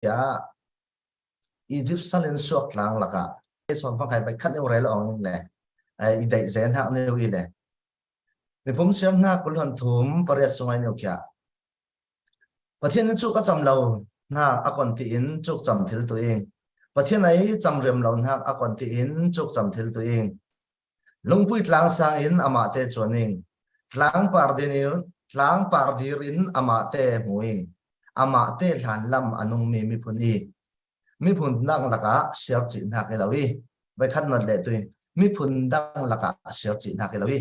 ya Egypt salin suak lang laka son phang khai bai khat eu rel ong le ai dai zen hak neu i le mi pum siam na kul han thum pare sungai neu kya pathian chu ka cham lo na akon ti in chuk cham thil tu ing pathian ai cham rem lo na akon ti in chuk cham thil tu ing lungpui tlang sang in ama te choning tlang par dinil tlang par dirin ama te muing ama te hlan lam anung mi phuni mi phun dang laka siap chi na ke lawi bai khat not le tuin mi phun dang laka siap chi na ke lawi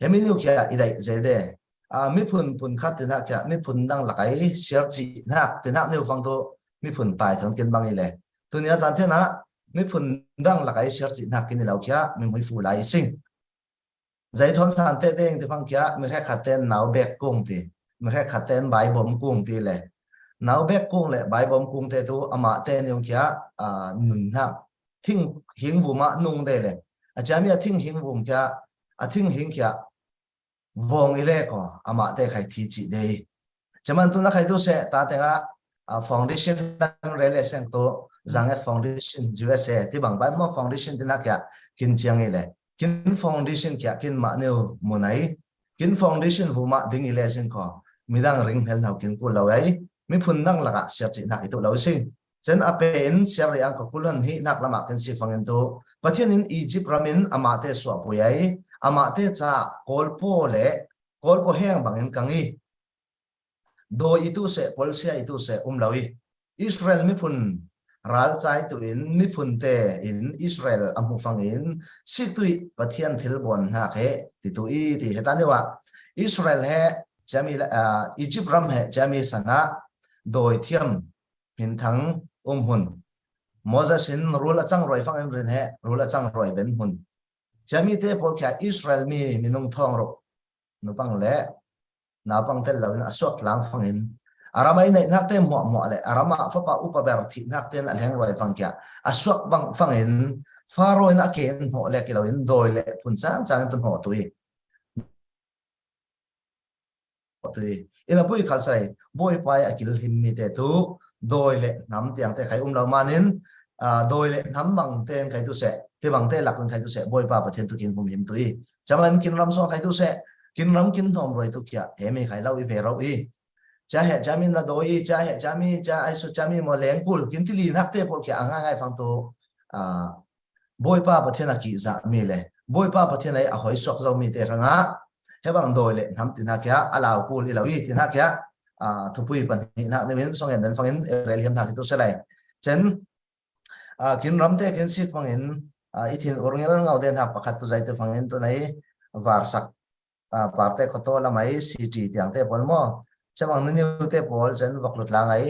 hemi nu kya idai zede mi phun khat na kya mi phun dang lakai siap chi na te na neu phang to mi phun pai thon ken bang ile tunia chan the na mi phun dang lakai siap chi na kin lau kya mi mui fu lai sing zai thon san te deng te phang kya mi kha khaten nau bek kung ti mi kha khaten bai bom kung ti le nau bek kung le bai bom kung te tu ama te niu kya nun na thing hing vu ma nung de le achami a thing hing vum kya a thing hing kya vong ile ko ama te khai thi chi de chaman tu na khai tu se ta te ga foundation rele seng to zangat foundation USA ti bang ban mo foundation tin na kya kin chiang ile kin foundation kya kin ma neu munai kin foundation vu ma ding ile sen ko midang ring hel nau kin ku lawai mi phun nang laka siap chi nak itu lo sing chen apen siap riang ko kulan hi nak lama kan si fangen to pathian in Egypt ramin amate swa puyai amate cha kolpo heng bangin kangi do itu se polsia itu se umlawi Israel mi phun ral chai tu in mi phun te in Israel amu fangin situi pathian thilbon ha khe ti tu i ti hetani wa Israel he jami Egypt ram he jami sana doi thiam hin thang hun Moses in rula chang roi fang en rin he rula chang roi ben hun jami te por kha Israel mi minung thong ro nu pang le na pang tel lawin aswak lang fang in aramai nei nak te mo le arama fa pa upa ber thi nak ten alheng roi fang kya aswak bang fang in faro na ken ho le ki lawin doi le phun chang tun ho tui ina pui khalsai boy pai akil himmi te tu doi le nam tiang te khai lo manin doi le nam bang ten khai tu se te bang te lak khai tu se boy pa pathen tu kin hum him tui chaman kin ram so khai tu se kin ram kin thom roi tu kya emi khai lau i ve ro i cha he chamin la doi cha he chami cha ai su chami mo leng kul kin ti li nak te por kya anga ngai phang tu boy pa pathen a ki za mi le boy pa pathen ai a hoi sok zo mi te ranga hebang doi le nam tin ha kya alau kul i lawi tin ha kya thupui pan na nevin song en fangin relium thak tu selai chen kin ramte kin si fangin ithin orngel ngau den ha pakhat tu zai te fangin tu nai warsak parte khoto la mai cg tiang te pol mo chawang ni te pol chen waklut la ngai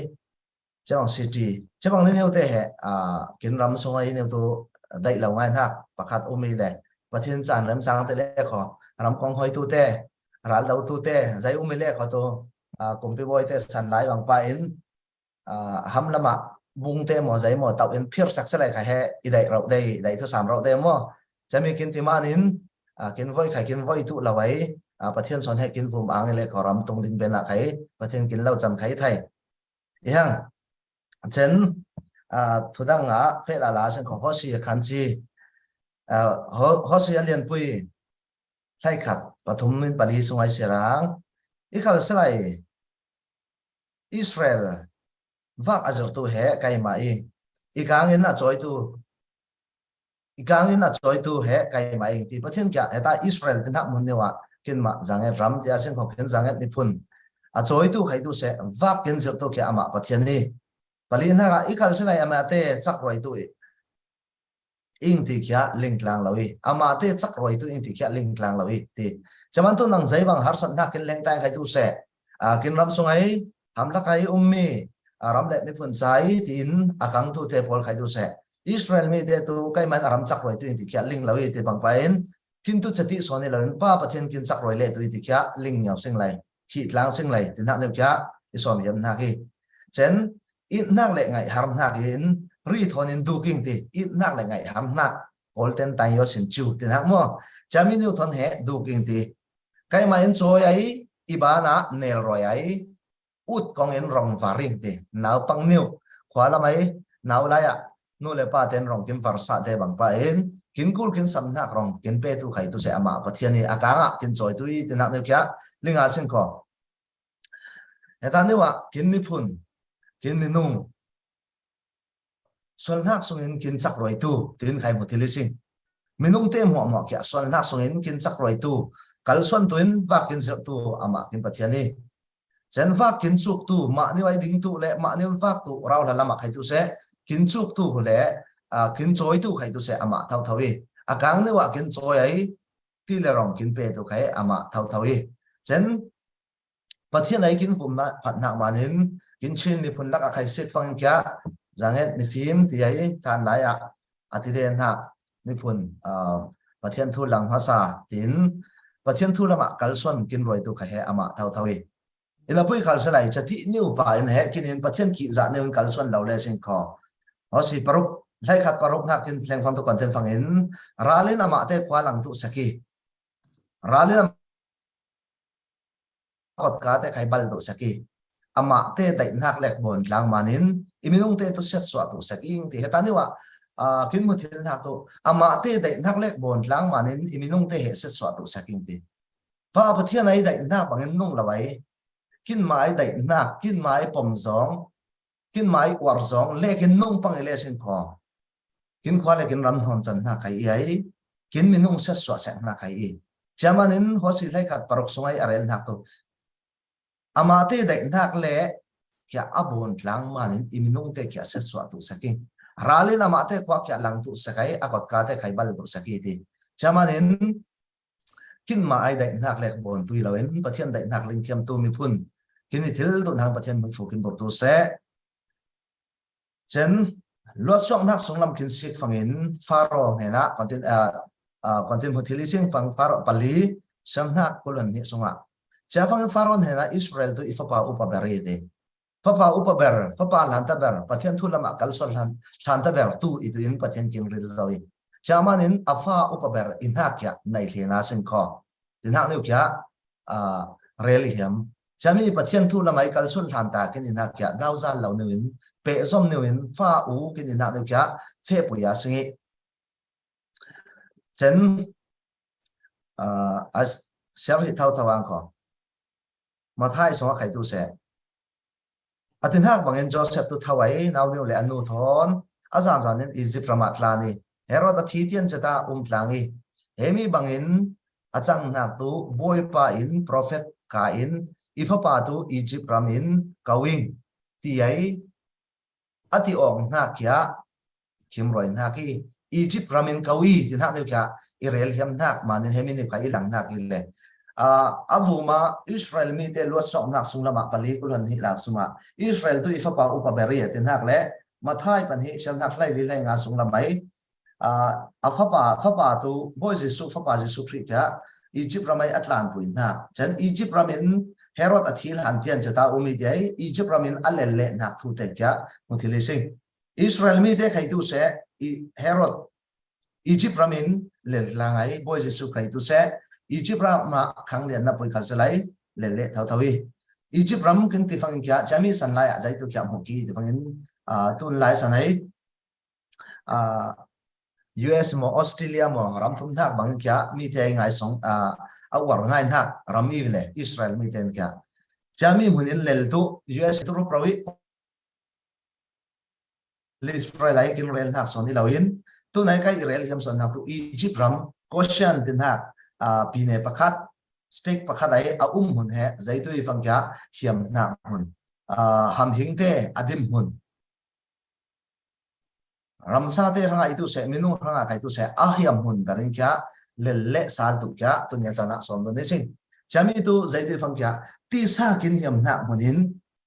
chawang cg chawang ni te he kin ram song ai ne tu dai lo ngai thak pakhat umi le pathin chan ram sang te le kho ram kong hoi tu te ral dau tu te zai umi le kho to kumpi boy te san lai bang pa in ham lama bung te mo zai mo tau in phir sak salai kha he idai ro dai thu sam ro de mo chami kin ti man in kin voi khai kin voi tu lawai pathian son he kin vum ang le khoram tung ding bena khai pathian kin lau cham khai thai yang chen thudang fe la sen kho hosi khan chi hosi alian pui thai khat pathum min pali sungai serang ikhal salai Israel vak azur tu he kai mai igangin na choi tu he kai mai ti pathian kya eta Israel tin hak mun newa kin ma zange ram tia sen khok ken zange mi phun a choi tu khai tu se vak ken zir to kya ama pathian ni palina ga ikhal salai ama te chak roi tu ing ti kya ling tlang lawi ama te chak roi tu ing ti kya ling tlang lawi ti chaman tu nang zai bang har san na kin leng tai khai tu se kin ram sungai ham la kai ummi aram le mi phun chai tin akang tu te pol khai tu se Israel mi te tu kai man aram chak roi tu ti kya ling lawi te bang pain kin tu chati sone lawin pa pathian kin chak roi le tu ti kya ling nyaw sing lai hi tlang sing lai tin ha ne kya isom yam na ki chen it nak le ngai haram na in ri thon in du king ti it nak le ngai ham na ol ten tai yo sin chu tin ha mo chami nu thon he du king ti kai ma en choi ai ibana nel roi ai ut kong en rong varing ti nau pang niu khóa là mấy nào lại à nu le pa ten rong kim var sa de bang pa in kin kul kin sam nak rong kin pe tu khai tu se ama pathian ni akanga kin choi tu i tin nak ne kya linga sin ko eta ne wa kin mi phun kin mi nung sol nak sung in kin chak roi tu tin khai mu thilising minung te mo kya sol nak sung in kin chak roi tu kal son tuin va kin zek tu ama kin pathian ni chen va kin chuk tu ma ni wai ding tu le ma ni va tu rau la lama khai tu se kin chuk tu le kin choi tu khai tu se ama thau thawi akang ne wa kin choi ai ti le rong kin pe tu khai ama thau thawi chen pathian ai kin fum na phat na manin kin chin ni phun lak a khai sek fang kya janget ni phim ti ai kan lai a ati den ha ni phun pathian thu lang hasa tin pathian thu lama kalson kin roi tu khai ama thau thawi ila pui khal salai chati new pa in he kinin pathian ki za ne kalson lo le sing kho osi paruk lai khat paruk na kin thleng phang to content phang in ralin ama te kwa lang tu saki ralin kot ka te khai bal tu saki ama te dai nak lek bon tlang manin iminung te to set swa tu saking ti hetani wa kin mu thil na to ama te dai nak lek bon tlang manin iminung te he set swa tu saking ti pa pathian ai dai na bangin nung lawai kin mai dai na kin mai pom zong kin mai war zong lekin nung pang ele sin kho kin khwa lekin ram thon chan na khai ai kin minung set swa sa na khai i chamanin hosi lai khat parok sungai arel na to ama te dai nak le kya abon tlang manin iminung te kya set swa tu saking rali lama te kwa kya lang tu sakai akot ka te khai bal tu saki ti chamanin kin ma ai dai nak lek bon tui lawen pathian dai nak ling thiam tu mi phun kin ni thil tu nang pathian mu fu kin bor tu se chen lot sok nak song lam kin sik fangin faro hena content hotilising fang faro pali sam nak kolon ni songa cha fang faro hena Israel tu ifapa upaberi de fapa upaber fapa lanta ber pathian thu lama kalsol lanta ber tu itu in pathian kin ril zawi chamanin afa upaber inhakya nai thena sin kho tinhak neu kya religium chami pathian thu lamai kalsul thanta kin inhakya gauzal lo neuin pe som neuin fa u kin inhak neu kya fe puya singi chen as seri thau thawang kho mathai so khai tu se atin hak bangin Joseph tu thawai naw neu le anu thon azan zanin Egypt ramat lani Herod athitian chata tlangi hemi bangin achang nak tu boy pa in prophet ka in ifa pa tu Egypt ramin kawing ti ai ati ong na kya kim roi na ki Egypt ramin kawi tin hak neu kya Israel hiam nak manin hemi ni ka ilang nak ile avuma Israel mi te lo sok nak sung lama pali kulhan hi la suma Israel tu ifa pa upaberi tin hak le mathai pan hi shal nak lai li lai nga sung lamai fapa tu boy jesu fapa jesu kya Egypt ramai atlan puin na chan Egypt ramin Herod athil hantian chata umi dei Egypt ramin alelle nak thu te kya muthilising Israel mi te khai tu se Herod Egypt ramin le langai boy jesu khai tu se Egypt ma khang lian na pui khal salai le thau thawi Egypt ram kin ti fang kya chami san lai a jai tu kya mu ki ti fangin tun lai sanai US mo Australia mo ram thum thak bang kya mi te ngai song awar ngai thak ram mi le Israel mi ten kya chami munin lel tu US tu prowi le Israel ai kin rel thak soni lawin tu nai kai Israel yam son thak tu Egypt ram Goshen tin thak pine pakhat stick pakhat ai hun he zaitu ifang kya hiam na hun ham hingte adim hun ramsa te ranga itu se minu ranga kai tu se ahiam hun barin kya lelle sal tu kya tu nya chana som do nesing chami tu zaitu ifang kya ti sa kin hiam na hunin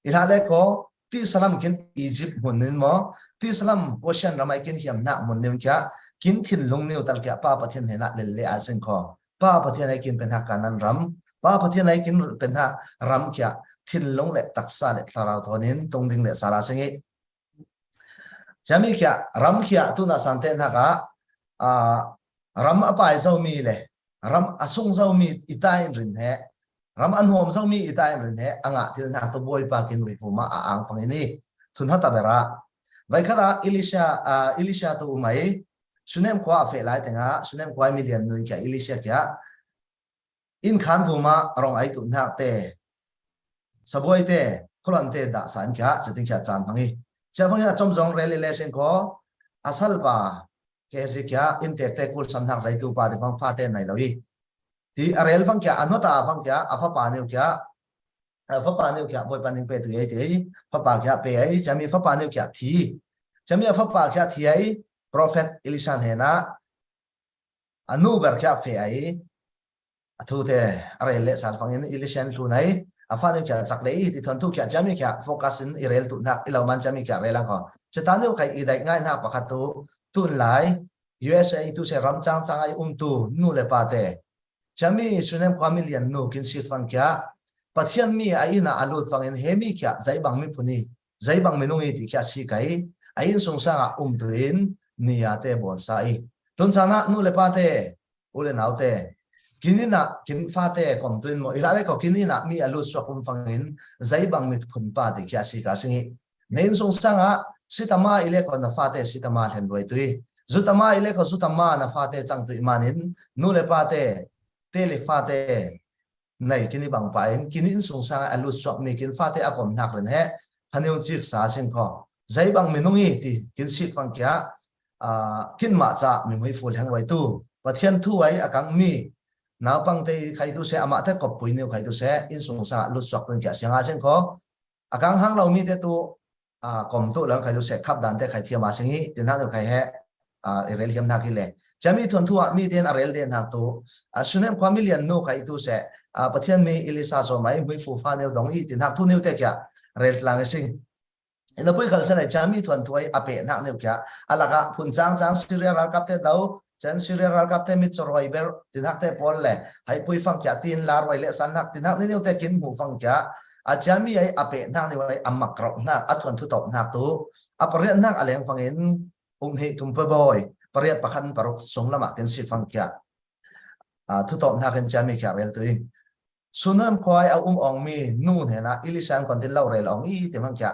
ilale ko ti salam kin Egypt hunin mo ti salam Goshen ramai kin hiam na mun nem kya kin thin lung neu tal kya pa pathian hena lelle asen ko pa pathian ai kin penha kanan ram pa pathian ai kin penha ram kya thin long le taksa le tlarau thonin tongding le sala sengi chami kya ram kya tu na santen ha ka ram apai zau mi le ram asung zau mi itai rin he ram an hom zau mi itai rin he anga til na to boy pa kin ri fuma a ang fangini thun ha ta bera vậy khá Elisha tu mai sunem qua phê lại tiếng á sunem qua million nuôi kia Elisha kia in khan vuma rong ai tu nak te saboi te kholan te da san kia chating kia chan phangi chavang ya chom jong relation ko asal ba ke se kia in te kul sam thang zai tu pa de phang fa te nai loi ti arel phang kia anota phang kia afa pa ne kia fa pa ne kia boy paning pe tu ye te fa pa kia pe ai chami fa pa ne kia thi chami fa pa kia thi ai prophet Elisha hena anu ber kia fe ai thu te arel le sal phang in Elisha thu nai afa ne kia chak le ti thon tu kia chami kia focus in irel tu nak ilaman chami kia relang ko chetane kai idai ngai na pakhat tu tun lai USA tu se ram chang chang ai tu nu le pa te chami sunem million nu kin sit phang kia pathian mi a ina alut phang in hemi kia zai bang mi phuni zai bang menungi ti kia si kai ain sung sanga tuin nia te bon sai tun chana nu le pa te ule nau te kinina kin fa te kom tuin mo ira le ko kinina mi alut so kum phang in zai bang mi phun pa ti kia si ka singi nein sung sanga sitama ile ko na fa te sitama thlen roi tui zutama ile ko zutama na fa te chang tu manin nu le pa te le fa te này kini bằng phải kini sung sang alut swak mi kin fa te akom nak len he haneu chik sa sin ko zai bang minungi ti kin sit phang kia kin ma cha mi mai ful hang roi tu pathian thu ai akang mi naw pang te khai tu se ama te kop pui neu khai tu se in sung sa alut swak tun kia sianga sin ko akang hang lo mi te tu kom tu lang khai tu se khap dan te khai thia ma singi tin ha khai he rel hiam na ki le chami thon thu mi ten arel den ha tu sunem kwa million no khai tu se pathian mi Elisa so mai bui fu fa neu dong i tin hak thu neu te kya rel lang sing ina pui khal sanai chami thon thuai ape nak neu kya alaga phun chang Syria ral kap te dau chan Syria ral kap te mi choroi ber tin hak te pol le hai pui fang kya tin lar wai le san hak tin hak neu te kin mu fang kya chami ai ape nak neu ai amak rok na athon thu top nak tu apare nak aleng fang in he kum pe boy pariat pakhan parok song lama ken si fang kya thu top nak ken chami kya rel tu sunam khoi a ong mi nu ne na Elisha kon tin lau rel ong i te mang kya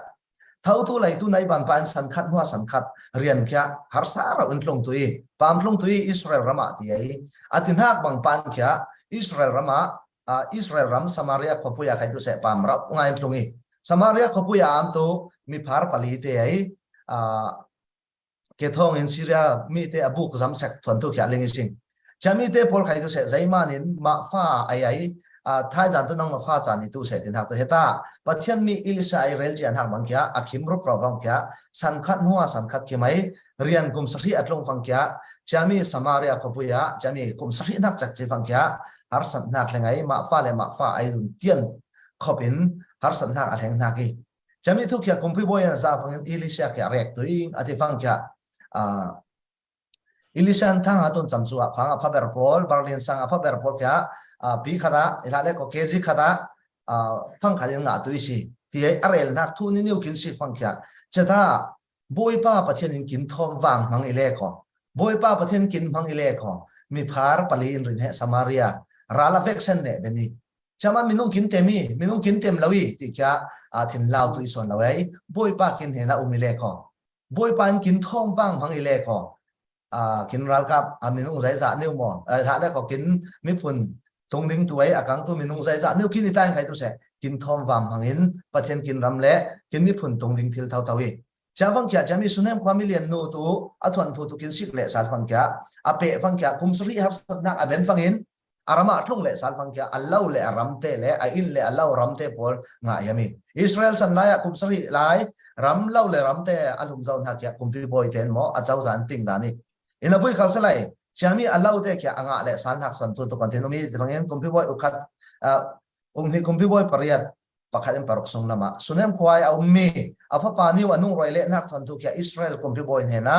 thau tu lai tu nai ban pan san khat hua san khat rian kya har sa ra un tlong tu i pam tlong tu i Israel rama ti ai atin hak bang pan kya Israel rama Israel ram Samaria khopuya khai tu se pam ra ngai tlong i Samaria khopuya am tu mi phar pali te ai ke thong in Syria mi te abuk zam sak thon tu kya lengi sing chami te pol khai tu se zaiman in ma fa ai thái giản tu nong ma pha chan ni tu se tin hak to heta pathian mi Elisa Israel jan hak bang kya akhim ro provang kya san khat nuwa san khat ki mai rian kum sahi atlong phang kya chami Samaria khopuya chami kum sahi nak chak chi phang kya har san nak lengai ma fa ai dun tian khopin har san nak alheng na ki chami thu kya kum pi boy za phang Elisa kya rek tuing ati phang kya Elisa thang aton chamchu phang a phaber pol barlin sang a phaber pol kya pi khada ilale ko kezi khada phang khalin nga tuisi ti ai arel nak thu ni new kin si phang kya chata boy pa pathian in kin thom wang mang ile ko boy pa pathian kin mang ile ko mi phar palin rin he Samaria rala vection ne beni chama minung kin tem lawi ti kya thin law tu ison lawai boy pa kin he na umile ko boy pan kin thom wang mang ile ko kin ral kap minung zai za new mo ha le ko kin mi phun tung ding tuai akang tu minung zai za new kin itai khai tu se kin thom wam hangin pathian kin ram le kin mi phun tung ding thil thau tawi chawang kya chami sunem kwa million no tu athon thu tu kin sik le sal phang kya ape phang kya kumsri har satna aben phangin arama tlung le sal phang kya allau le ramte le a in le allau ramte pol nga yami Israel san laya kumsri lai ram lau le ramte alum zaun ha kya kumpi boy ten mo achau zan ting dani ina bui khal salai chami allow te kya anga le san hak san tu to continue mi dangin kompi boy ukhat ni kompi boy pariat pakhatem parok song lama sunem khwai au mi afa pani anung roi le nak thon tu kya Israel kompi boy hena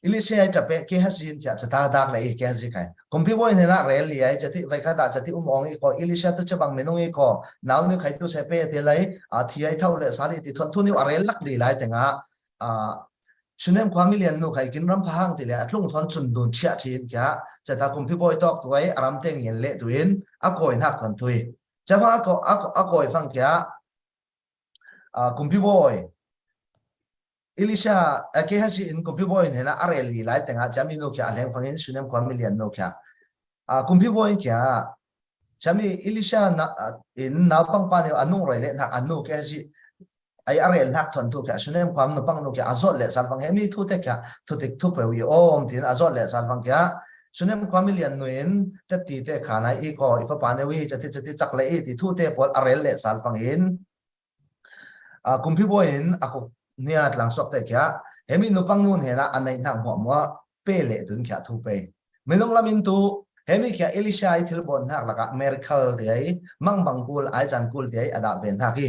Elisha chape ke hasin kya chata dak le ke hasin kai kompi boy hena rel li ai chati vai khada chati ong ko Elisha tu chabang menung ko naw ni khai tu se pe te lai thiai thau le sali ti thon thu ni arel lak li lai tenga sunem kwa million no khai kin ram phang ti le atlung thon chun dun chia chin kya chata kompi boy tok tuai aram teng yen le tuin a koi nak thon thui chawa ko a koi phang kya kumpi boy Elisha ke hasi in kumpi boy ne na areli lai tenga chami no kya leng phangin sunem kwa million no kya kumpi boy kya chami Elisha na in na pang pa ne anu roi le na anu ke hasi ai arel hak thon thu kya sunem kwam no pang no kya azot le sal pang hemi thu te kya thu te thu pe wi om tin azot le sal pang kya sunem kwa million no in te ti te khana I ko ifa pa ne wi chati chak le ti thu te pol arel le sal pang in kumpi boy in ako nia tlang sok te kya hemi nu pang nun hela anai na mo mo pe le dun kya thu pe melong lamin tu hemi kya Elisha I thil bon hak laka miracle de ai mang bang kul ai chan kul de ai ada ben ha ki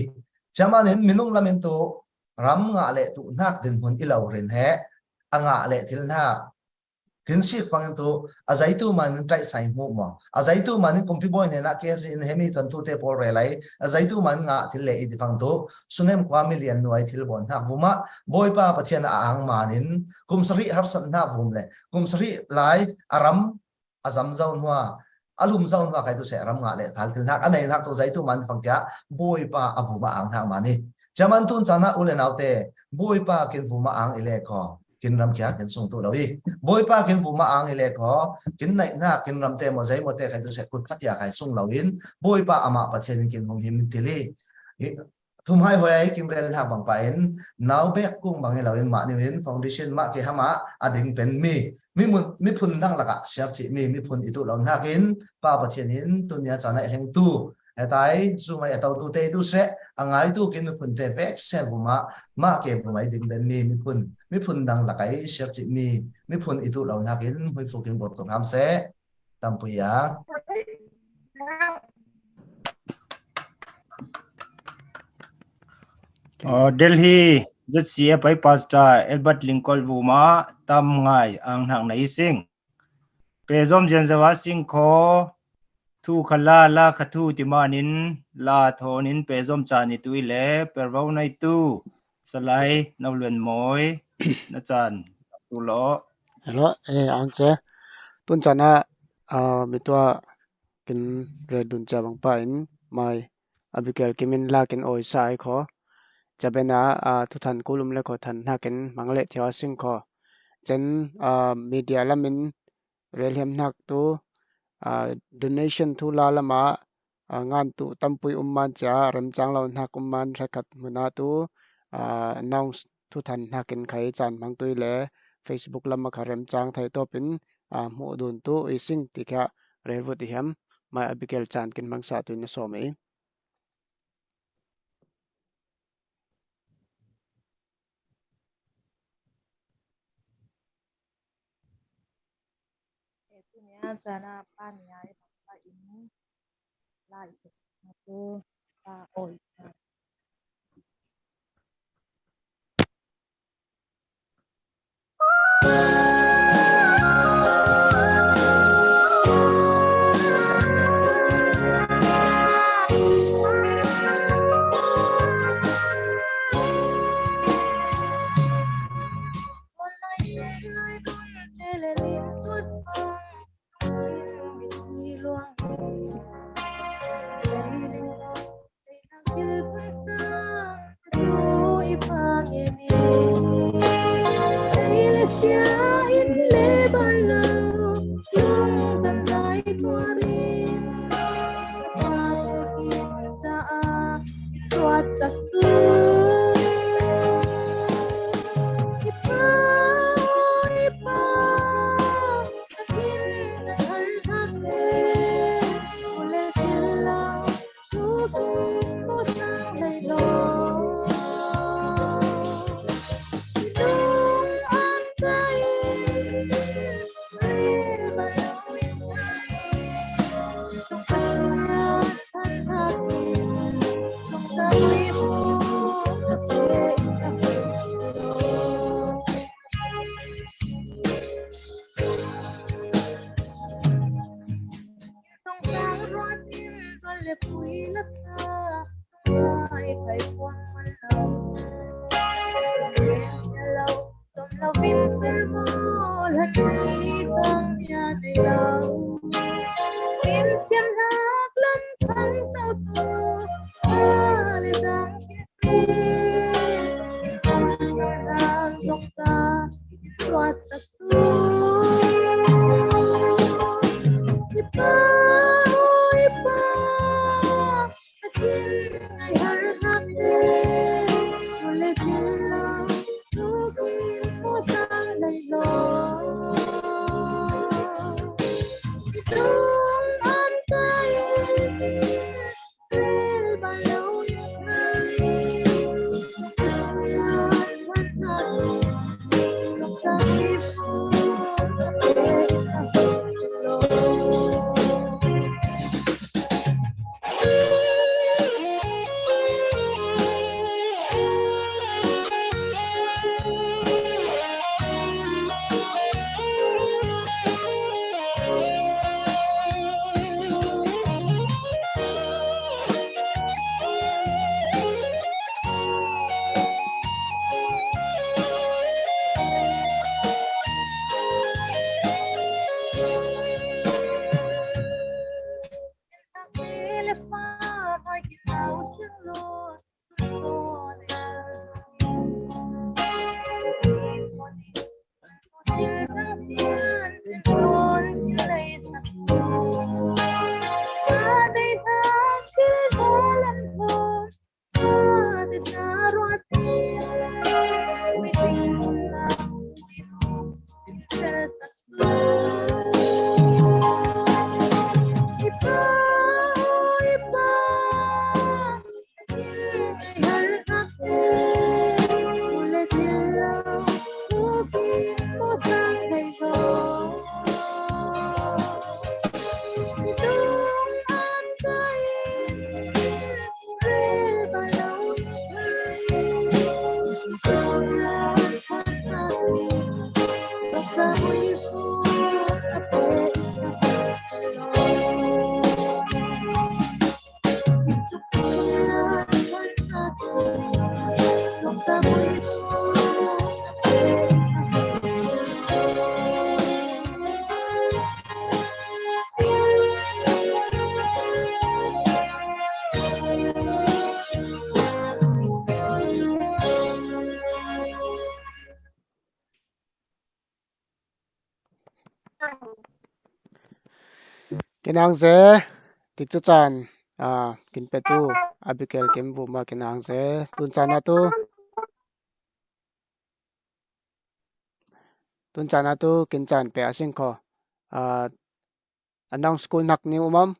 chaman in melong lamin tu ram nga le tu nak din hun ilaw rin he anga le thil na kinsi fang tu azaitu man trai sai mu mo azaitu man kumpi boy ne na case in hemi thon tu te pol re lai azaitu man nga thil le I fang tu sunem kwa million nuai thil bon ha vuma boy pa pathian ang manin kumsari har san na vum le kumsari lai aram azam zaun hua alum zaun hua kai tu se ram nga le thal thil nak anai nak tu zaitu man fang kya boy pa avuma ang na mani jaman tun chana ulen autte boy pa kin vuma ang ile ko kin ram kya kin sung tu lawi boy pa kin vuma ang ile ko kin nai na kin ram te mo zai mo te kai tu se kut patia kai sung lawin boy pa ama pathian kin hom him tili thum hai hoi kim rel ha bang pa in now back kung bang lawin ma ni win foundation ma ke hama ading pen mi phun dang laka siap chi mi phun itu lawn hakin pa pathian in tunia chana heng tu hetai sumai atau tu te tu se angai tu kin mi phun te vek se buma ma ke bumai ding ben mi phun dang lakai siap chi mi phun itu lawn hakin hoi fukin bot to ham se tampuya Delhi ZCA pai pasta Albert Lincoln Vuma tam ngai ang hang nai sing pezom jenzawa sing kho thu khala la khathu timanin la thonin pezom chani tuile pervo nai tu salai nawlen moi na chan tu lo hello ang che tun chana mitwa kin redun cha bang pa in mai abikel kimin la kin oi sai kho chabena thu than kulum le kho than na kin mangle thia sing kho chen media lamin relhem nak tu donation thu la lama ngan tu tampui umman cha ram chang law nak umman rakat muna tu announce thu than nakin khai chan mang tuile Facebook lama kharem chang thai topin mu dun tu ising tikha relvo ti ham mai abikel chan kin mangsa tu na some Punya jana pan ya pa ini lai itu oi ruột sa tu ipa ipa akin ay harap ule chilla tukin mo sang laylo itong antayin rel balaw yung it's beyond what nothing look like kinang ze tik chu chan kin pe tu abikel kem bu ma kinang ze tun chana tu kin chan pe asing kho anong school nak ni umam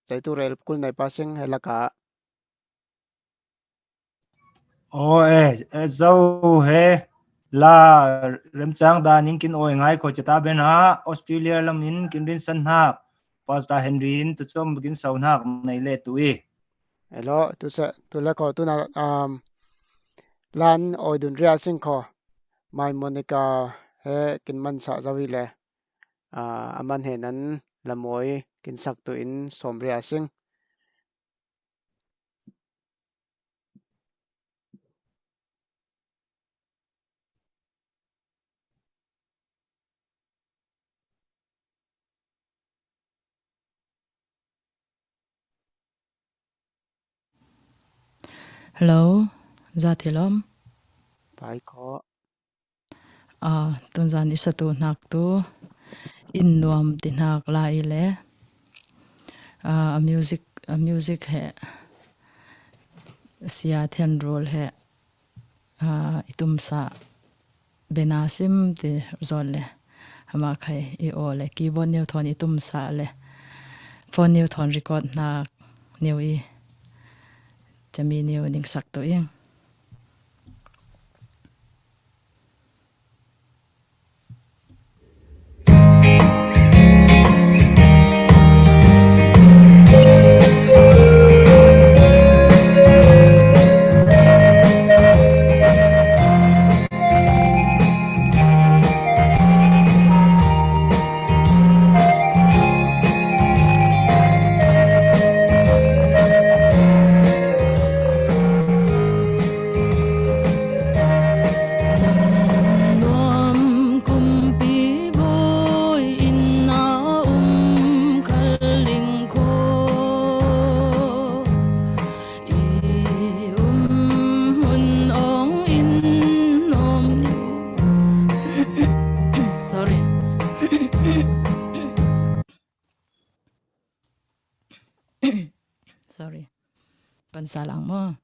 chai tu rel kul nai pasing helaka zo he la rem chang da ning kin oi ngai kho chata ben ha Australia lam in kin rin san ha Pastor Henry in tu chom begin sau nak nei le tui hello tu la kho tu na lan oi dun ria sing kho mai Monica he kin man sa zawi le aman he nan lamoi kin sak tu in som ria sing Hello, Zathilom. pai kho Tunzan isa tu nak tu innuam tinak la ile. Music he siya ten role he itum sa benasim ti zole hama khai I ole keyboard new thon itum sa le phone new thon record nak new I chami new ning sak to ing salang mo.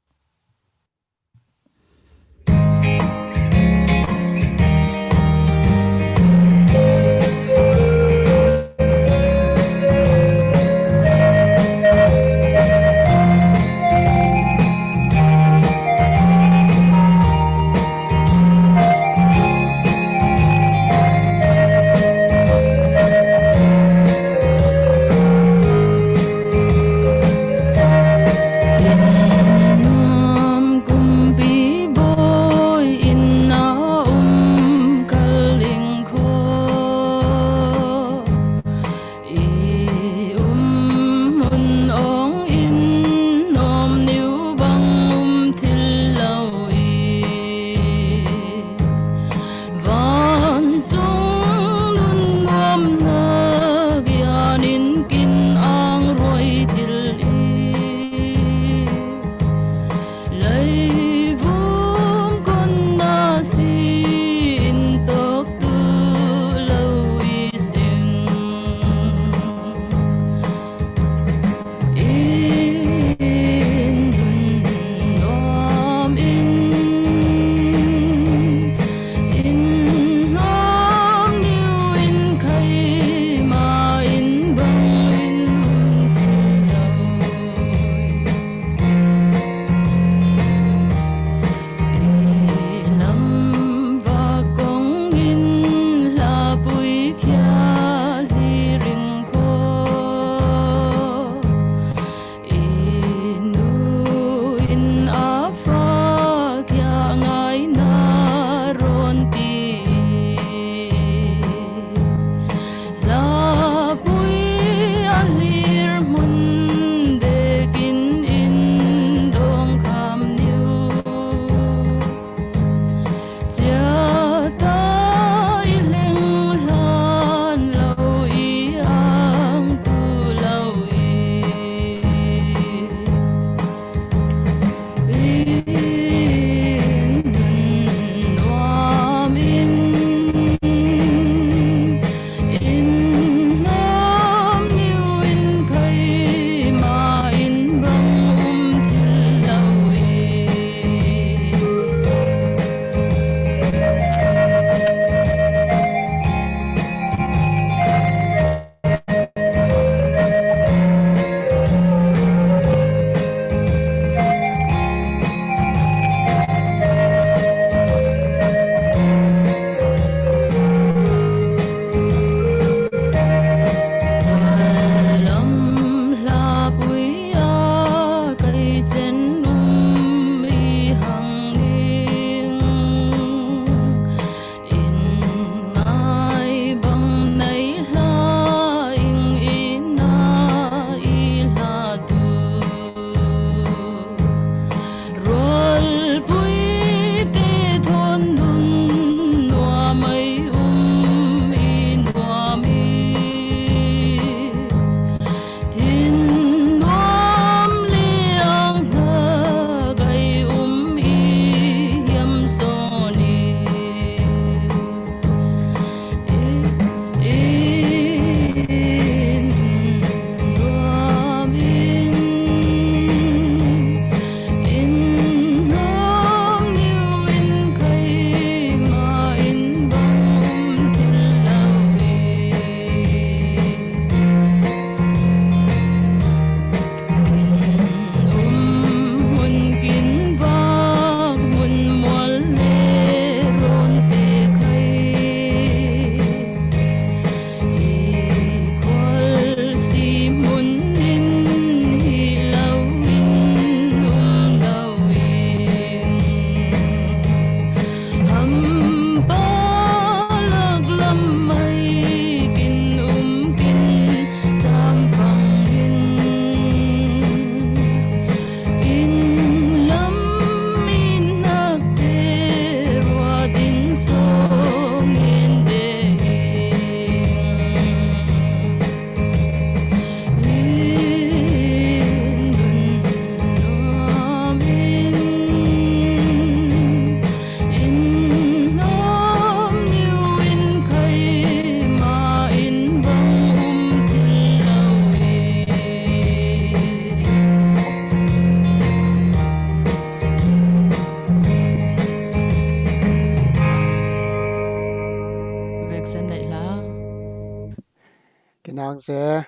ang se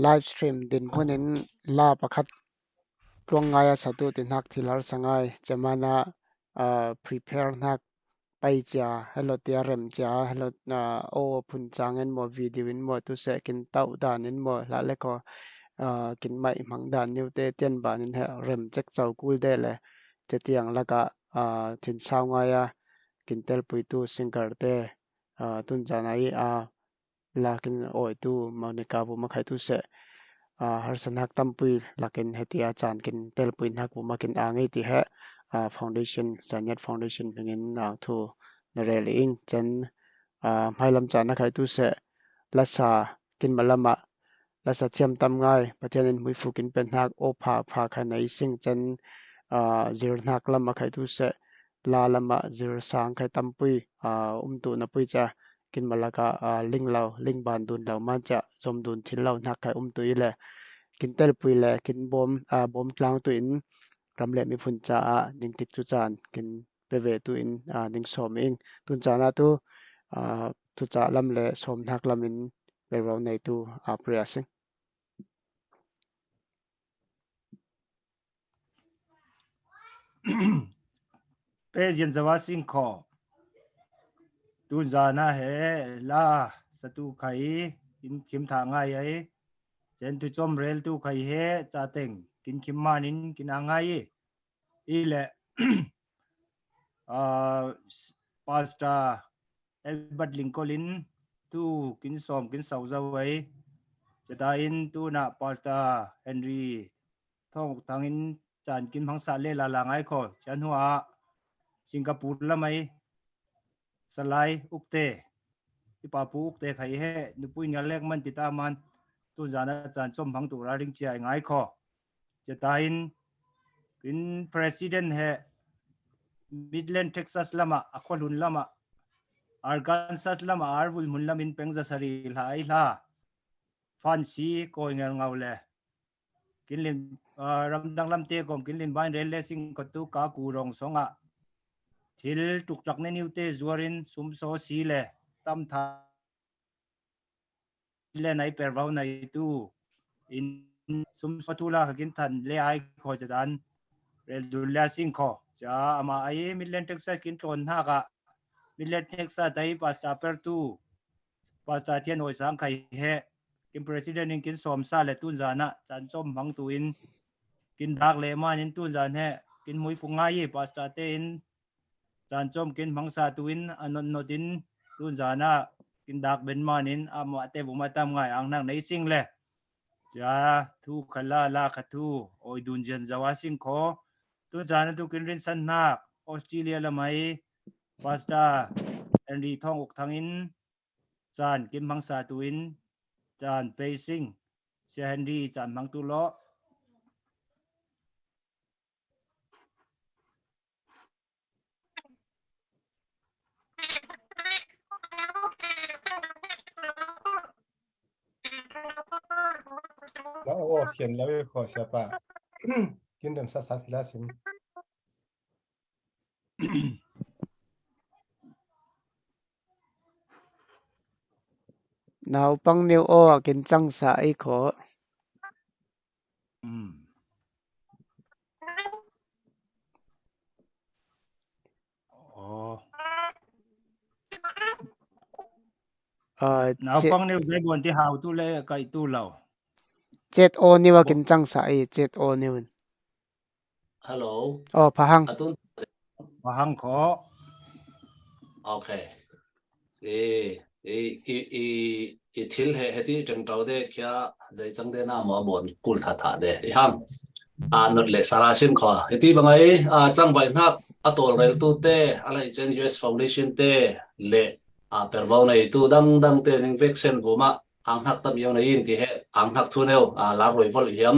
live stream din hunin la pakhat tlong ngaya satu tin hak thilar sangai chamana prepare nak pai cha hello tia rem cha hello na o phun changen mo video in mo tu se kin tau dan in mo la le ko kin mai mang dan new te ten ban in he rem chek chau kul de le te tiang la ka thin sau ngaya kin tel pui tu singer te tun janai lakin oi tu monica bu ma khai tu se har san hak tam pui lakin hetia chan kin tel pui hak bu ma kin angai ti he foundation sanyat foundation bengin nang thu na reli ing chen mailam chan na khai tu se lasa kin malama lasa thiam tam ngai pathian in hui fukin pen hak o pha kha nei sing chen zir hak lama khai tu se la lama zir sang khai tam pui tu na pui cha kin malaka ling lau ling ban dun lau man cha zom dun thil lau nak khai tu ile kin tel pui le kin bom tlang tu in ram le mi phun cha ning tik chu chan kin pe ve tu in ning som ing tun cha na tu tu cha lam le som nak lam in pe ro nei tu prayasing pe jen zawa sing kho tu jana he la satu khai in kim tha ngai ai chen tu chom rel tu khai he cha teng kin kim manin kin angai ile pasta Albert Lincoln tu kin som kin sau zawai chata in tu na pasta Henry thong thangin chan kin phang sa le la la ngai kho chan hua Singapore la mai salai ukte ipapu ukte khai he nupui nya lek man ti ta man tu jana chan chom phang tu ra ring chia ngai kho chata in president he Midland Texas lama akolun lama Arkansas lama arvul mun lamin pengza sari lai la fancy ko ngel ngaule kinlin ramdang lamte kom kinlin bain rel sing ko tu ka kurong songa thil tuktak ne niute zuarin sumso si le tam tha le nai pervau nai tu in sumso tu la kin than le ai kho chadan rel dulla sing kho cha ama ai Midland Texas kin ton ha ka Midland Texas dai pasta per tu pasta thian oi sang khai he kin president in kin som sa le tun jana chan chom bang tu in kin dak le man in tun jan he kin mui fu ngai pasta te in chan chom kin bang sa tu in anon no din tun jana kin dak ben man in ama te bu ma tam ngai ang nang nei sing le cha thu khala la khathu oi dun jen zawa sing kho tun jana tu kin rin san nak Australia la mai pasta Henry thong ok thangin chan kim bang sa tu in chan pacing se Henry chan bang tu lo Đó, ô, hiện là cái khó sẽ bà kinh nghiệm sát sát là xin now pang new o kin chang sa ai kho nào pang new dai bon ti how tu le kai tu lo chet o ni wa kin chang sa ai chet o ni un Hello. phahang Atun. hang kho Okay. I thil he ti jeng tau de kya jai chang de na mo bon kul tha de I ham not le sara sin kho ti bangai chang bai nak atol rel tu te alai chen US Foundation te le pervau nei tu dang te ning vaccine goma ang hak tam yo nei in ti he ang hak thu neu la roi vol hiam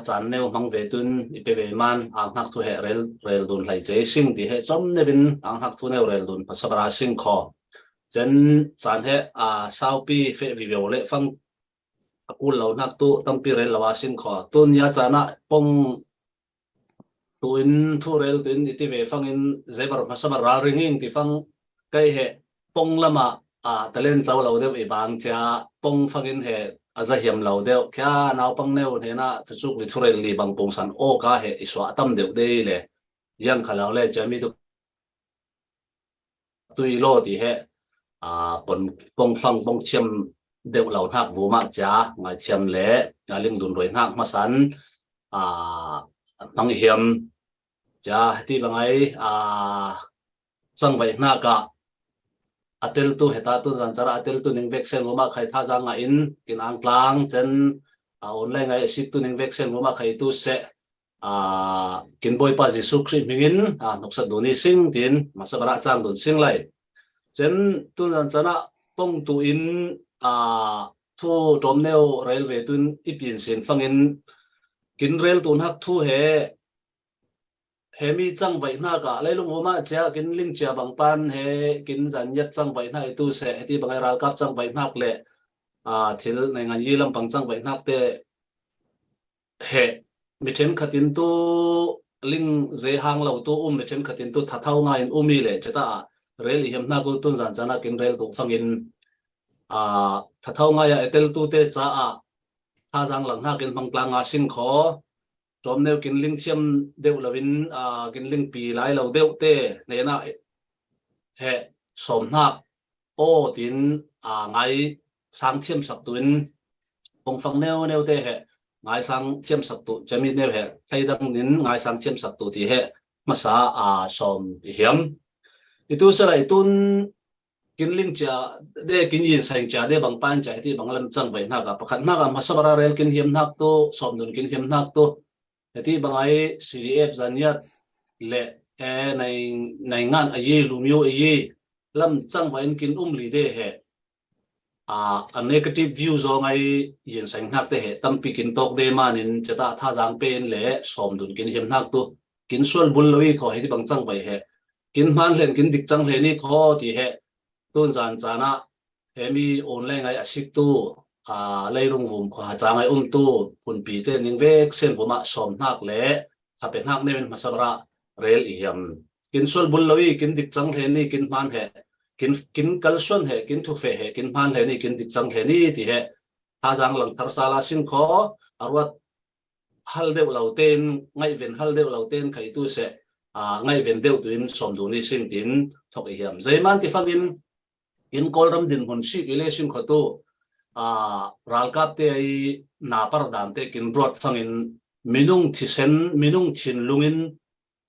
chan neu mang ve tun ipe ve man ang hak thu he rel dun lai che sing ti he chom ne bin ang hak thu neu rel dun pasabara sing kho chen chan he sau pi fe video le phang akul lo nak tu tampi rel lawa sing kho tun ya chana pong tuin thu rel tuin iti ve phang in zebar pasabara ringing ti phang kai he pong lama talent cháu lâu đeo ibang cha pong phangin he aza hiểm lâu đeo kia nào pang neo thế na thu chuk li thuren li bang pong san o ka he iswa tam deuh de le yang khalau le chami tu tui lo ti he pong phang pong chiam deuh lâu thak vu ma cha ngai chiam le ling dun roi nak ma san pang hiểm cha ti bangai sang vai na ka atel tu heta tu zan chara atel tu ning vaccine roma khai tha za nga in ang tlang chen online ngai sip tu ning vaccine roma khai tu se kin boy pa ji suk ri mingin noksa doni sing tin masabara chang don sing lai chen tu zan chana pong tu in thu domneo railway tun ipin sin fangin kin rail tun hak thu he mi chang vai na ka leilung homa cha kin ling cha bang pan he kin zan yat chang vai na tu se ti bangai ral kap chang vai nak le thil nei ngan yilam pang chang vai nak te he mi then khatin tu ling ze hang lo tu mi then khatin tu thathau nga in umi le chata rel hiam na ko tun zan chana kin rel tu fangin thathau nga ya etel tu te cha tha jang lang na kin mangklang nga sin kho trộm nêu kín linh chiêm đều là vin kín linh pì lái lầu đều tê này na hệ sớm nạp ô tín ngay sang chiêm sập tuấn bông phăng nêu tê hệ ngay sang chiêm sập tu chấm nêu hệ thay đăng nín ngay sang chiêm sập tu thì hệ mà sa sớm hiểm itu sẽ lại tuân kín linh cha để kín yên sang cha để bằng pan cha thì bằng làm chân vậy na cả phát na cả mà sao bara rel kín hiểm nạc tu sớm đun kín hiểm nạc tu thì bằng ai CDF zaniat le này ngan aye lumio aye lam chang vain kin li de he a negative view zo ngai yin sang nak te he tampi kin tok de manin chata tha jang pen le som dun kin hem nak tu kin sol bul loi kho he bang chang vai he kin man len kin dik chang he ni kho ti he tun zan chana he mi online ngai asik tu leilung vum kho cha ngai tu pun pi te ning vek sen vuma som nak le thape nak nemen masabra rel hiam kin sol bul loi kin dik chang he ni kin man he kin kalson he kin thu fe he kin man he ni kin dik chang he ni ti he tha jang lang thar sala sin kho arwat hal deu lau ten ngai ven hal deu lau ten khai tu se ngai ven deu tuin som du ni sin tin thok hiam zaiman ti fangin in kolram din hon si relation kho tu ralkap te ai na par dam te kin rot fangin minung thisen minung thin lungin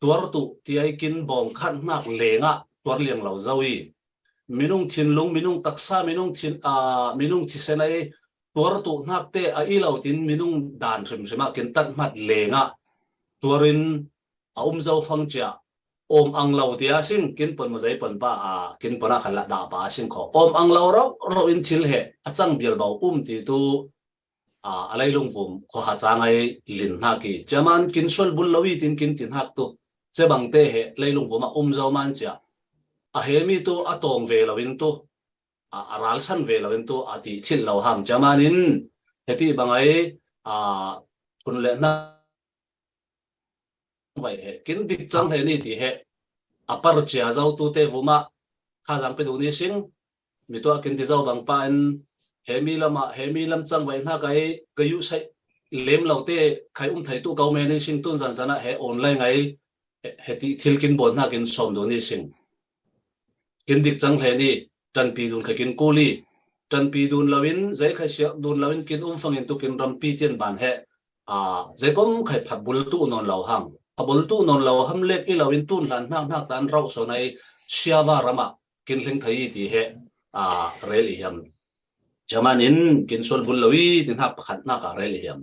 tuar tu ti ai kin bong khan nak lenga tuar liang lau zawi minung thin lung minung taksa minung thisen ai tuar tu nak te a ilau tin minung dan rim sima kin tat mat lenga tuarin zau phang cha om ang lau tia sin kin pon mo zai pon pa kin pona khala da pa sin kho om ang lau ro in thil he achang bial bau ti tu alai lung vum kho ha changai lin na ki chaman kin sol bul lawi tin kin tin hak tu che bang te he lai lung vum zau man cha he mi tu atong ve lawin tu aral san ve lawin tu ati thil lau ham chamanin heti bangai kun le na vậy hệ kiến địch chẳng hệ ni thì hệ apar chia zau tu te vuma kha jang pe du ni sing mi to kin ti zau bang pa en he mi lam chang vậy na cái yu sai lem lau te khai thai tu kau me ni sing tun jan jana he online ngai he ti thil kin bon na kin som du ni sing kin địch chẳng hệ ni tan pi dun khai kin kuli tan pi dun lawin zai khai sia dun lawin kin phangin tu kin ram pi chen ban he zai kom khai phat bul tu non lau hang abol tu non lau ham lek i lawin tun lan nak tan rau so nai siawa rama kin thing thai ti he rel hiam chamanin kin sol bul lawi tin hak pakhat na ka rel hiam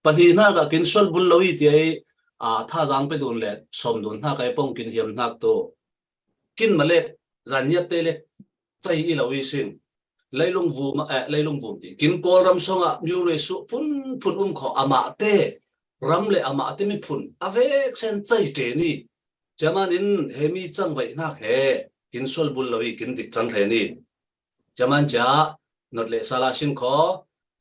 pani na ka kin sol bul lawi ti ai tha jang pe dun le som dun na kai pong kin hiam nak to kin male zaniat te le chai i lawi sin leilung vum ti kin kol ram songa new re su phun kho ama te ram le ama te mi phun avek sen chai te ni chamanin hemi chang vai na he kin sol bul lawi kin dik chang he ni chaman cha not le sala sin kho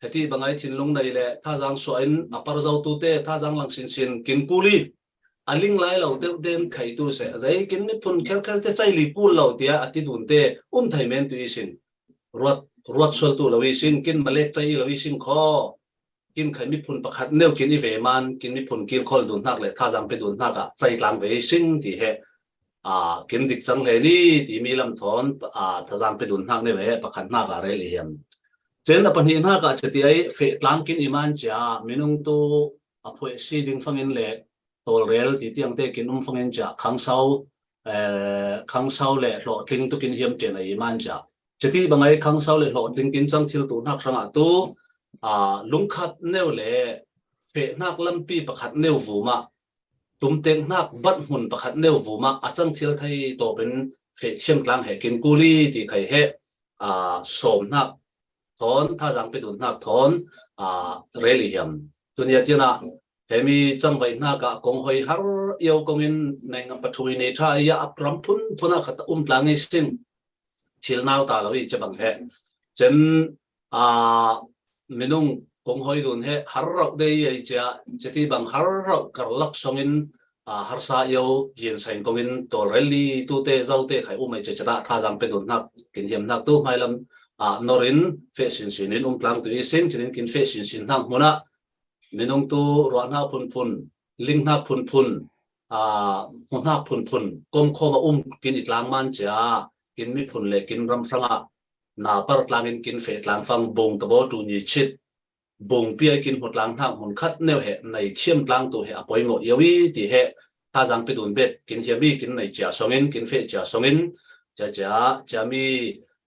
heti bangai chin lung dai le tha jang so in apar zau tu te tha jang lang sin kin kuli aling lai lo te den khai tu se zai kin mi phun khel te chai li pul lo tia ati dun te thai men tu isin ruột xuân tu lâu sinh kinh mà lệ chay lâu sinh kho kinh khai mi phun bạc hạt nêu kinh đi về man kinh mi phun kinh khol đun hạc lệ tha giang pe đun hạc à chay lang về sinh thì hệ kinh địch chẳng hệ đi thì mi làm thon tha giang pe đun hạc này về bạc hạt hạc à rê liam trên là phần hiện hạc à chỉ ấy phê lang kinh iman cha minung tu phê si đinh phang in lệ tol rel thì tiang te kinh phang in cha khang sau lệ lộ kinh tu kinh hiểm trên này iman cha chỉ bằng ấy khang sau lệ lộ kinh kinh chẳng thiếu tu hạc sang à tu lung khát nêu lệ phê nạc lâm pi bạc hạt nêu vũ mà tụm tên nạc bắt hồn bạc hạt nêu vũ mà chẳng thiếu thay tổ bên phê xem lang hệ kinh cu li thì khai hệ sôm nạc thốn tha giang pe đun nạc thốn rê liam tunia tina hemi chẳng vậy nạc công hoi har yêu công in này ngam pathui này tra ya apram phun khát lang ấy sinh chill nào ta lo cho bằng hệ chân minung công hoi đun hệ har rọc đây ấy cha chỉ bằng har rọc cả lắc songin har sa yêu diễn sinh công in tổ rally tu te zau te khai umai cha tha giang pe đun nạc kinh hiểm nạc tu mai lam norin fe sin in plang tu isin chinin kin fe sin hang mona minung tu ro na phun ling na phun na phun kom kho kin itlang man cha kin mi phun le kin ram sanga na par tlangin kin fe tlang fang bong to bo tu ni chit bong pi kin hot lang thang hun khat neu he nei thiam tlang tu he apoi ngo yawi ti he ta jang pe dun bet kin hiami kin nei cha songin kin fe cha songin cha mi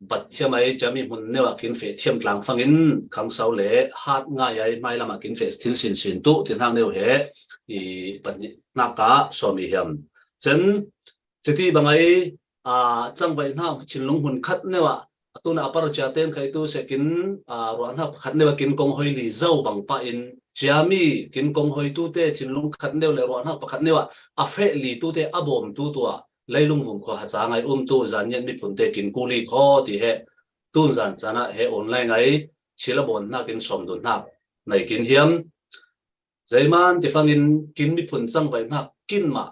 bật xem ấy chấm mình muốn nêu kiến phê thêm làng phăng in khang sau lễ hát ngay ấy mai làm kiến phê thiếu xin tu thiên hàng nêu hệ thì bật nạp cá so mi hiểm chân thì bằng ấy trong vậy nào chín lung hồn khát nêu tu na par cha ten khai tu sẽ kiến ruộng hấp khát nêu kiến công hoi lì dâu bằng pa in chami kiến công hoi tu te chín lung khát nêu lệ ruộng hấp khát nêu phê lì tu te abom tu tua lấy lung vùng kho hạt sáng ấy tu giàn nhận đi phun tê kinh cu li kho thì hệ tu giàn chana hệ online ấy chỉ là bốn na kinh sòng đồn na này kinh hiếm dây man thì phang in kinh đi phun trăng vậy na kinh mà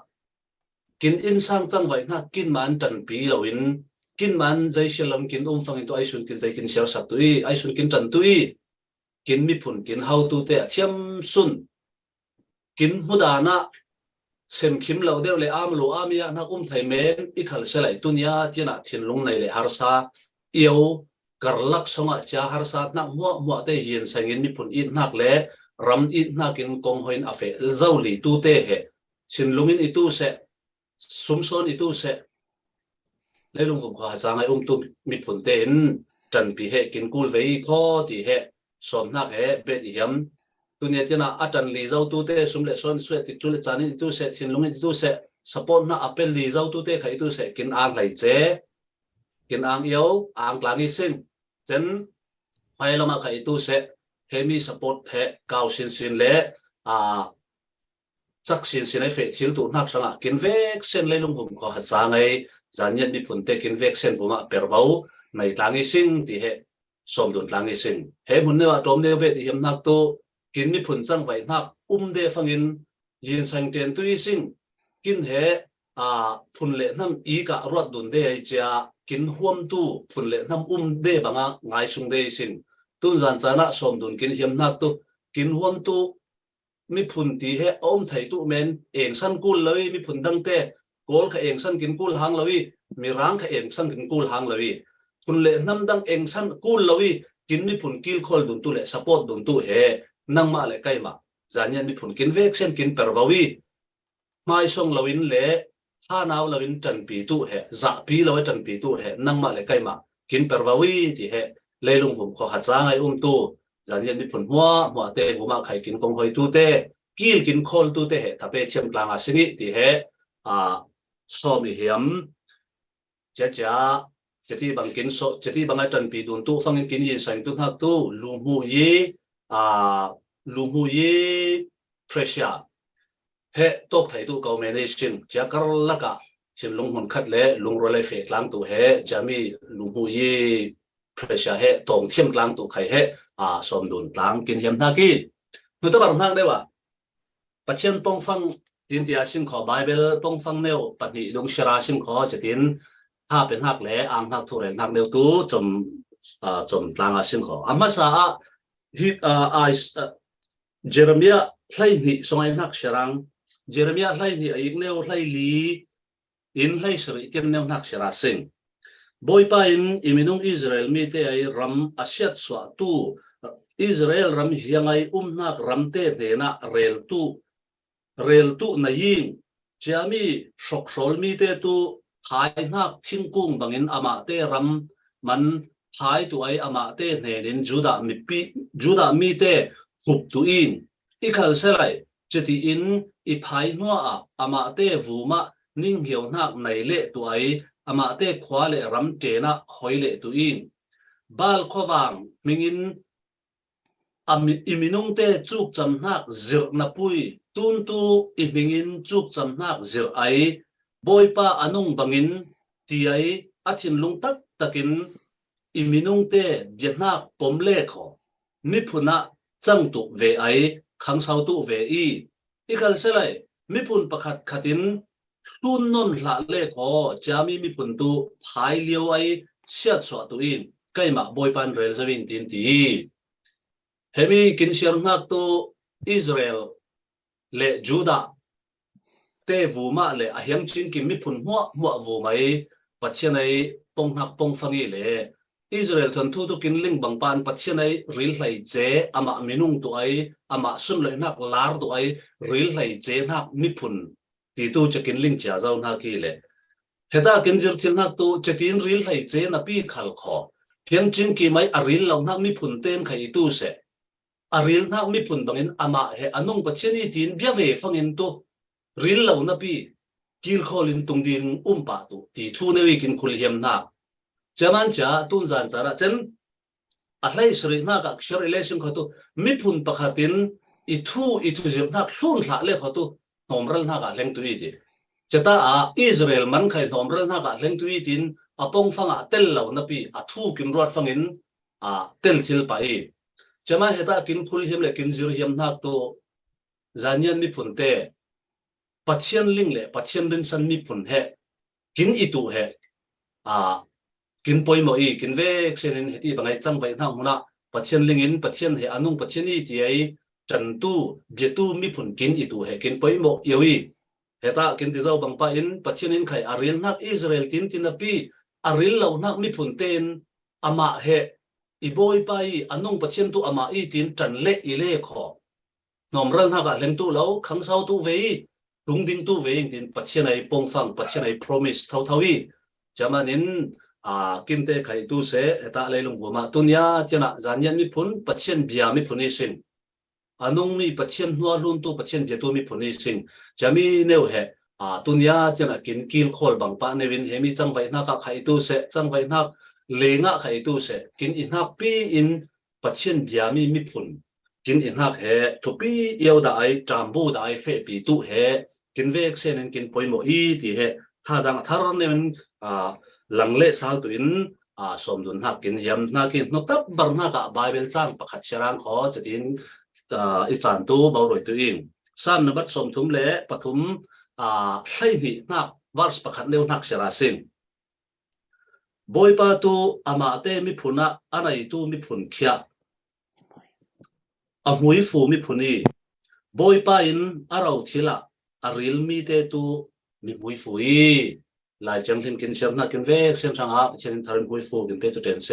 kinh in sang trăng vậy na kinh mà anh trần pí lâu in kinh mà anh dây xe lồng kinh phang in tu ai xuân kinh dây kinh xéo sạt tui ai xuân kinh trần tui kinh đi phun kinh hao tu tê thiêm xuân kinh hú đà na xem kim lâu đeo le lu amia na thầy men ikhal se lai tunia tina thin lung nei le harsa yêu karlak songa cha harsa na mo te yin sangin ni phun in nak le ram in nakin kong hoin afe zawli tu te he chin lungin itu se sumson itu se le lung kum kha changai tu mi phun te in chan pi he kin kul vei kho ti he som nak he bet yam tunia tina atan li zau tu te sum le son suet ti chule chani tu se thin lungin tu se support na apel li zau tu te khai tu se kin ang lai che kin ang yo ang tlangi sing chen mai lama khai tu se hemi support he kaw sin le chắc xin ấy phải thiếu tụ nạp sang à kiến vek sen lấy lung vùng có hạt sang ấy giàn nhân đi phun tê kiến vek sen vùng mà bèo báu này lang ấy sinh thì hệ xóm đồn lang ấy sinh hệ muốn nêu trộm nêu về thì hiểm nạp tu kiến đi phun sang vậy nạp đê phăng in yên sang tiền tu sinh kiến hệ phun lệ năm ý cả ruột đồn đê ấy cha kiến huam tu phun lệ năm đê bằng ngay sung đê sinh tu giàn chana xóm đồn kiến hiểm nạp tu kiến huam tu mi phun tí he thầy tụ men eng san kul lawi mi phun dang te gol kha eng san kin kul hang lawi mi rang kha eng san kin kul hang lawi phun le nam dang eng san kul lawi kin mi phun kil khol dun tu le support dun tu he nang ma le kai ma zanyan mi phun kin vek sen kin perwawi mai song lawin le ha naw lawin chan pi tu he za pi lawi chan pi tu he nang ma le kai ma kin perwawi ti he leilung hum kho ha changai tu dàn nhân đi phun hoa tê vụ mà khai kín công hơi tu tê kil kín khol tu tê hệ tháp bê chiêm lang sinh ý thì hệ so mi hiểm chế thì bằng kín so chế thì bằng ai trần bị đồn tu phăng kín yên sanh tu hắc tu lu hu ye pressure hệ tốt thầy tu cầu mê nation chế cả laka chim lung hồn khát lệ lung rồi lại phê lang tu hệ chế mi lu hu ye pressure hệ tổng chiêm lang tu khai hệ xóm đồn lang kinh hiểm na ki người ta bảo thang đây wa bắt chen pong phang tin tia sim kho bible pong phang neo pat ni dong shara sim kho chatin ha pen hak le ang hak thu le hak neo tu chom จมตางอาสินขออามาสาฮิเจเรมียไล่นี่สมัยนักเชรังเจเรมียไล่นี่อีกเนวไล่ลีอินไล่สริเตียนเนวนักเชราสิงบอยปาอินอิมินุงอิสราเอลมีเตไอรัมอาเซียตสวาตูอิสราเอลรัมเฮียงไอนักรัมเตเนนะเรลตุนายิงเจามีชกโซลมีเตตุขายนักทิ้งกุ้งบังอินอามาเตรัมมันขายตัวไออามาเตเนนินจูดามีเตขุบตัวอินอีกขั้นเสร็จจะที่อินอีพายนัวอามาเตวูมานิ่งเหี่ยวนักในเละตัวไออามาเตขวาเลรัมเจนะหอยเละตัวอินบาลขวางมิงินอิมินุงเตจุกจำนักจิรนับุยตุนตูอิมิงินจุกจำนักจิรไอบอยป้าอนุงบังอินที่ไออาทินลุงตักตะกินอิมินุงเตเดียนักปมเล่ขอมิพุนะจังตุเวไอขังเสาตุเวอีอีกเสลัยมิพุนประคัดขัดินตุนนนหละเล่ขอจามีมิพุนตุพายเลียวไอเชียดสวตุอินใกล้มาบอยปันเรลซาวินตินตีเฮมีกินเชียร์นักตุอิสราเอลเลจูดาเตวูมาเลอายังจินกิมิพุนมัววูมาปัจเจนัยปงนักปงฟังอีเลอิสราเอลทันทุตุกินลิงบังปานปัจเจนัยริลไหลเจอามามินุงตัวไออามาสุนเลยนักลาร์ตัวไอริลไหลเจนักมิพุนที่ตูจะกินลิงจ้าเจ้านักอีเลเหตุกินจิรทินนักตูจะกินริลไหลเจนับปีขัลขอเพียงจินกิไม่อาริลเหล่านักมิพุนเต้นไข่ตูเสอาริลนักมิพุนบังอินอามาเฮอนุงปัจเจนีตินเบียเวฟังอินตุริลเหล่านับปีกิลขอลินตุงดินปาตุที่ทูเนวิกินคุลเฮียมนักจะมันจะตุนจานจาระเช่นอะไรสรินักอักษรเลสิงเขาตุมิพุนปะขัดินอิทูเจ็บนักลุ่นหละเลเขาตุหอมรัลนักเล็งตุยดีจะตาอิสราเอลมันใครหอมรัลนักเล็งตุยดินอปงฟังเตลเหล่านับปีทูกินรอดฟังอินเตลทิลไปจะมาเหตุกินคุลเฮียมเลกินจิรเฮียมนักตุจานียนมิพุนเตปัจเจียนลิงเล่ปัจเจียนดินสันมิพุนเฮกินอิตุเฮกินปอยหมอยกินเวกเซนินเฮที่บางไงจังไว้ทางหัวปัจเจียนลิงอินปัจเจียนเฮอนุงปัจเจียนนี่ที่ไอจันตูเบียตูมิพุนกินอิตุเฮกินปอยหมอยวีเฮตากินที่เจ้าบางปาอินปัจเจียนอินใครอาริลนักอิสราเอลตินนับปีอาริลเหล่านักมิพุนเตนอามาเฮอีบอยไปอนุงปัจเจียนตูอามาอีตินจันเละอีเล่ขอนอมรัลนักเล็งตูแล้วขังเสาตูเวลุงดิงตูเวงดินปัจเจียนไอปงฟังปัจเจียนไอ promise เท่าวีจะมานินกินเตะไข่ตูเสตาเลยลงหัวมาตุนยาเจนะจานยันมิพุนปัจเจียนเบียมิพุนิสิงอนุงมีปัจเจียนหัวลุนตูปัจเจียนเบียตูมิพุนิสิงจะมีเนวเฮตุนยาเจนะกินกิลโคลบังปะเนวินเฮมีจังไว้นักไข่ตูเสจังไว้นักเลงะไข่ตูเสกินอินนักปีอินปัจเจียนเบียมิพุนกินอินนักเฮทุปีเยวได้จามบูได้เฟปีตูเฮกินเวกเซนกินปอยโมอีที่เฮถ้าจังทารเนี่ยมันหลังเละสาลตุอินสมดุลนักกินยำนักกินนกตับบางนักไบเบิลจังประคัดเชรังขอจะดินอิจานตูเบารอยตัวเองสั้นนบัดสมทุมเละปฐุมใช่หินักวาร์สประคัดเลี้ยวนักเชราสิงบอยปาตูอามาเตมิพุนะอะไรตูมิพุนเขียอาหุยฟูมิพุนีบอยปาอินอาราทิละอาริลมีเตตูมีหุยฟูอีลายจังทิมกินเชมนักกินเวกเซมช่างอาเช่นทาริมหุยฟูกินเปตุเทนเซ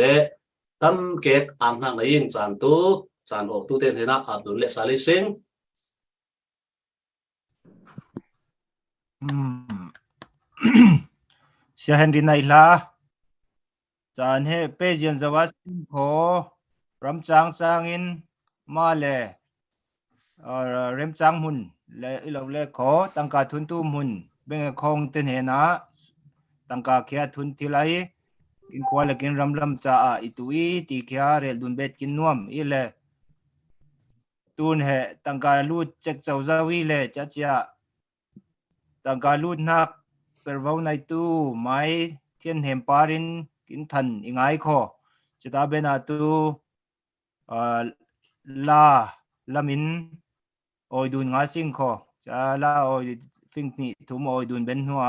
ตั้มเกกอ่างนักในยิงจานตูจานออกตูเทนเฮนักอับดุลเลซาลิซิงเสียเห็นดีในละจานเฮเปเจียนสวัสดิ์โครำจางสางอินมาเลเริ่มจางหุ่นและเราเล่ขอตั้งการทุนตุ้มหุ่นเบ่งคงเต็นเห็นนะตั้งการเขียทุนที่ไรกินควายกินรำจ่าอิตุอีตีเขียเรลดุนเบ็ดกินนวมอีเล่ตุนเฮตั้งการลูดเจ็กเจ้าจาวีเล่จ้าจ้าตั้งการลูดนักเปิดวาวในตู้ไม้เทียนเหมปารินกินทันอีไงขอจะตาเบนาตูลามินโอยดุนงาซิงขอจะลาโอยฟิงนี่ทุ่มโอยดุนเบนหัว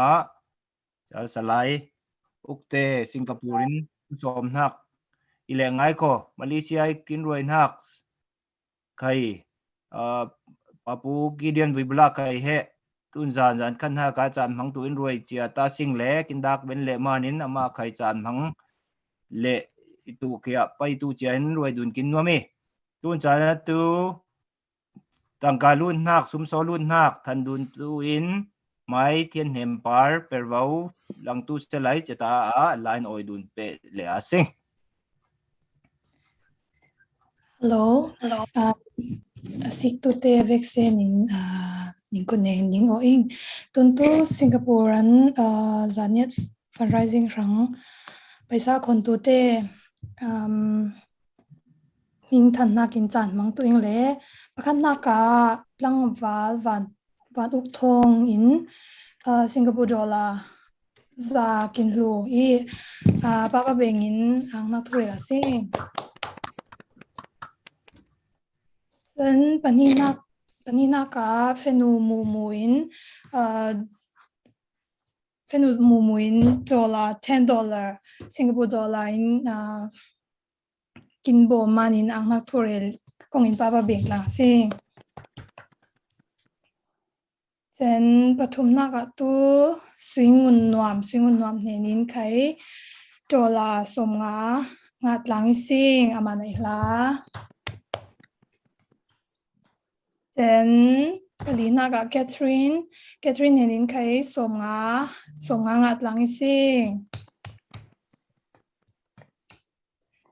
จะสไลอุกเตสิงคโปรินสมนัก ile ngai ko Malaysia kin roi nak kai papu Gideon Vibla kai he tun zan kan ha ka chan mang tu in roi chia ta sing le kin dak ben le manin ama khai chan mang le tu kia pai tu chia in roi dun kin no mi tun chan tu tangka lun nak sum so lun nak than dun tu in mai thiên hem par pervau lang tu se lai cheta a line oi dun pe le a sing Hello. Sik tu te vaccine in ning ko ne ning o ing tun tu Singaporean zaniat fundraising rang paisa khon tu te ming than na kin chan mang tu ing le pakhan na ka lang wal van uk thong in Singapore dollar za kin lu i papa bengin ang na thure la sing then panina ka fenu mumuin dollar $10 Singapore dollar in kin bo manin ang nakturel kong in papa beng lang sing then pathum na ka tu swingun nuam nenin khai dollar somnga ngat lang sing amanai la then Kalina ka Catherine nenin khai somnga ngat lang sing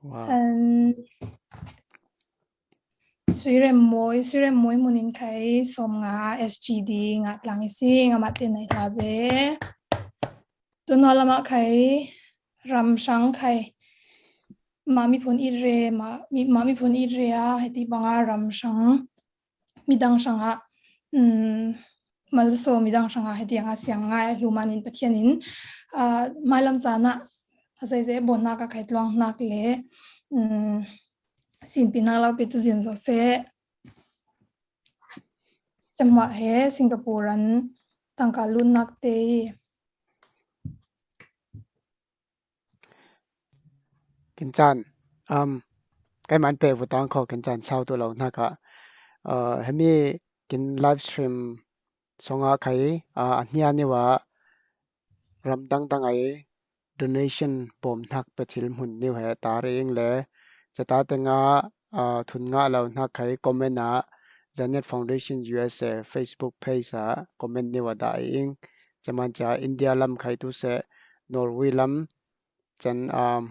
Wow. and Suirem moi munin khai somnga SGD ngat lang sing amatin nai la je tunolama khai ram sang khai mami phun ire a heti banga ram sang midang sanga malso midang sanga heti anga sianga lumanin pathianin malam chana azai je bonna ka khaitlong nak le sin pinala pitu jin so se chamwa he Singaporean tangka lun nak te Kin chan cái man pe vu tang kho kin chan sau tu lo na ka hemi kin live stream songa khai ania ni wa ram dang ai donation pom thak pe thil mun ni he ta re ing le chata tenga thun nga lo na khai comment na Janet Foundation USA Facebook page a comment ni wa da ing chaman cha India lam khai tu se Norway lam chan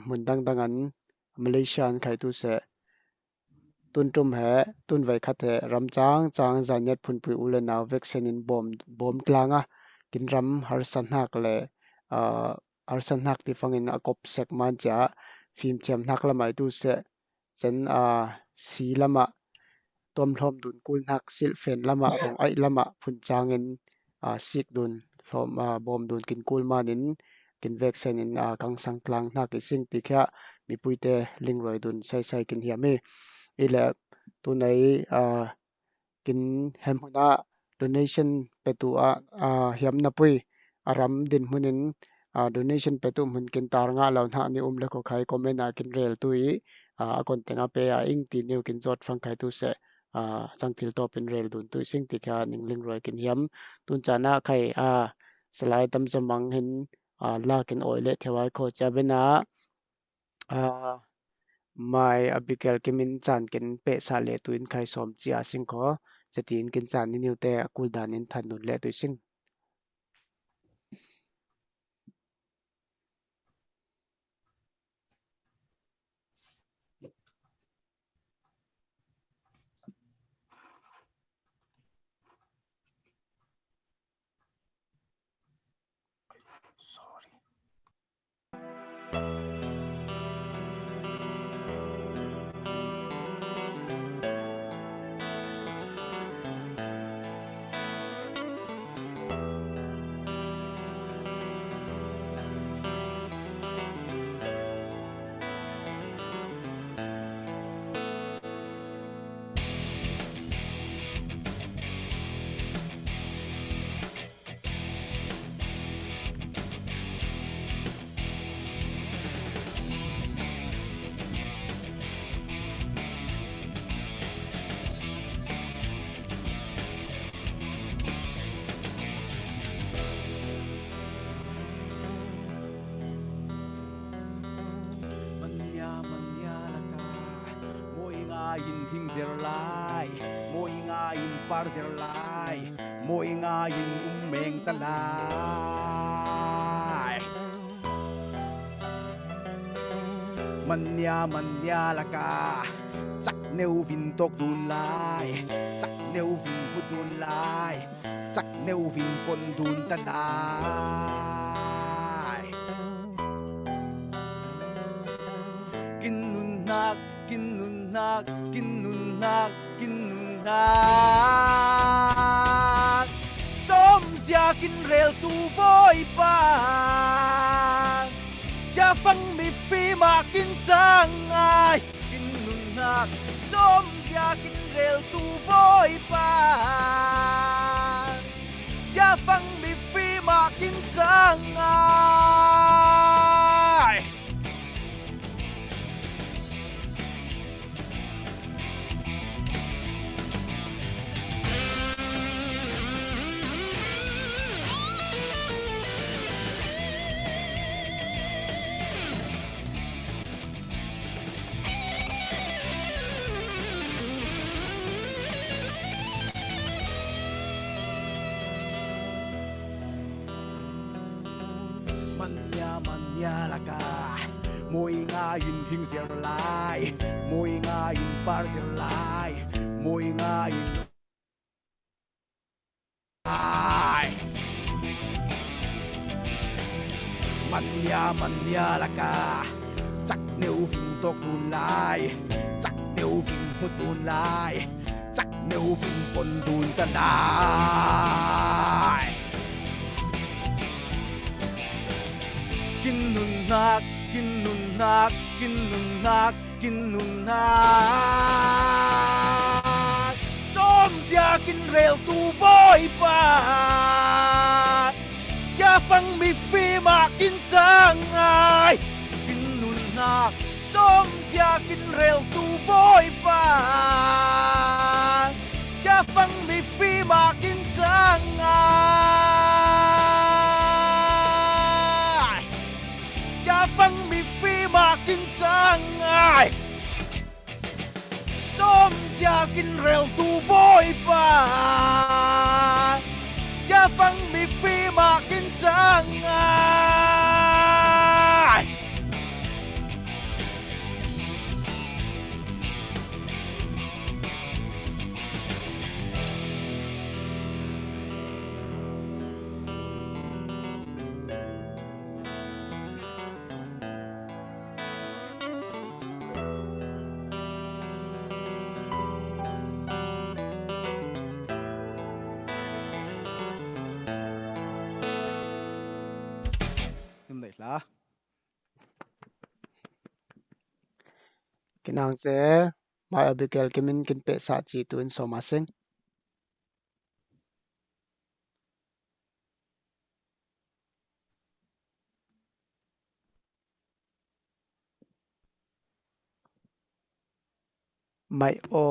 mun dang an Malaysia an khai tu se tun tum he tun vai khat he ram chang Janet phun pui ule naw vaccine in bom tlanga kin ram har san hak le har san hak ti fangin a kop sek man cha phim chem hak lamai tu se chan si lama tom thlom dun kul hak sil fen lama ong ai lama phun changin sik dun thlom bom dun kin kul manin kin vaccine in kang sang tlang na ki sing ti kha mi puite ling roi dun sai kin hiame ile tu nei kin hem huna donation petu hiam na pui aram din hunin donation petu mun kin tar nga lo na ni le ko khai comment a kin rel tui kon tenga pe ing ti new kin jot frang khai tu se chang thil to pin rel dun tu sing ti kha ning ling roi kin hiam tun chana khai salai tam chamang hin la kin oile thewai kho chabena mai abigail kimin chan kin pe sa le tuin khai som chia sing kho chatin kin chan ni niu te kuldan in than nun le tu sing in hing zer lai moi nga in par zer lai moi nga in meng ta lai manya laka chắc nêu vin tok dun lai chắc nêu vin hut dun lai chắc nêu vin pon dun ta lai kin nun nak som sia kin rel tu boy pa cha phăng mi phi mà kin chang ai kin nun nak som sia kin rel tu boy pa cha phăng mi phi mà kin chang ai manya laka moi nga in hing zer lai moi nga in par zer lai moi nga in ai manya laka chắc nêu vin tok dun lai chắc nêu vin hut dun lai chắc nêu vin pon dun ta lai kin nun nak som sia kin rel tu boy pa cha phăng mi phi mà kin chang ai kin nun nak som sia kin rel tu boy pa cha phăng mi phi mà kin chang ai cha phăng mi phi mà kin chang ai som sia kin rel tu boy pa cha phăng mi phi mà kin chang ai là kinang se mai Abigail kimin kin pe sa chi tun somasing mai o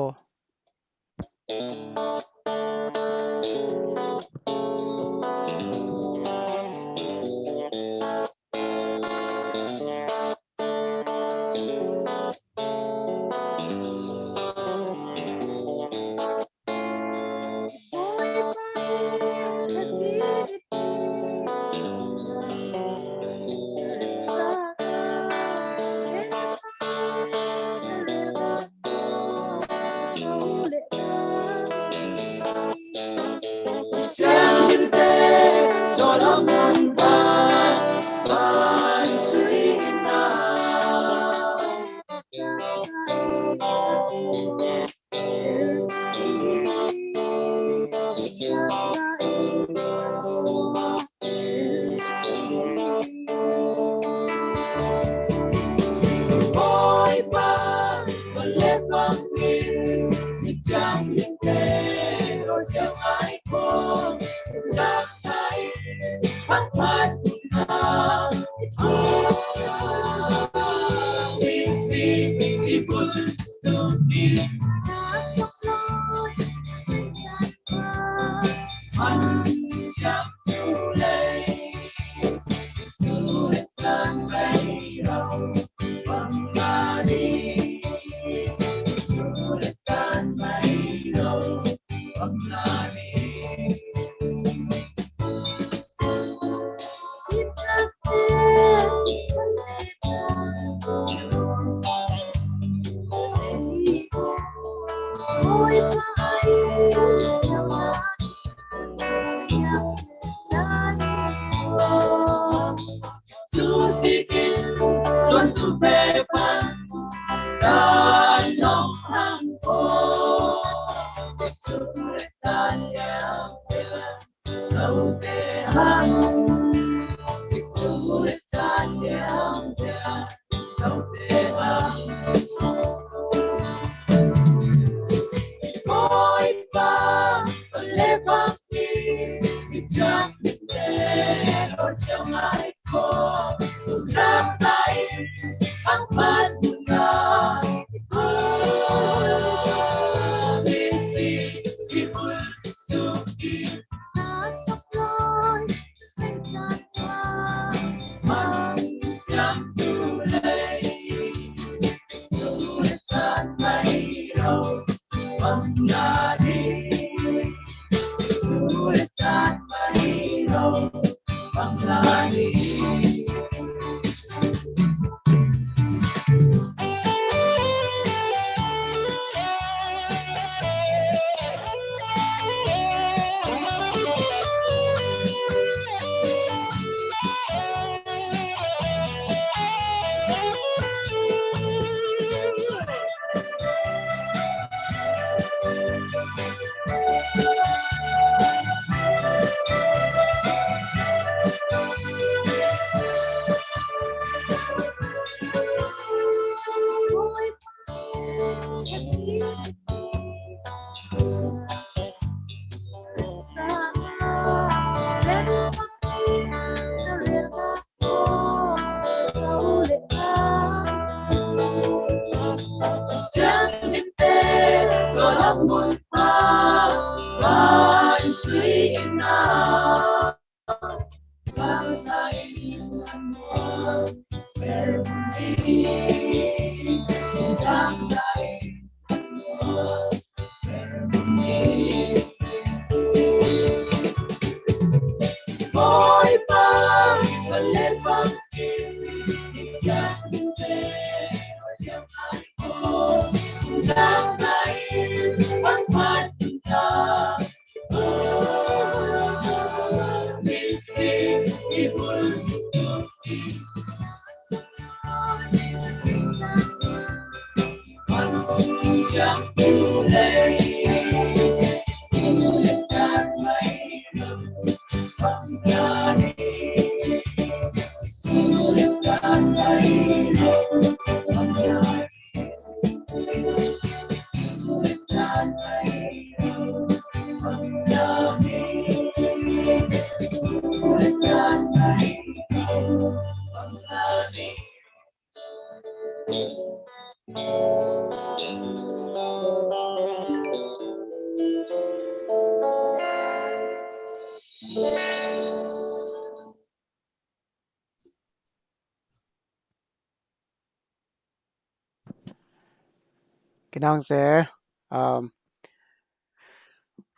kinang se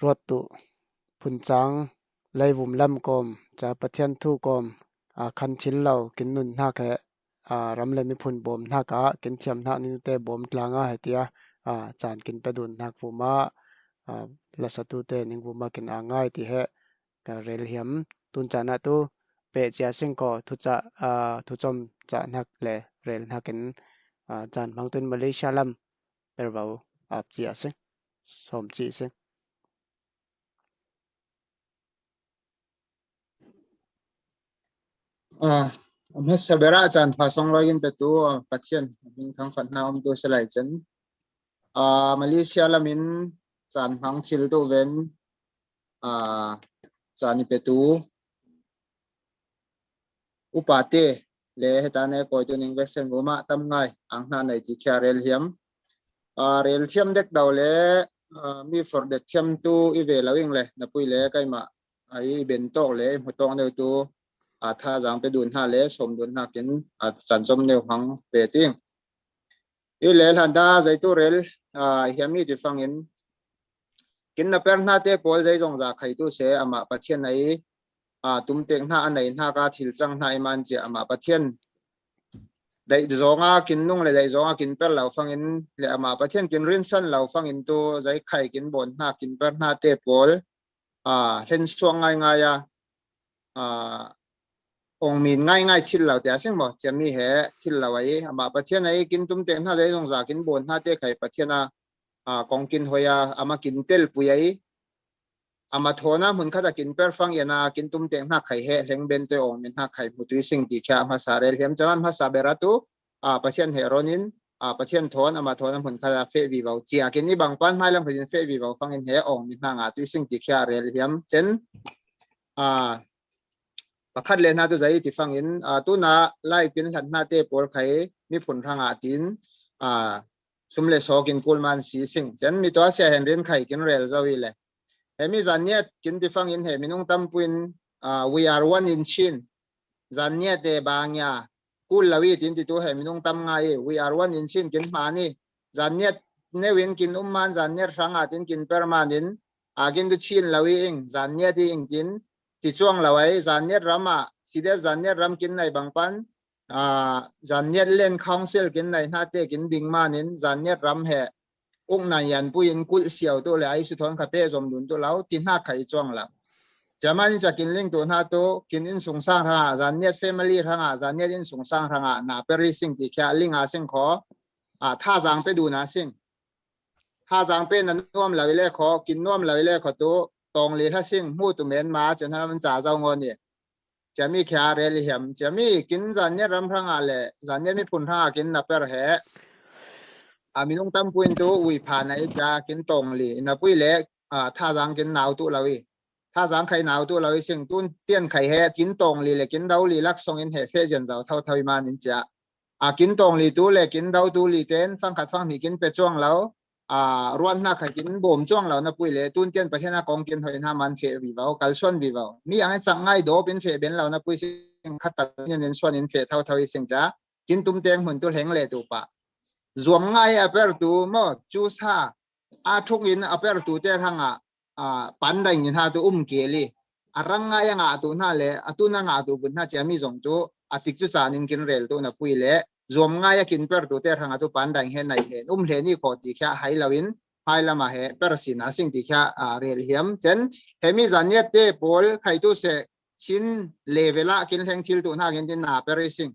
rot tu phun chang leivum lam kom cha pathian thu kom khan thil lo kin nun na khe ram le mi phun bom na ka kin thiam na ni te bom tlanga hetia chan kin pedun nak vuma la satu te ning vuma kin angai ti he ka rel hiam tun chana tu pe chia sing ko thu chom cha nak le rel na kin chan mang tun Malaysia lam pervau ap chia sing som chi sing Amma sabera chan phasong login pe tu pathian min khang khat na tu selai chen Malaysia lamin chan hang thil tu ven chani pe tu upate le hetane ko tu ning vesen goma tam ngai ang na nei ti kha rel hiam rel thiam dek daw le mi for de thiam tu i ve lawing le na pui le kai ma ai ben tok le motong ne tu tha jang pe dun ha le som dun ha kin chan chom ne hang pe ting i le han da zai tu rel hiami ti fangin kin na per na te pol zai jong za khai tu se ama pathian ai tum tek na anei na ka thil chang na iman che ama pathian dai zonga kin nung le dai zonga kin per lau fangin le ama pathian kin rin san lau fangin tu zai khai kin bon na kin per na te pol hen suang ngai ngai ya องมีง่ายง่ายชิลเราแต่สิ่งบอกจะมีเหตุชิลเราไว้มาประเทศไหนกินตุ้มเต็งถ้าได้ต้องจากกินบนถ้าได้ใครประเทศน่ะกองกินหอยอามากินเตลปุยอามาโทนะมันข้าจะกินเปอร์ฟังยานากินตุ้มเต็งหักไข่เหตุแหงเบนตัวองมีหักไข่มุตุยสิ่งที่แค่ภาษาเรียนจำนภาษาเบรัตุประเทศเฮโรนินประเทศโทนอามาโทนะมันข้าจะเฟวิวเจียกินนี่บางปันไม่ลำพังเฟวิวฟังเห็นเหตุองมีหักตุยสิ่งที่แค่เรียนเช่นประคัดเลนหน้าตัวใจที่ฟังเห็นตัวน่าไล่เป็นขันหน้าเตะปอลไข่มีผลทางอาทินสมเลสกินกูลมันสีสิ่งฉันมีตัวเสียเห็นเรียนไข่กินเรลเจ้าวิเลยเฮมีจันเนียกินที่ฟังเห็นเฮมีนุ่งตั้มปุ่นwe are one in chin จันเนียเตบางยากูลลาวิตินที่ตัวเฮมีนุ่งตั้มไง we are one in chin กินมานี่จันเนียเนวินกินมันจันเนียทางอาทินกินเปอร์มานินกินตัวชินลาวิเองจันเนียที่เองกินที่ช่วงเราไว้จันเนียรามาสิเดฟจันเนียรำกินในบางปันจันเนียเล่นคอนเซิลกินในหน้าเตกินดิ่งมานินจันเนียรำเหองนายยันปุยินกุลเสียวตัวเลยไอสุทอนคาเป้จอมดุนตัวเราที่หน้าไข่ช่วงเราจะมันจะกินเลี้ยงตัวหน้าตัวกินอินสงสารทางจันเนียเฟมิลี่ทางจันเนียอินสงสารทางนาเปริสิ่งที่แค่ลิงอาสิ่งขอท่าจางไปดูนะสิ่งท่าจางเป็นนั้นน่วมเราเลยขอกินน่วมเราเลยขอตัวตรงเลยถ้าสิ่งมูตุเมนมาจะทำมันจ่าเจ้าเงินเนี่ยจะมีแค่เรลิเฮมจะมีกินจันเนี่ยรำทางอะไรจันเนี่ยมีผลทางกินนับเป็นเหมีนุ่งตั้มปุ่นตัววิพาในจะกินตรงเลยนับปุ่ยเล็กท่าจางกินหนาวตัวเราอีท่าจางไข่หนาวตัวเราอีสิ่งตุ้นเตี้ยนไข่เหกินตรงเลยกินดาวลีลักส่งอินเหเฟเจนเจ้าเท่ามานินจะกินตรงเลยตัวเลยกินดาวตัวลีเต้นฟังขัดฟังที่กินไปช่วงแล้วรวนนักกินบ่มจ้วงเรานะปุยเลยตุนเตียนประเทศนักกองกินหอยน้ามันเฟวิวกัลชวนวิวมีอะไรจังไงโดเป็นเฟเป็นเรานะปุยสิ่งขัดตัดเนี่ยเน้นชวนเน้นเฟเท่าสิ่งจ้ากินตุ้มเตียงหุ่นตัวแหงเลยตัวปะรวมไงอเปอร์ตัวมั่วจูซาทุกอินอเปอร์ตัวเจ้าทางปันได้ยินหาตัวเกลีรังไงยังตัวน่าเลยตัวน่างตัวบุญน่าจะมีสองตัวติดจุดสานินกินเรลตัวนะปุยเลยรวมง่ายกินเปอร์ตัวเตะทางตัวปันได้เห็นไหนเห็นเห็นนี่ขอตีแค่ไฮลาวินไฮลามาเห็นเปอร์สินะสิ่งที่แค่เรียลเฮียมเช่นเฮมิจันเนตเตปอลใครตัวเสชินเลเวลกินแทงทิลตัวน่ากินที่นาเปอร์สิง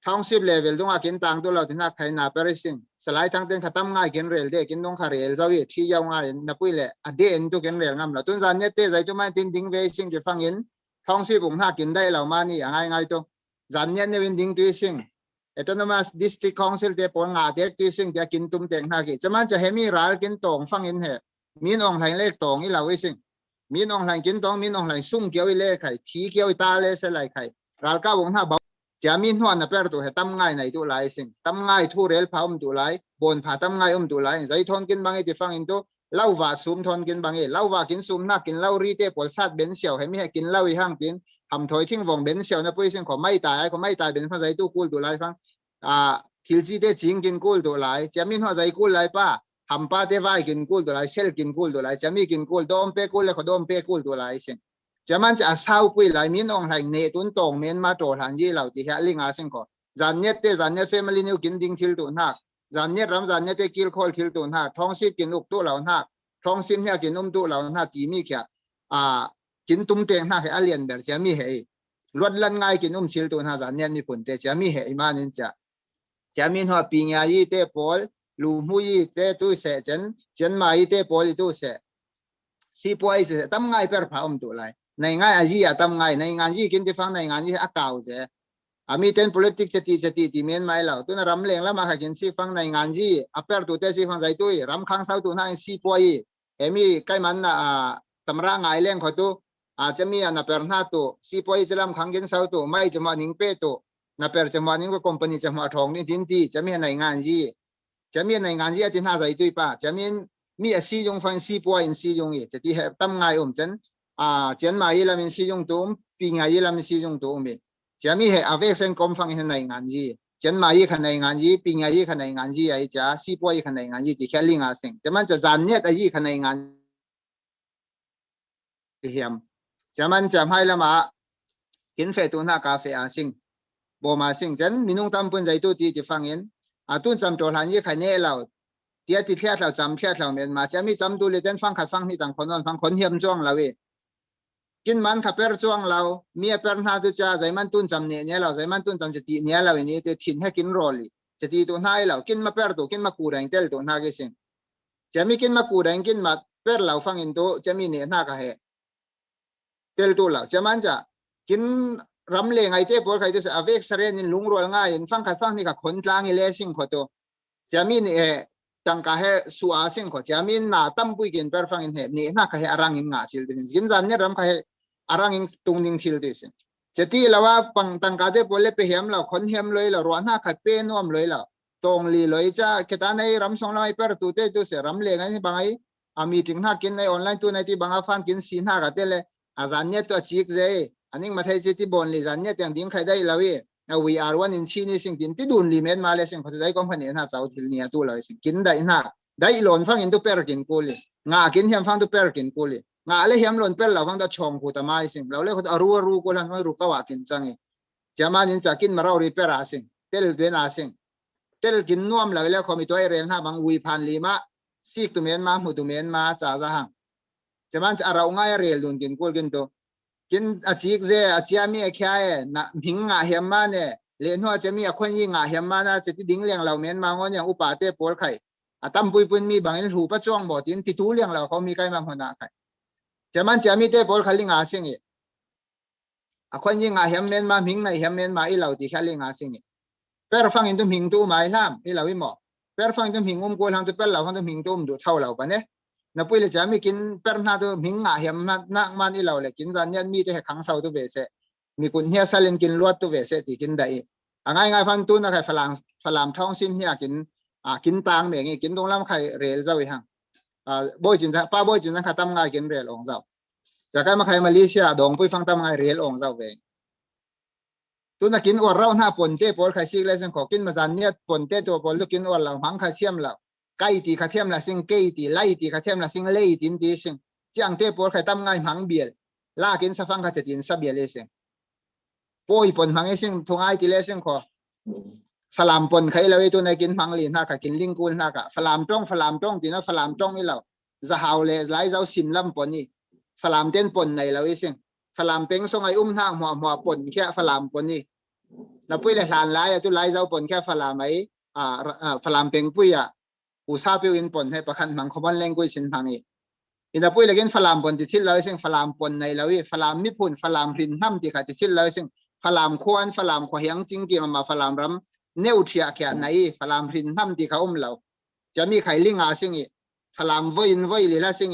ท้องสิบเลเวลตัวกินต่างตัวเราที่น่าใครนาเปอร์สิงสไลด์ทางเต้นขัดตั้มง่ายกินเรลเดกินต้องขาเรลเจ้าวิที่ยาวง่ายนับไปเลยเดนตัวกินเรลงามเราตัวจันเนตเตใจตัวไม่ติงดิ้งเวสิงจะฟังเห็นท้องสิบผมน่ากินได้เรามานี่ง่ายตัวจันเนตเนี่ยเป็นดิ้งตัวสิงautonomous district council เตปองอาเด็กที่สิ่งจะกินตุ้มเต็งนากิจะมันจะเฮมีร้านกินตองฟังอินเหมีนองไหลเล็กตองอีเหล่าไอ้สิ่งมีนองไหลกินตองมีนองไหลซุ่มเกี่ยวอีเล่ไข่ทีเกี่ยวอีตาเล่เสลายไข่ร้านก้าวงท่าบ่จะมีหัวนับเปอร์ตัวเหตั้มง่ายในตัวไหลสิ่งตั้มง่ายทั่วเรลพาตัวไหลบนผาตั้มง่ายตัวไหลใจทนกินบางอีที่ฟังอินตัวเล่าว่าซุ่มทนกินบางอีเล่าว่ากินซุ่มนักกินเล่ารีเตปอลซาดเบนเซียวให้มีให้กินเล่าอีห้างกินทำถอยทิ้งวงเบนเซียวนะปุ้ยสิ่งขอไม่ตายเป็นภาษาตัวกูตัวไหลฟังทิลจีเตจิงกินกูลตัวไหลจะมีหัวใจกูลไหลป้าทำป้าเตวายกินกูลตัวไหลเชลกินกูลตัวไหลจะมีกินกูลโดมเปกูลเลยเขาโดมเปกูลตัวไหลเช่นจะมันจะเศร้าปุยไหลมีน้องไหลเนตุนตงเมนมาโตทันยี่เหล่าที่แค่ลิงอาเซงก่อจันเนตเตจันเนตเฟมิลี่นิวกินดิ้งทิลตัวหนักจันเนตรำจันเนตเตกิลโคลทิลตัวหนักท้องซิบกินลูกตัวเหล่าหนักท้องซิบเนี่ยกินนมตัวเหล่าหนักที่มีแค่กินตุ้มเตียงหนักให้เลียนแบบจะมีเหลวดลันง่ายกินนมชิลตัวหนักจันเนตมีผลแต่จะมีเหมานินจะมีหัวปีงายีเตปอลลูมุยเตตู้เสจันมายีเตปอลตู้เสซีปอยเสตั้มง่ายเปอร์พาวมตัวไรในง่ายอาจีตั้มง่ายในงานยีกินที่ฟังในงานยีอากาศเสมีเต็น politics จะตีที่เมียนไม่เหล่าตัวนั้นรำเลียงแล้วมาหากินซีฟังในงานยีอเปอร์ตัวเตซีฟังใจตัวรำค้างเสาตัวนั้นซีปอยมีใกล้มันตำราง่ายเลี้ยงเขาตัวจะมีอันเปอร์หน้าตัวซีปอยจะรำค้างกินเสาตัวไม่จะมาหนิงเปตัวนับเป็นจังหวะนี้ก็คอมพานีจังหวะทองนี่ทิ้งที่จะมีในงานยี่ที่น่าใจตัวป้าจะมีซียงฟังซีปอยซียงจะที่ตั้มง่ายจันจันมาอีละมีซียงตัวปีง่ายละมีซียงตัวมีจะมีเอาเวกเซนคอมฟังในงานยี่จันมาอีขันในงานยี่ปีง่ายขันในงานยี่ไอ้จ้าซีปอยขันในงานยี่ที่แค่ลิงอาเซงจะมันจะจานเนี่ยไอ้ยี่ขันในงานเฮียมจะมันจะให้ละมากินเฟตุน่ากาเฟอาซิงบมาสิ่งฉันมีนุ่งตำปุ่นใจตัวที่จะฟังเห็นตุนจำตัวหลานยี่ขันเนี่ยเราเดียที่เทียเราจำเทียเราเมียนมาจะมีจำตัวเลยเต้นฟังขัดฟังที่ต่างคนนอนฟังคนเฮียมจ้วงเราเอง กินมันขับเปิดจ้วงเราเมียเปิดหน้าตัวจ้าใจมันตุนจำเนี่ยเราใจมันตุนจำจะตีเนี่ยเราอันนี้จะทิ้งให้กินโรลีจะตีตัวหน้าเรากินมาเปิดตัวกินมากูแรงเตลตัวหน้ากี่สิ่งจะมีกินมากูแรงกินมาเปิดเราฟังอินโตจะมีเนี่ยหน้าก็ให้เตลตัวเราจะมันจะกินรำเลงไอเต้ปวดใครตัวเสียอเวกเสรีนินลุงรัวง่ายฟังขัดฟังนี่กับคนกลางอีเลสิ่งขอตัวจะมีเนี่ยจังกะให้สัวสิ่งขอจะมีหน้าตั้มปุยกินเปิดฟังอินเหตุนี่หน้าก็ให้อารังอินงาชิลดินกินจันเนี่ยรำก็ให้อารังอินตุงนิ่งชิลดิสิจะตีแล้วว่าปังตังกาเต้ปวดเล็บไปเหี่ยมเราคนเหี่ยมเลยเราร้อนหน้าขัดเป้นวมเลยเราตรงลีเลยจะแค่ตาในรำสองเราไม่เปิดตัวเต้ตัวเสียรำเลงไอ้บางไอ้มีถึงหน้ากินในออนไลน์ตัวในที่บางฟันกินสีหน้ากันเต้เลยอาจารย์เนี่ยตัวจิกเจอันนี้มาไทยจิตบนลีจันเนี่ยอย่างดิ้งใครได้แล้วเว้ยwe are one in China สิ่งกินที่ดูนลิเมนมาเลยสิ่งเขาจะได้ก็พันเนี่ยนะเจ้าที่เนี่ยตัวเราสิ่งกินได้นะได้หล่นฟังอินตัวเปรกินกูเลยงากินเฮียมฟังตัวเปรกินกูเลยงาเลยเฮียมหล่นเปรเราฟังตัวชงกูแต่ไม่สิ่งเราเลยเขาจะรู้กูแล้วไม่รู้ก็ว่ากินจังเองจะมาเนี่ยจะกินมาเรารีเปรสิ่งเตลด้วยนะสิ่งเตลกินน่วมเราแล้วเขามีตัวเรียนนะบางวีพันลีมาซีกตัวเมียนมาหูตัวเมียนมาจ้าจ้าหังจะมันจะเราง่ายเรียนลุนกินกูกินตัวกินอาจิกเจอาจิอามีแค่นะหิงงาเฮียมมาเนี่ยเลี้ยงหัวจะมีคนยิงงาเฮียมมานะจะที่ดิ้งเลี้ยงเราเมียนมางอนอย่างอุปาเตปวดไข่ตั้มปุยปุยมีบางอย่างหูประจ้วงบ่ตินที่ทูเลี้ยงเราเขามีใครมาหัวหน้าไข่จะมันจะมีเตปวดไข่ลิงอาสิ่งนี้คนยิงงาเฮียมเมียนมาหิงในเฮียมเมียนมาอีเราที่แค่ลิงอาสิ่งนี้เปิดฟังอินตุหิงตู้ไม้ล่ามอีเราไม่หมอเปิดฟังอินตุหิงกูทางตัวเปิดเราฟังตุหิงตู้ดูเท่าเราปะเนี่ยนับไปเลยจะมีกินเปิดหน้าตัวหิงงาเฮียมนักมันอีเราเลยกินจานยันมีแต่ขังเสาตัวเวสมีคนเฮียสลินกินลวดตัวเวสที่กินได้ง่ายฟังตู้นะใครฝรั่งท้องซิมเฮียกินตางเมียงกินตรงลำใครเรลเจ้าอีหังบ่อยจินป้าบ่อยจินนะข้าทำงานกินเรลองเจ้าจากการมาใครมาเลเซียดองไปฟังทำงานเรลองเจ้าเองตัวนักกินอวดเราหน้าปนเต้ปนใครซิกเลยซึ่งขอกินมาจานเนี่ยปนเต้ตัวปนลูกกินอวดเราหังใครเชี่ยมเราไก่ตีข้าเทียมละซิงไก่ตีไล่ตีข้าเทียมละซิงเล่ตีนตีซิงจ้างเต้ปนใครทำงานหังเบียร์ลากินสะฟังข้าจะกินสะเบียร์เลยซิงป่วยปนหังไอ้ซิงทงไอตีเลยซิงขอฝรั่งปนใครเราไอ้ตัวในกินหังลีน่าข้ากินลิงกูน่าข้าฝรั่งจ้องตีน่าฝรั่งจ้องนี่เราจะหาวเลยไล่เจ้าซิมลำปนนี่ฝรั่งเต้นปนในเราไอ้ซิงฝรั่งเป็งส่งไอ้ทางหัวปนแค่ฝรั่งปนนี่นับปุ้ยเลยหลานไล่ตัวไล่เจ้าปนแค่ฝรั่งไหมฝรั่งเป็งปุ้ยอุตสาหพิวินปนให้ประคันมังคบันแรงกุยสินพังอีอินนับปุ้ยเลยกินฝรั่งปนติดชิดเลยซึ่งฝรั่งปนในเราฝรั่งมิพุนฝรั่งพินน้ำติดขัดติดชิดเลยซึ่งฝรั่งควรฝรั่งขวางจริงกี่มาฝรั่งรำเนื้อเทียแค่ไหนฝรั่งพินน้ำติดเขาเราจะมีไข่ลิงอาซึ่งฝรั่งวิ่งเลยละซึ่ง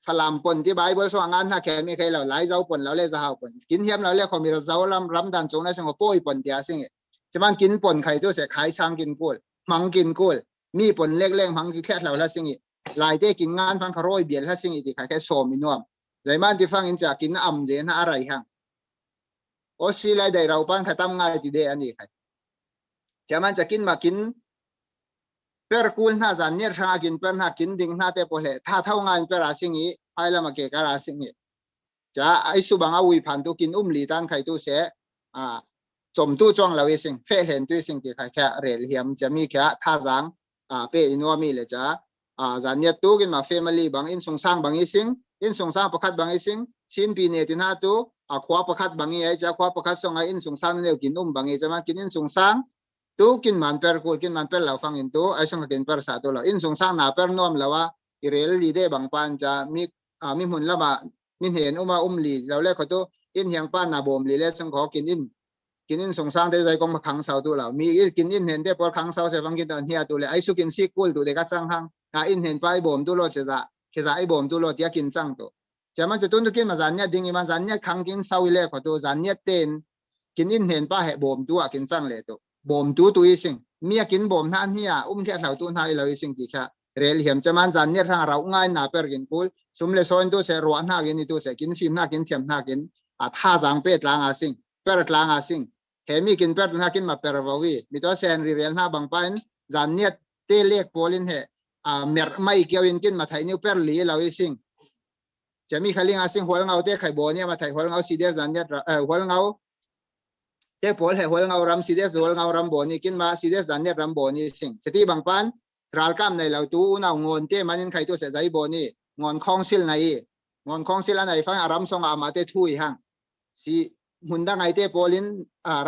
ฝรั่งปนที่ใบบัวสว่างงานถ้าแค่มีใครเราไล่เจ้าปนเราเลยจะหาปนกินเทียมเราเลยเขามีเราเจ้ารำดันจงได้ซึ่งเขาป่วยปนเดียซึ่งจะมันกินปนไข่ตัวเสียขายช่างกินกุ้ยมังกินกุ้ยมีปนเล็กๆพังแค่เราละสิ่งนี้ลายเต้กินงานฟังคารอยเบียร์ละสิ่งนี้ที่แค่โซมินวมใจมันที่ฟังอินจากกินอ่ำเจนอะไรฮะออสเตรเลียได้เราปั้นขัดทำงานที่เดียนี่ค่ะจะมันจะกินมากินเปรกูลน่าจะเนี่ยชากินเปรน่ากินดิ่งน่าเตปเลยถ้าเท่างานเปรสิ่งนี้ไอ้ละมาเกะการสิ่งนี้จะไอ้สุบังเอาวิพันตุกินลีตันไข่ตัวเสียจมตู้จ้องเราเองเฟเห็นตัวสิ่งที่แค่เรียลเฮียมจะมีแค่ท่าจังเปอินว่ามีเลยจ้าจานเนี่ยตู้กินมาเฟมิลี่บางอินสงสารบางสิ่งอินสงสารประคัดบางสิ่งชินปีเนตินาตู้ขวาประคัดบางอย่างจะขวาประคัดส่งไออินสงสารเนี่ยกินบางอย่างจะมากินอินสงสารตู้กินมันเปรกูกินมันเปรเราฟังอินตู้ไอส่งกินเปรสาตัวเราอินสงสารหน้าเปรนอมแล้วว่าอิเรลลีเดบางปันจะมีหุ่นละมามีเห็นลีเราเรียกเขาตู้อินเฮียงป้านนาบ่มลีเล่ส่งขอกินอินสงสารได้ใจก็มาขังเสาตัวเรามีกินอินเห็นได้พอขังเสาเสฟังกินตอนเฮียตัวเลยไอสุกินซีกุลตัวเด็กก็จังหังอินเห็นไปบ่มตัวรถจะไอบ่มตัวรถที่กินจังตัวจะมันจะตุ้นกินมาจานเนี่ยดิ้งมันจานเนี่ยขังกินเสาเลยขอตัวจานเนี่ยเต้นกินอินเห็นป้าให้บ่มตัวกินจังเลยตัวบ่มตัวอีสิ่งเมียกินบ่มท่านเฮียแค่เสาตัวท่านเราอีสิ่งที่แค่เรียลเหี่ยมจะมันจานเนี่ยทางเราง่ายหนาเปิดกินกุลสมเลสอนตัวเสรัวหน้ากินตัวเสกินฟิล์มหน้ากินเทียมหน้ากินท่าจังเป็ดล้างอาสิ่งเปิดล้างอาสิ่งเฮมีกินเปิดหน้ากินมาเปิดวาวีมีตัวเซนรีเรียนหน้าบางปันจานเนี่ยเตเล็กโพลินเหเมียไม่เกี่ยวกินมาไทยนิวเปิดหลีเราอีสิ่งจะมีใครลิงอาสิ่งหัวเงาเตไข่โบเนี่ยมาไทยหัวเงาสีเดียวจานเนี่ยหัวเงาเตโพลหัวเงารำสีเดียวหัวเงารำโบนี่กินมาสีเดียวจานเนี่ยรำโบนี่สิ่งสติบางปันทรัลกัมในเราตู้น่างอนเตมันยันไข่ตัวเสียใจโบนี่งอนคลองซิลใน ngon khong sil anai fa ram song ama te thui hang si hunda ngai te polin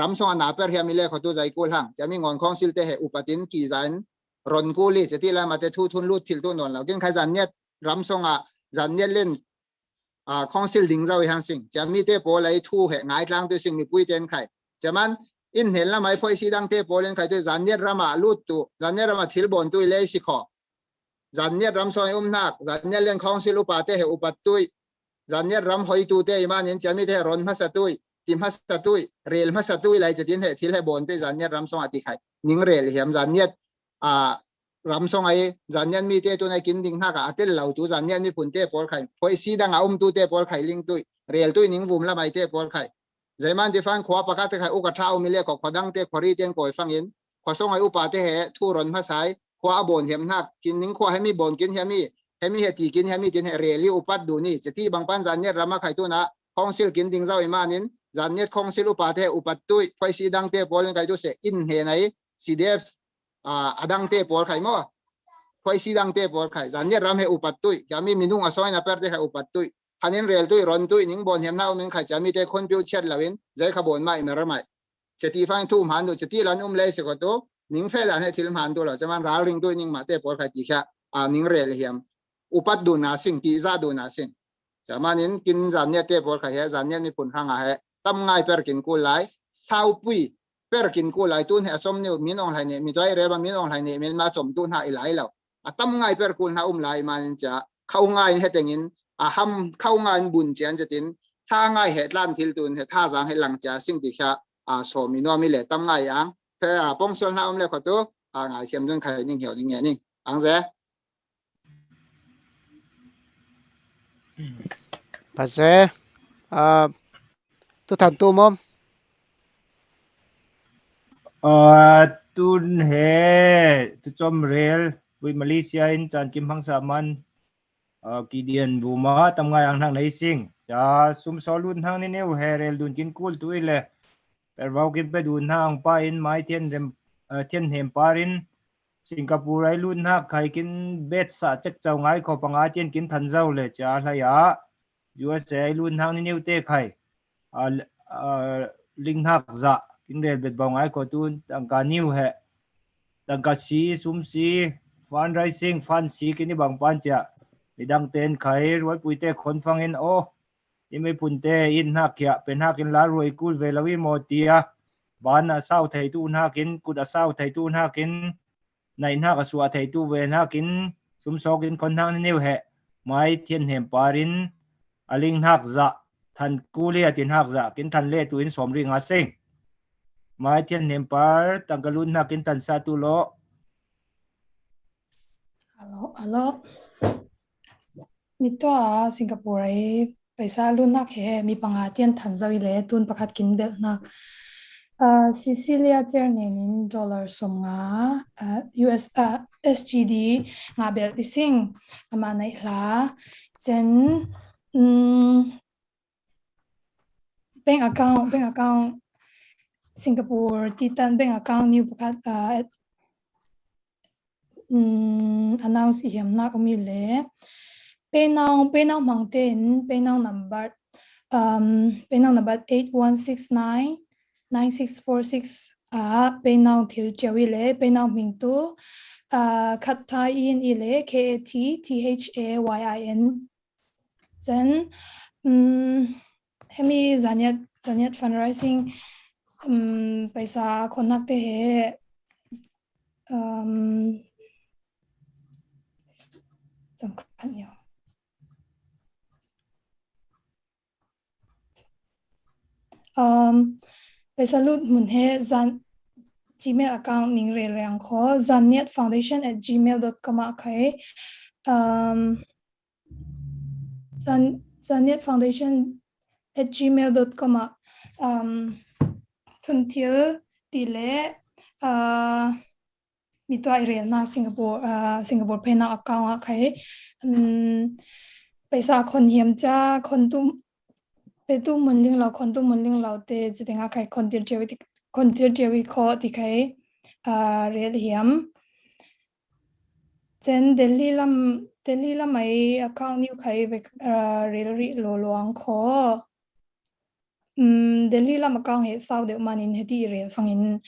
ram song ana per hiam ile khotu jai kul hang chami ngon khong sil te he upatin ki zain ron kuli cheti la mate thu thun lut thil tu non la kin khai zan net ram song a zan net len khong sil ding zawi hang sing chami te pol ai thu he ngai tlang tu sing mi pui ten khai chaman in hel la mai phoi si dang te polen khai tu zan net rama lut tu zan net rama thil bon tu le si kho zan net ram song nak zan net len khong sil upa te he upat tui zan net ram hoi tu te iman in chami te ron ma sa tui tim ha sa tui rel ma sa tui lai chatin he thil he bon pe zan net ram song ati khai ning rel hiam zan net ram song ai zan net mi te tu nai kin ding ha ka atel lau tu zan net mi pun te pol khai phoi si dang tu te pol khai ling tui rel tui ning vum la mai te pol khai zaiman ti fan khwa pakat te khai u ka thau mi le ko khodang te khori ten koi fangin khwa song ai upa te he thu ron ma sai khwa bon hem nak kin ning khwa hemi bon kin hemi he ti kin hemi tin he reli upat du ni cheti bang pan zan net rama khai tu na khong sil kin ding zau imanin zan net khong sil upa te upat tui phoi si dang te pol khai tu se in he nai cdf adang te pol khai mo phoi si dang te pol khai zan net ram he upat tui chami minung asoi na per te khai upat tui hanin rel tui ron tui ning bon hem na umin khai chami te khon piu chet lawin zai kha bon mai mer mai cheti fang thu man du cheti lan le se ko to ning fe lan he thil man du la chaman ral ring tui ning ma te pol khai ti kha ning rel hiam upat du na sing ti za du na sing chamanin kin zan net te pol khai he zan net mi pun hanga he tam ngai per kin ku lai sau pui per kin ku lai tun he chom ni min ong lai ne mi dai re ba min ong lai ne min ma chom tu na i lai lo tam ngai per kun na lai man cha khau ngai he tengin ham khau ngai bun chen chatin tha ngai he tlan thil tun he tha jang he lang cha sing ti kha so mi no mi le tam ngai ang pe pong sol na le ko to ngai thiam jong khai ning hiao ning nge ning ang ze pase tu than tu mom tun he tu chom rel wi Malaysia in chan kim hang sa man kidian buma tam ngai ang nang nei sing cha sum solun hang ni neu he rel dun kin kul tu ile per vau kin pe dun hang pa in mai thiên hem parin Singapore ai lun ha khai kin bet sa chek chau ngai kho panga chen kin than zau le cha la ya USA ai lun hang ni neu te khai ling hak za kin rel bet bang ai ko tun tang ka new he tang ka si sum si fundraising fan si kin ni bang pan cha midang ten khai roi pui te khon phang in o imi pun te in ha kya pen ha kin la roi kul ve lawi mo tia ban a sau thei tu na kin kut a sau thei tu na kin nai na ka suwa thei tu ve na kin sum so kin kon hang ni neu he mai thiên hem parin aling hak za than kuli atin hak za kin than le tu in som ring a sing mai thiên hem par tangkalun na kin tan sa tu lo alo mi to Singapore ai paisa lu nak he mi panga tian than zawi le tun pakhat kin bel nak Cecilia Chernin in dollar som nga US SGD nga bel ising ama nai hla chen bank account Singapore titan bank account new pakhat announce hiam na umi le pay now mountain pay now number 8169 9646 pay now thil chawi le pay now ming tu khat thai in ile KATTHAYIN then hemi zaniat fundraising paisa khonak te he 잠깐만요. Pesalut munhe zan Gmail account ning re rang kho zaniatfoundation@gmail.com khai zaniatfoundation@gmail.com thunthil tile mi to ai rel na Singapore pay now account khai paisa khon hiam cha khon tum pe tu munling lo te chitinga khai khon tir jewi kho ti khai rel hiam chen Delhi lam Delhi la mai account new khai ve real ri lo luang kho Delhi la account he sau de man in heti real fangin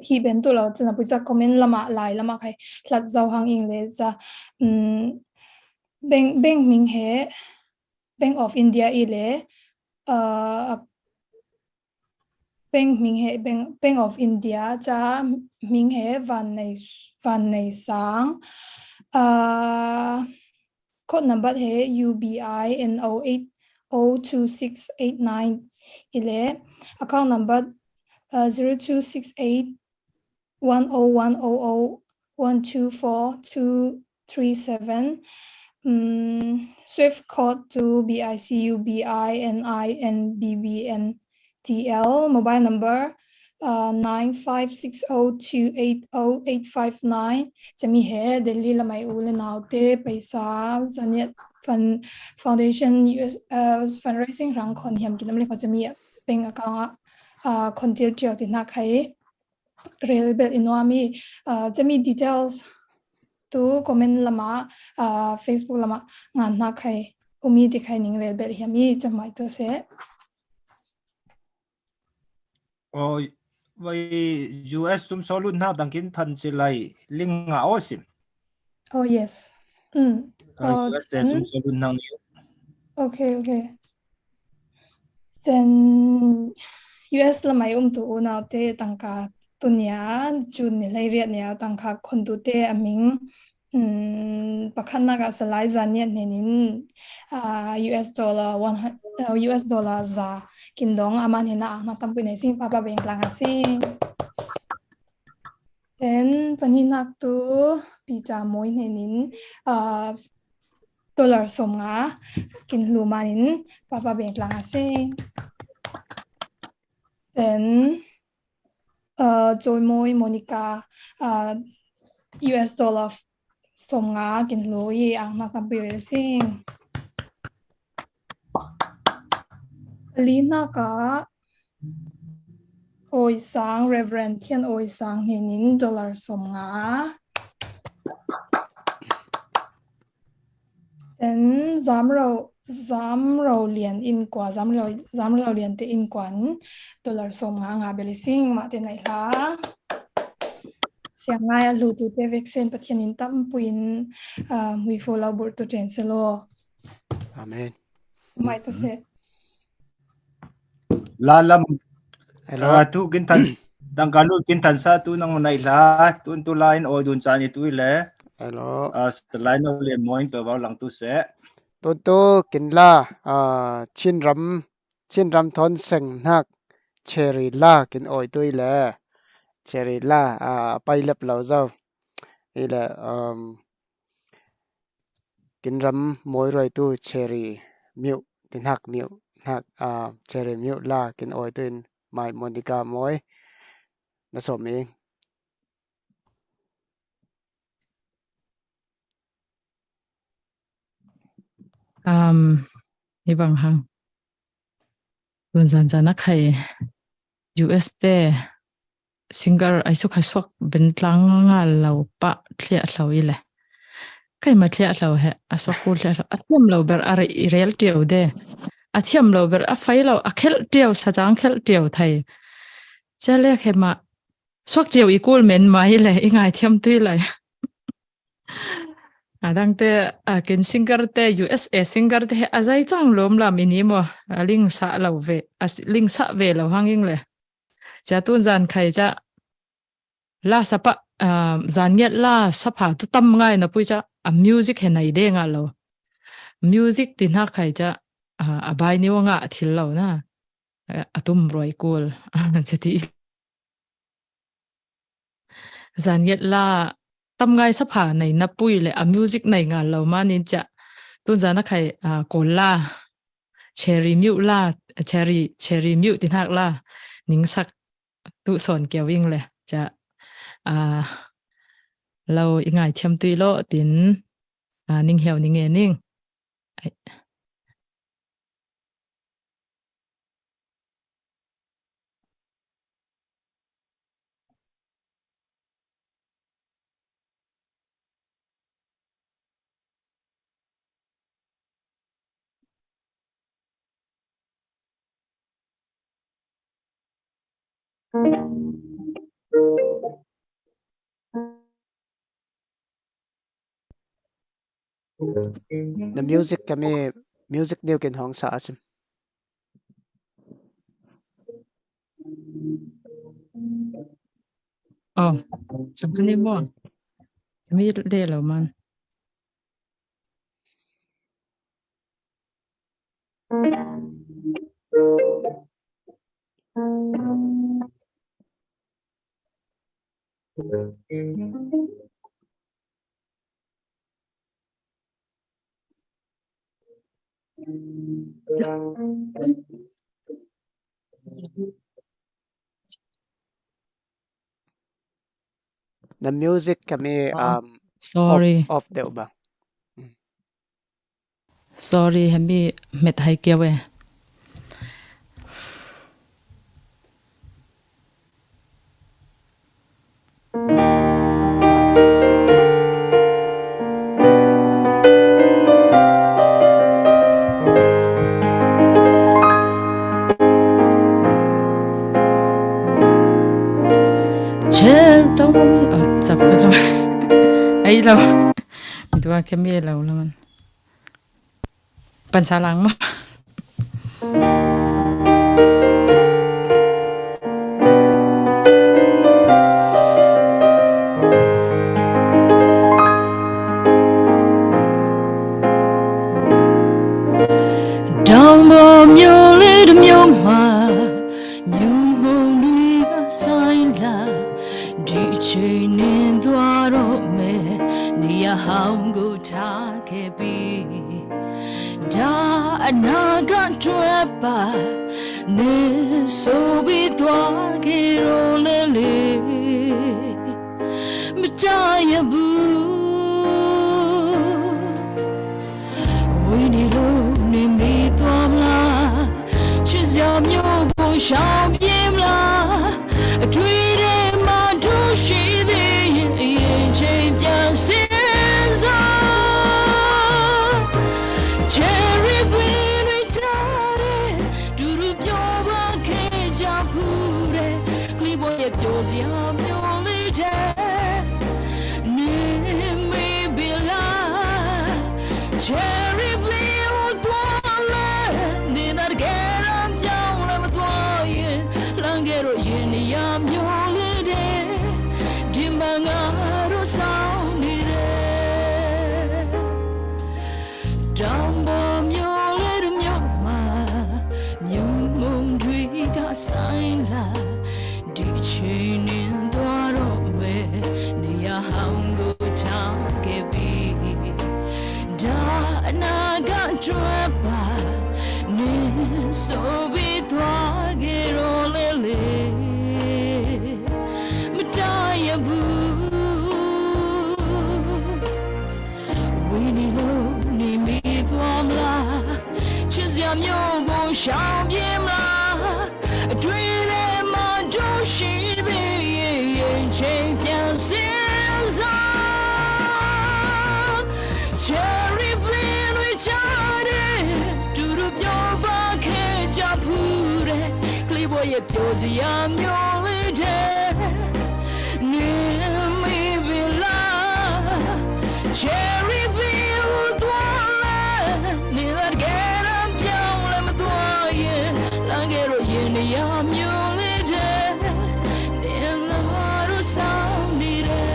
hi ben tu lo chana puisa comment lama lai lama khai hlat zau hang ing le cha bank ming he Bank of India ile Bank ming he Bank of India cha ming he van nei sang code number he UBI NO8 02689 ile account number 0268 10100 124237 Swift code to BICUBININBBNTL mobile number 9560280859 chami he Delhi la mai ule naute paisa zaniat fund foundation US fundraising rang khon hiam kinam le chami bank account kontil tio tina khai relevant inwami chami details tu comment lama Facebook lama ngan na khai umi dikhai ning relevant hiami chamai to se o vai US tum solun na dangkin than chilai linga osim oh yes US te sum solun nang okay then US la mai tu na te tangka tunya jun ni lai riat nia tangka khondu te aming pakhan na ga salai zaniat nenin US dollar US dollar za kindong aman hina na tampi nei sing papa beng lang asing then paninak tu pija moi nenin dollar som nga kin lumanin papa beng lang asing then joy moi Monica US dollar som nga kin loi ang na tampi sing Lina ka oi sang Reverend Thian oi sang henin dollar som nga then zamro lian in kwa zamro lian te in kwan dollar som nga belising ma te nai la siang ngai lu tu te vaccine pathian in tam puin we follow bur to chancellor amen mai to se lalam hello tu kin than dangkalu kin than sa tu nang nai la tun tu line o dun chani tu le hello line o le moin pe ba lang tu se tu kin la chin ram thon seng nak cherry la kin oi tui le cherry la pai lep lo zo ile kin ram moi roi tu cherry miu tin hak miu hak cherry miu la kin oi tuin mai Monica moi na so mi ibang hang tun zan zana khai US te singer aisu khaswak bentlang nga lo pa thlia hlo ile kai ma thlia hlo he aswak ku thlia athiam lo ber are irel teu de athiam lo ber a failo a khel teu sajang khel teu thai chale khema swak teu ikul men mai le ingai thiam tui lai adang te kin singer te USA singer te azai chang lom la minimo ling sa lo ve as ling sa ve lo hanging le cha tu zan khai cha la sapa zan yet la sapa tu tam ngai na pui cha a music he nai de nga lo music tin ha khai cha a bai ni nga thil lo na atum roi kul chati zan yet la tam ngai sapa nei na pui le a music nei nga lo manin cha tu zan khai kol la cherry mute la cherry mute tin hak la ning sak tu son kewing le chaเราอีง่ายเทียมตุยโลตินนิ่งเหี่ยวนิ่งเงนิ่ง The music kami music new kin hong sa asim. Oh, sambal ni mo. Kami lelo man. The music kami Sorry. off deo ba. Sorry, kami met hai kia we. Đâu chập chập ấy lâu mình tụi cái mía lâu lắm mình pan sa lang mà Đông bò miêu lê đâm miêu mà miêu mông đuôi ga sai la đi chơi nên doa rồi mẹ nia hong go ta ke bi da na gan trepa ne so bi doa ke ro le le mcha ya bu we ni lo ni mi doa la chi ya myo go shao yim la dream she the change cherry queen retire do do pyo ke ja pure kli boy pyo sia myo le de ni me be la cherry queen toile ni nar geram jang le ma toye langero yin ya myo Mangaro sound ire Dambo myo le myo ma myo mong dwi ga sign la di chain in dwaro me nia hango ta ke bi da na ga trapa ni so bi twa ge ro le le Myo go shao yim la dream ma do shi bi chen tian sin za cherry blin we chare du du pyo ba ke ja pure kli boy ye pyo sia myo le de ni mi bi la cherry blin toile ni la Langero yin ya myo le de in the water sound ire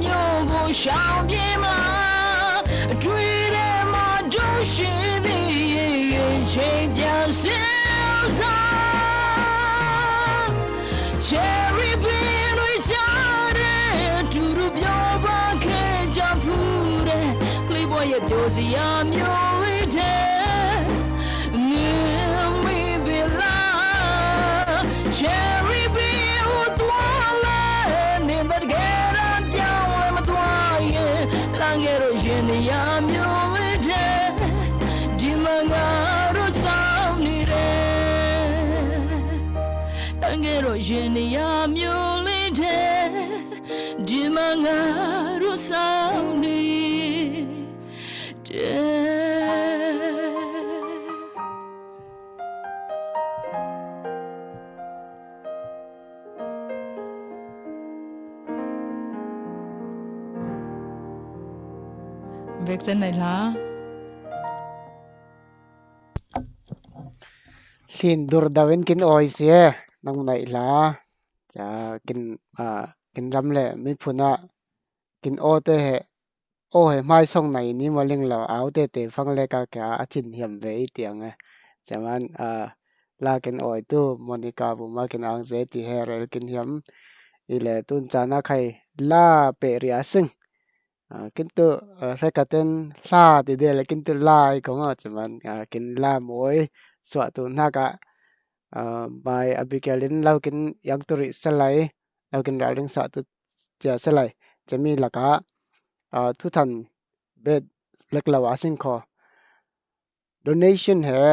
myo go shao yim la dream ma do shi the chen pian sin za cherry blin we chare tu ru pyo ba ke ja pure kli boy ye pyo sia myo le de ro genia myo le de di mangaro sauni de Vexen này là Lin dur dawin kin oi sia nang nai la cha kin ram le mi phuna kin o te he o he mai song nai ni ma ling lo au te te phang le ka ka a chin hiam ve i tiang a chaman la kin oi tu Monica bu ma kin ang ze ti he rel kin hiam i le tun cha na khai la pe ria sing kin tu rekaten la ti de le kin tu la i ko nga chaman kin la moi swa tu na ka by Abigailin laukin yang turi salai laukin raring sa tu cha salai chami laka thu than bed lek lawa sing kho donation he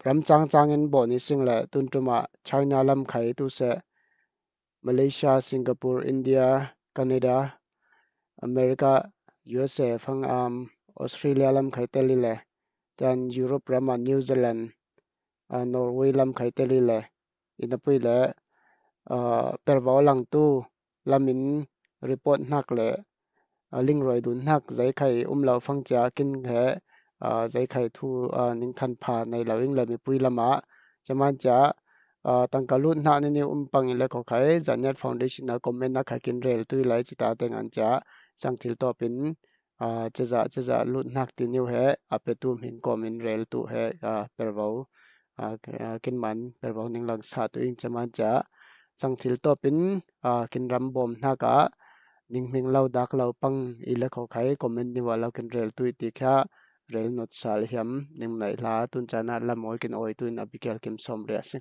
ram chang chang in boni sing la tuntuma China lam khai tu se Malaysia Singapore India Canada America USA phang Australia lam khai teli le then Europe rama New Zealand Norway lam khai teli le inapui le perbaw lang tu lamin report nak le ling roi dun nak zai khai umlo phang cha kin he zai khai thu ning khan pha nei lawing le mi pui lama chaman cha tangkalut na ni umpang ile ko khai Zanyat Foundation na comment na khai kin rel tu lai chita teng an cha changthil to pin chaza lut nak ti new he apetum hin comment rel tu he perbaw kin man perbaw ning lang sa tu in chaman cha changthil to pin kin ram bom na ka ning ming lau dak lau pang ile kho khai comment ni wala kin rel tu ti kha rel not sal hiam ning nai la tun chana la mol kin oi tu in Abigail kim som re ase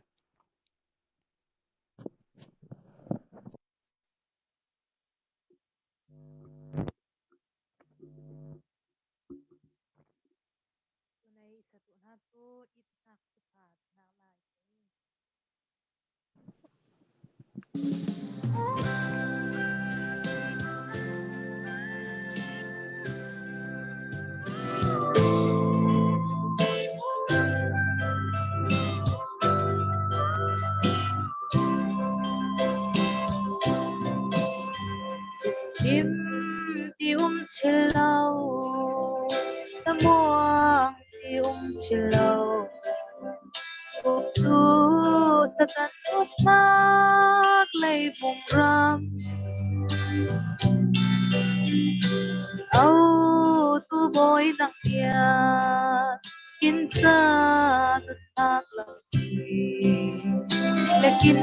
Kim ti chilau ta muang ti chilau tu sakan nak lay bung ram au tu boy nak ya kin sa tu nak lekin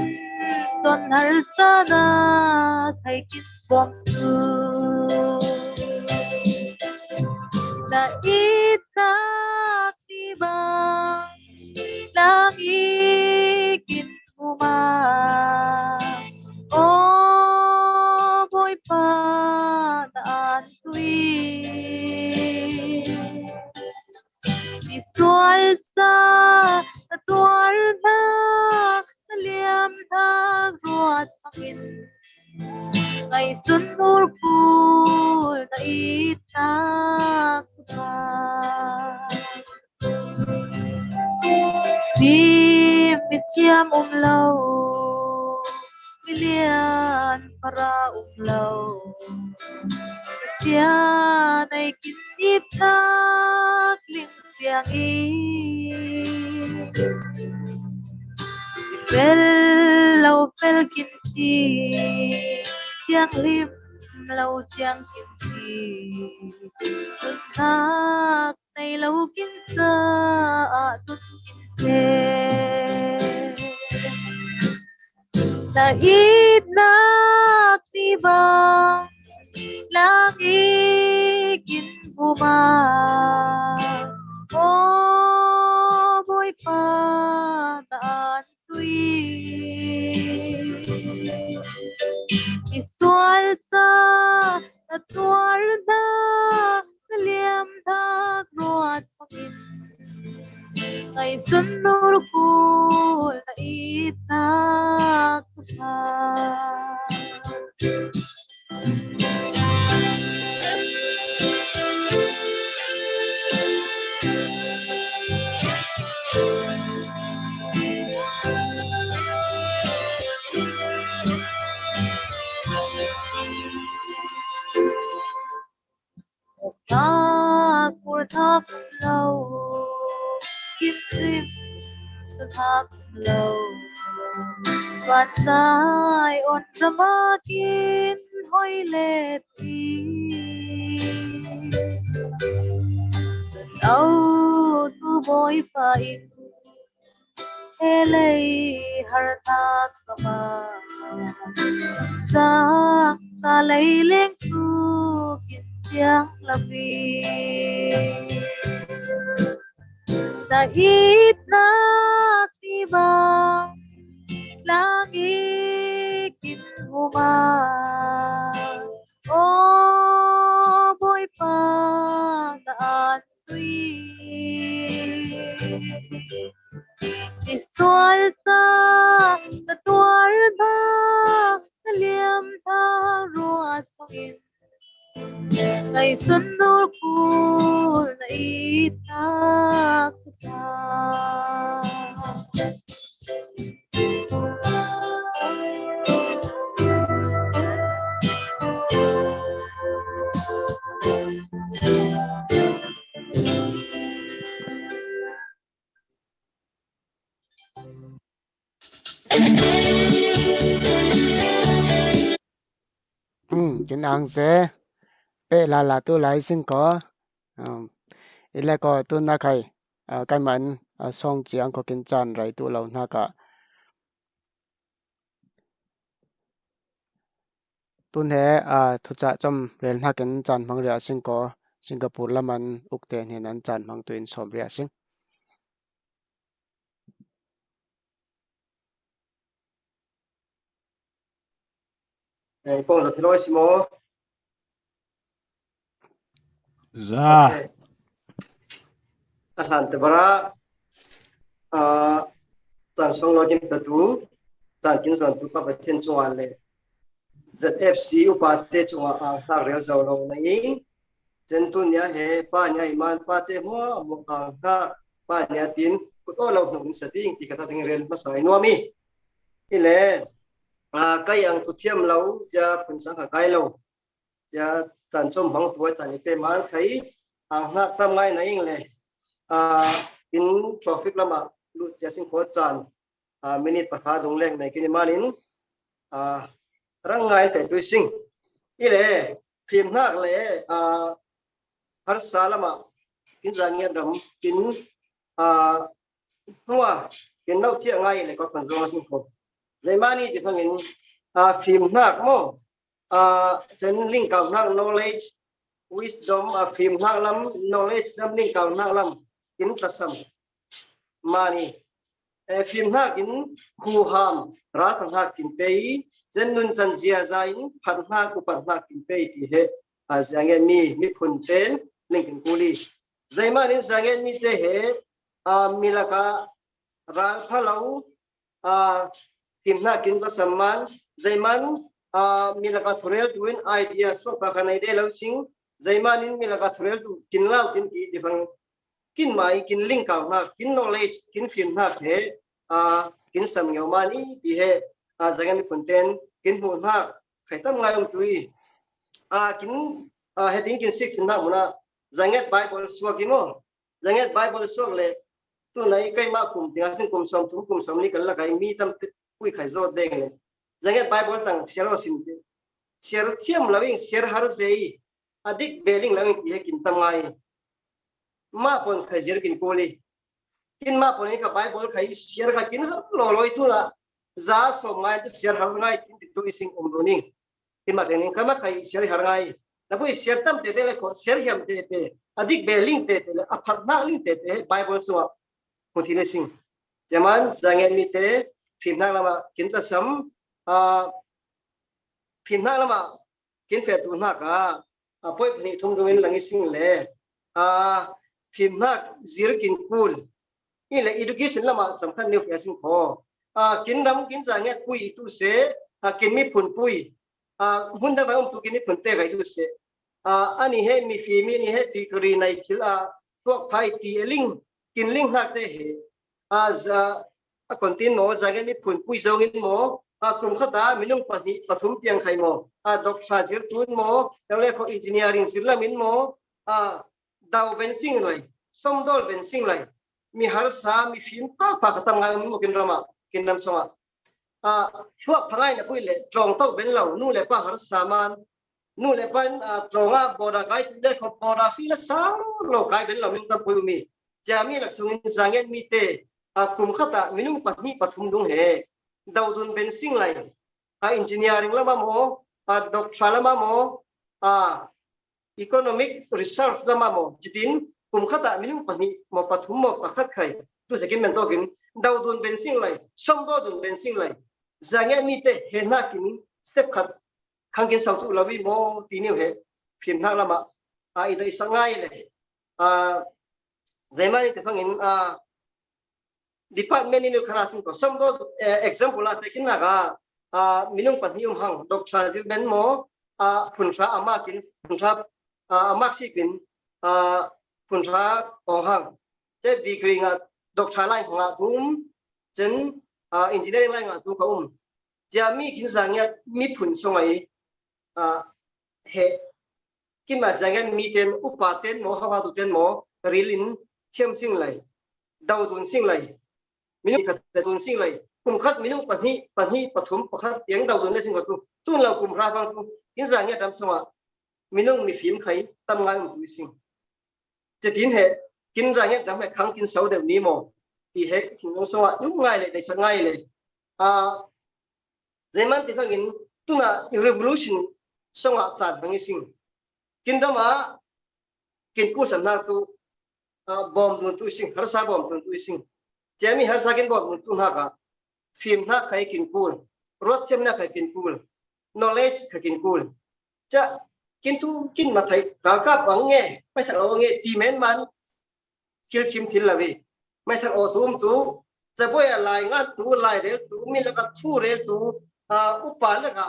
ton har chana thai kin bom tu na itak ti bang lang ikin uma o boy pa naan tui visual sa tuar na liam thag ruat pakin ngày xuân nur pul na itak pa sim chiam lâu milian para lâu chia này kín itak ling piang i fel lâu fel kín chi chiang lim lâu chiang kín chi tuần thác này lâu kín sa tuần kín na ít nak si bang lagi kin buma o boy pa taan tui isual sa tuar na liam thak ruat pakin ngày xuân nô cu na ít na kuha ta kur tháp lâu kim rim xuân tháp lâu vạn dài ôn rama kin hoi lệ ti âu tu boy pa in hele har thak kama giang sa lấy lên tu kin siang la vi ta ít na ti bang lagi kin huma o boy pa daan tui isual ta na tuar da na liam ta ruat pangin ngày xuân nô cu na ít ta kuta Kính ăn sẽ bé là tôi lại xin có ile ko tu na khai cái mình song chiang có kinh chan rai tu lâu na cả tuần hè thu cha chom rel na kinh chan mang ria xin có Singapore laman ukte ne nan chan mang tuin som ria sing Con giật lôi xí mô. Za. Ahan tebara. Chan song lo kim tatu. Chan kin zon tu pa batin chuan le. ZFC upate chunga ang tak rel zau lo na ing. Chen tu nya he pa nya iman pa te mo mo ang ka pa nya tin kut o lo hung sa ting ti kata ting rel masai nuami. Ile cái ang thu thiam lâu cha phun sang kai lâu cha chan chom hong thua chan pe man khai ang na tam ngai na ing le in traffic lama lu cha sing ko chan minute pa kha dong leng nei kin manin rang ngai fe tu sing ile phim nak le har salama kin jang nge dam kin hoa kin nau chia ngai le ko pan zo sing ko dây mani thì phần phim nạc mo chân link cao nạc knowledge wisdom phim nạc lắm knowledge lắm link cao nạc lắm kín ta sam mani phim nạc kín khu ham ra thằng nạc kín pei chân nun chân zia zain phan nạc của phan nạc kín pei thì hết giang mi phun tên link kín culi dây mani giang mi te hết milaka ra phalau phim na kin ka samman zaiman milaka thurel tuin idea so pa kanai de lo sing zaiman in milaka thurel tu kin lau kin ki dibang kin mai kin link ka na kin knowledge kin film na he kin sam ngeu mani ti he zagan content kin hu na khaitam ngai um tui kin heading kin sik na muna zanget bible so kimo zanget bible so le tu nai kai ma kum tinga sing kum som ni kan la kai mi tam quy khai zo deng le zange bible tang share sin share thiam lawing share har sei adik beling lawing ki kin tamai ma pon khajir kin koli kin ma pon ka bible khai share ka kin har lo loi tu la za so mai tu share har ngai tin tu sing doning kin ma tening ka ma khai share har ngai la pui share tam te le ko share hiam te adik beling te le aphat na ling te bible so ko thine sing jaman zange mi te phim nang lama kin ta sam phim nang lama kin fe tu na ka poi phni thum ruin langi sing le phim nak zir kin kul นี่แหละ education ละมาสำคัญนิวเฟียสิงคอกินรำกินจางเงี้ยปุยตุเสกินมีผุนปุยหุ่นได้ไปตุกินมีผุนเตะไปตุเสอันนี้ให้มีฟีมีนี่ให้ดีกรีในคิลพวกไพ่ตีลิงกินลิงหักได้เหคนตีนหมอจางเงี้ยมีผุนปุยจงอินหมอกลุ่มข้าตามีนุ่งปฐมเตียงไข่หมอดอกชาจิรตุนหมอแล้วเรียกเขาอินจิเนียริงศิลป์มินหมอดาวเป็นสิ่งไรสมดอลเป็นสิ่งไรมีฮาร์ซามีฟิล์มปากทำงานมุกินรามากินน้ำสงช่วงพังไงนะพูดเลยตรงต้องเป็นเรานู่นเลยป้าฮาร์ซามันนู่นเลยป้าตรงบอดาไกด์ได้เขาบอดาฟิลสาวโลกไกด์เป็นเราไม่ต้องพูดมีจะมีหลักสูตรสังเกตมีเตกลุ่มข้าตามีนุ่งปัตนีปัทุมดงเหดาวดุนเป็นสิ่งไรอินจิเนียริงละมาโมดอกชาละมาโมeconomic research ละมาโมจิตินกลุ่มข้าตามีนุ่งปัตนีโมปัทุมโมปัขัดไข่ตัวสกินเป็นตัวกินดาวดุนเป็นสิ่งไรสมดุลเป็นสิ่งไรสังเกตมีเตเห็นนักกินสเต็ปขัดขังกินสาวตุลาวิโมตีนิวเหพิมพ์นักละมาอีได้สังไงเลยzaman itu fangin department ini kerasin ko samdo example ate kinaga minung patnium hang dok chazil ben mo punra amakin punra amaksikin punra ohang te degree nga dok chalai nga tum chen engineering lai nga tu ka jami kin sangya mi pun songai he kima sangya mi ten upaten mo hawa tu ten mo rilin thiam sing lai dau dun sing lai minung khat dun sing lai kum khat minung pani pathum pakhat tiang dau dun le sing tu tun lau kum ra bang tu kin sangya dam songa minung mi phim khai tam ngai tu sing che tin he kin sangya dam he khang kin sau de ni mo ti he kin ngong songa yung ngai le dai sa ngai le zaman ti fangin tuna revolution songa chat bangi sing kin dama kin ku sam na tu bom dun tu sing har sa bom dun tu sing jami har sa kin bom dun tu na ka film na khai kin kul rot chem na khai kin kul knowledge khai kin kul cha kin tu kin ma thai ra ka bang nge mai thang o nge ti men man skill kim thil la vi mai thang o thum tu cha boy lai nga tu lai re tu mi la ka thu re tu upa la ka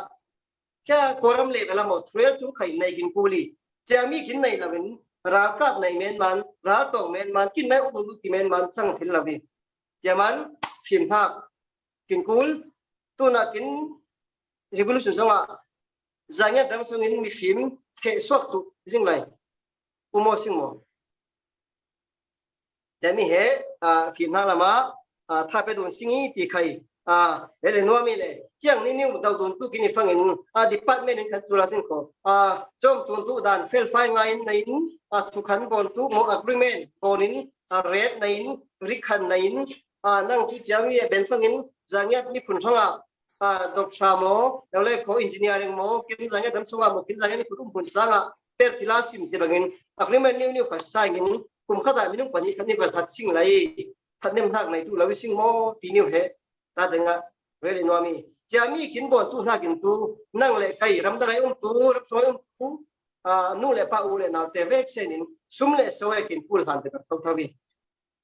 kya koram le la mo thre tu khai nai kin kuli jami kin nai la vin ra ka nai men man ra to men man kin mai u ki men man sang thil la vi jaman phim thak kin kul tu na kin revolution songa zanya dam songin mi phim the swak tu jing lai umo sing mo jami he phim na lama tha pe dun singi ti khai ele no mi le chiang ni niu dau dun tu kin fangin department in kanchula sing ko chom tun tu dan fail fai ngai nei thu khan bon tu mo agreement bonin red nei rikhan nei nang tu jami ben fangin zanya mi phun thonga dok samo le ko engineering mo kin zanya dam sunga mo kin zanya mi phun phun changa per tilasim ti bangin agreement niu ka saingin kum khata minung pani khani ba that sing lai phanem thak nei tu lawi sing mo ti niu he ta denga really no mi jami kin bon tu na kin tu nang le kai ram da kai tu rap so tu nu le pa u le na te vek senin sum le so e kin pul han te ta thawi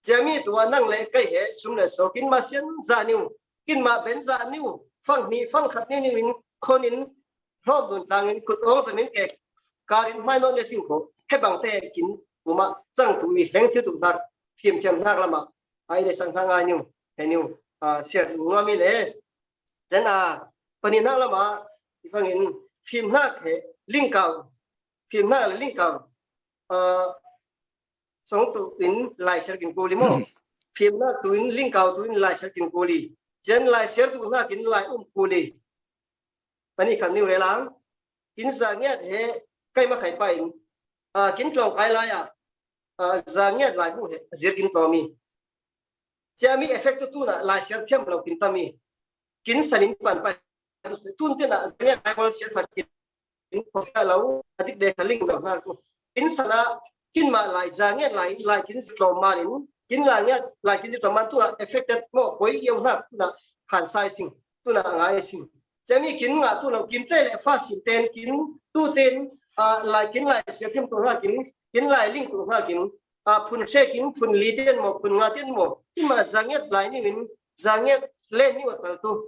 jami tu nang le kai he sum le so kin ma sian za niu kin ma ben za niu phang ni phang khat ni ni khonin hom dun tangin kut ong sa min ke karin mai no le sing ko he bang te kin kuma chang tu wi heng thiu tu dar phim chem nak lama ai de sang thang ai niu he niu share no mi le chen pani na lama ifangin phim nak he link kau phim na link kau song tu in lai share kin ko li mo phim na tu in link kau tu in lai share kin ko li chen lai share tu na kin lai ko li pani khan niu le lang kin sa nge he kai ma khai pa in kin tlong kai la ya za nge lai bu he zir kin to mi jami effect tu na la share thiam lo kin tami kin sanin pan pa tun te na nge kai bol share phat kin ko fa lo adik de khaling lo ha ko kin sana kin ma lai za nge lai kin to ma rin kin la nge lai kin to man tu affected mo koi yeu na han sai sing tu na ngai sing jami kin nga tu lo kin te le fa sin ten kin tu ten lai kin lai share thiam to ha kin lai link to ha kin phun xe kín phun lý tiền một phun ngã tiền một nhưng mà giang nhất lại như mình giang nhất lên như vậy tu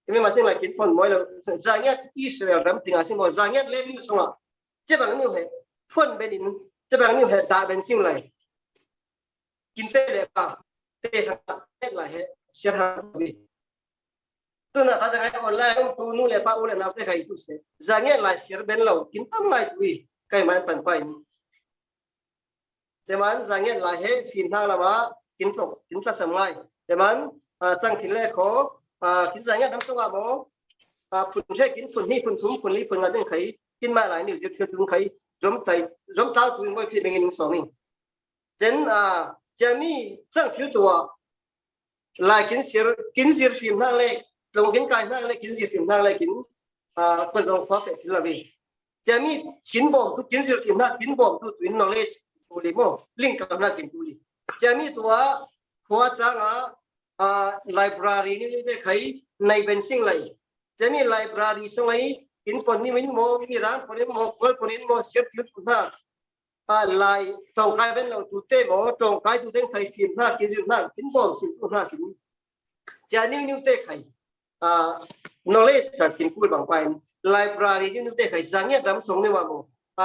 nhưng mà xin lại kín phun mỗi lần giang nhất Israel làm tiếng Anh một giang nhất lên như xong à chế bằng như vậy phun bên in chế bằng như vậy đã bên xin lại kín tê lệ pa tê hàng lại hết sẽ hàng bị tu na ta jangan online tu nu lệ pa ulah nak tê kai tu se giang nhất lại sẽ bên lâu kín tâm lại tu cái mà pan phải teman zanget la he phim thang lama kin tla samngai teman chang thile kho kin zanget dam songa mo phun the kin phun hi phun thum phun li phun ngadeng khai kin ma lai ni je thil tung khai zom ta tu moi khi bengin so min chen jami chang thil tua la kin sir phim thang le long kin kai thang le kin sir phim thang le kin ko zong perfect thil la vi jami kin bom tu kin sir phim na kin bom tu twin knowledge uli mo link ka na kin uli jami tua khwa changa library ni de khai nai ben sing lai jami library songai in pon ni min mo mi ran pon mo kol pon mo set lut na lai tong kai ben lo tu te mo tong kai tu den khai film na ki zin na kin bom sim tu na kin jani ni te khai knowledge ka kin kul bang pai library ni te khai zangia dam song ni wa mo